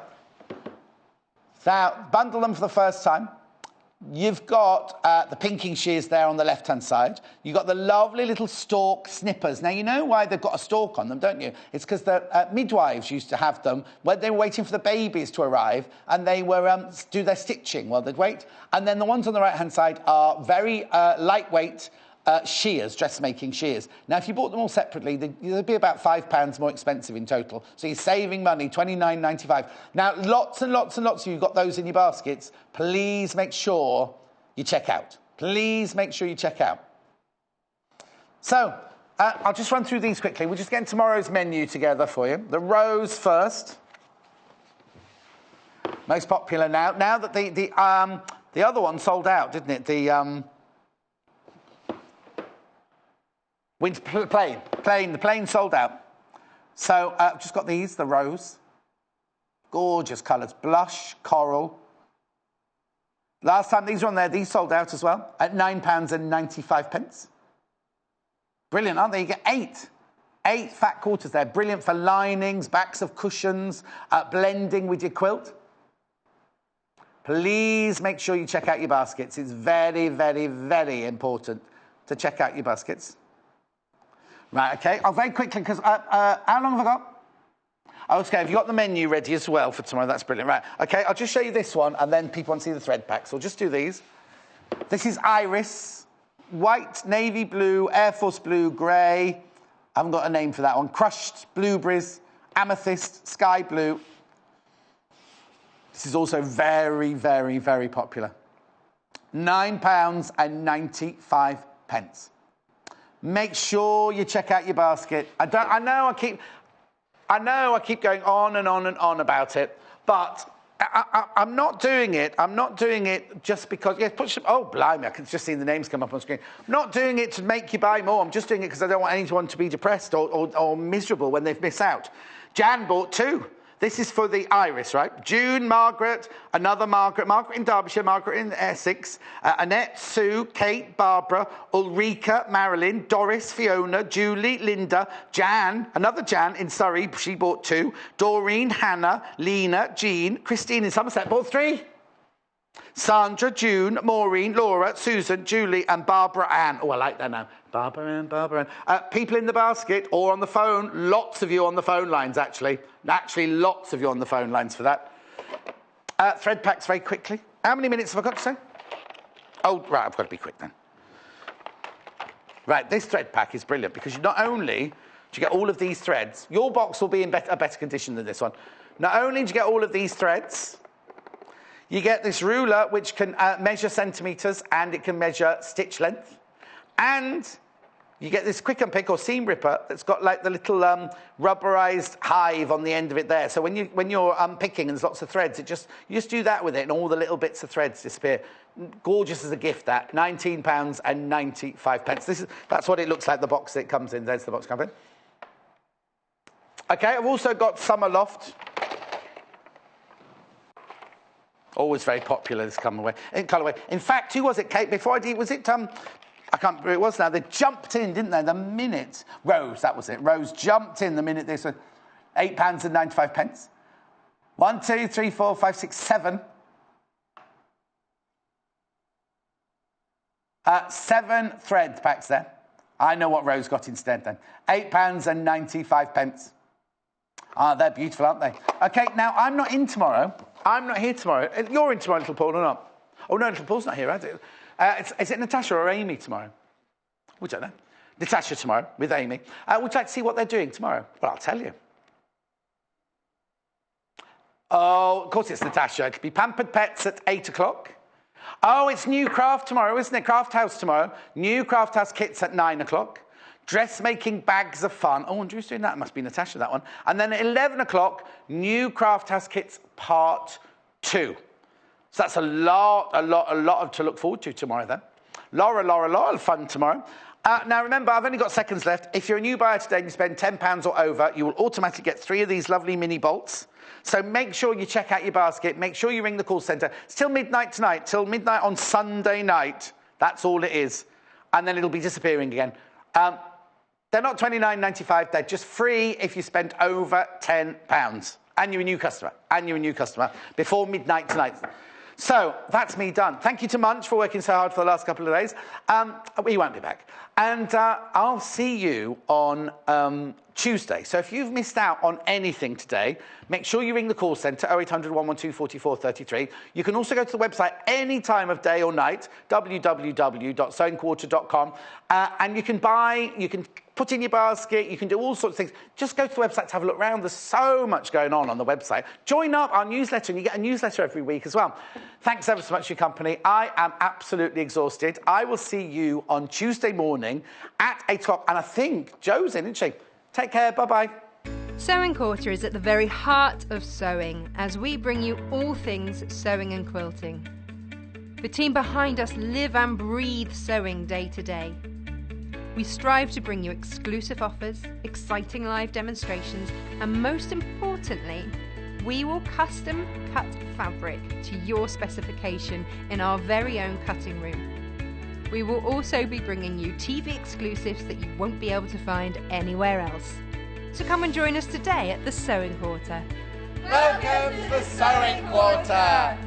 Now, bundle them for the first time. You've got the pinking shears there on the left-hand side. You've got the lovely little stalk snippers. Now, you know why they've got a stalk on them, don't you? It's because the midwives used to have them when they were waiting for the babies to arrive, and they were do their stitching while they'd wait. And then the ones on the right-hand side are very lightweight shears, dressmaking shears. Now, if you bought them all separately, they'd be about £5 more expensive in total. So you're saving money, £29.95. Now, lots and lots and lots of you got those in your baskets. Please make sure you check out. Please make sure you check out. So, I'll just run through these quickly. We're just getting tomorrow's menu together for you. The rose first. Most popular now. Now that the other one sold out, didn't it? The the plain sold out. So I've just got these, the rose. Gorgeous colours, blush, coral. Last time these were on there, these sold out as well at £9.95. Brilliant, aren't they? You get 8 fat quarters there. Brilliant for linings, backs of cushions, blending with your quilt. Please make sure you check out your baskets. It's very, very, very important to check out your baskets. Right, okay. Oh, very quickly, because how long have I got? Okay, have you got the menu ready as well for tomorrow? That's brilliant. Right, okay, I'll just show you this one, and then people want to see the thread pack. So we'll just do these. This is iris, white, navy blue, Air Force blue, grey. I haven't got a name for that one. Crushed blueberries, amethyst, sky blue. This is also very, very, very popular. £9.95. Make sure you check out your basket. I know I keep going on and on and on about it, but I'm not doing it. I'm not doing it just because. Yeah, oh, blimey! I can just see the names come up on screen. I'm not doing it to make you buy more. I'm just doing it because I don't want anyone to be depressed or miserable when they've missed out. Jan bought 2. This is for the iris, right? June, Margaret, another Margaret, Margaret in Derbyshire, Margaret in Essex, Annette, Sue, Kate, Barbara, Ulrika, Marilyn, Doris, Fiona, Julie, Linda, Jan, another Jan in Surrey, she bought 2, Doreen, Hannah, Lena, Jean, Christine in Somerset bought 3. Sandra, June, Maureen, Laura, Susan, Julie, and Barbara Ann. Oh, I like that now. Barbara Ann, Barbara Ann. People in the basket or on the phone. Lots of you on the phone lines, actually. Actually, lots of you on the phone lines for that. Thread packs very quickly. How many minutes have I got to say? Oh, right, I've got to be quick then. Right, this thread pack is brilliant because not only do you get all of these threads, your box will be in a better condition than this one. Not only do you get all of these threads, you get this ruler which can measure centimetres and it can measure stitch length. And you get this quick and pick or seam ripper that's got like the little rubberized hive on the end of it there. So when you're picking and there's lots of threads, you just do that with it and all the little bits of threads disappear. Gorgeous as a gift, that. £19.95. That's what it looks like, the box that it comes in. There's the box coming in. Okay, I've also got Summer Loft. Always very popular, this colourway. In fact, who was it, Kate? Before I did, was it, I can't remember who it was now. They jumped in, didn't they? The minute, Rose, that was it. Rose jumped in the minute this was £8.95. 1, 2, 3, 4, 5, 6, 7. 7 thread packs there. I know what Rose got instead then. £8.95. Ah, they're beautiful, aren't they? Okay, now I'm not in tomorrow. I'm not here tomorrow. You're in tomorrow, Little Paul, or not? Oh, no, Little Paul's not here, is it? Is it Natasha or Amy tomorrow? We don't know. Natasha tomorrow with Amy. Would you like to see what they're doing tomorrow? Well, I'll tell you. Oh, of course it's Natasha. It could be Pampered Pets at 8 o'clock. Oh, it's New Craft tomorrow, isn't it? Craft House tomorrow. New Craft House kits at 9 o'clock. Dressmaking Bags of Fun. Oh, and who's doing that? It must be Natasha, that one. And then at 11 o'clock, New Craft House Kits Part 2. So that's a lot to look forward to tomorrow then. Lot of fun tomorrow. Now, remember, I've only got seconds left. If you're a new buyer today and you spend £10 or over, you will automatically get 3 of these lovely mini bolts. So make sure you check out your basket. Make sure you ring the call centre. It's till midnight tonight, till midnight on Sunday night. That's all it is. And then it'll be disappearing again. They're not £29.95. They're just free if you spend over £10. And you're a new customer. Before midnight tonight. So that's me done. Thank you to Munch for working so hard for the last couple of days. We won't be back. And I'll see you on Tuesday. So if you've missed out on anything today, make sure you ring the call centre, 0800 112 4433. You can also go to the website any time of day or night, www.sewingquarter.com, and you can put in your basket, you can do all sorts of things. Just go to the website to have a look around. There's so much going on the website. Join up our newsletter, and you get a newsletter every week as well. Thanks ever so much for your company. I am absolutely exhausted. I will see you on Tuesday morning at 8 o'clock, and I think Jo's in, isn't she? Take care, bye-bye. Sewing Quarter is at the very heart of sewing, as we bring you all things sewing and quilting. The team behind us live and breathe sewing day to day. We strive to bring you exclusive offers, exciting live demonstrations, and most importantly, we will custom cut fabric to your specification in our very own cutting room. We will also be bringing you TV exclusives that you won't be able to find anywhere else. So come and join us today at the Sewing Quarter. Welcome to the Sewing Quarter!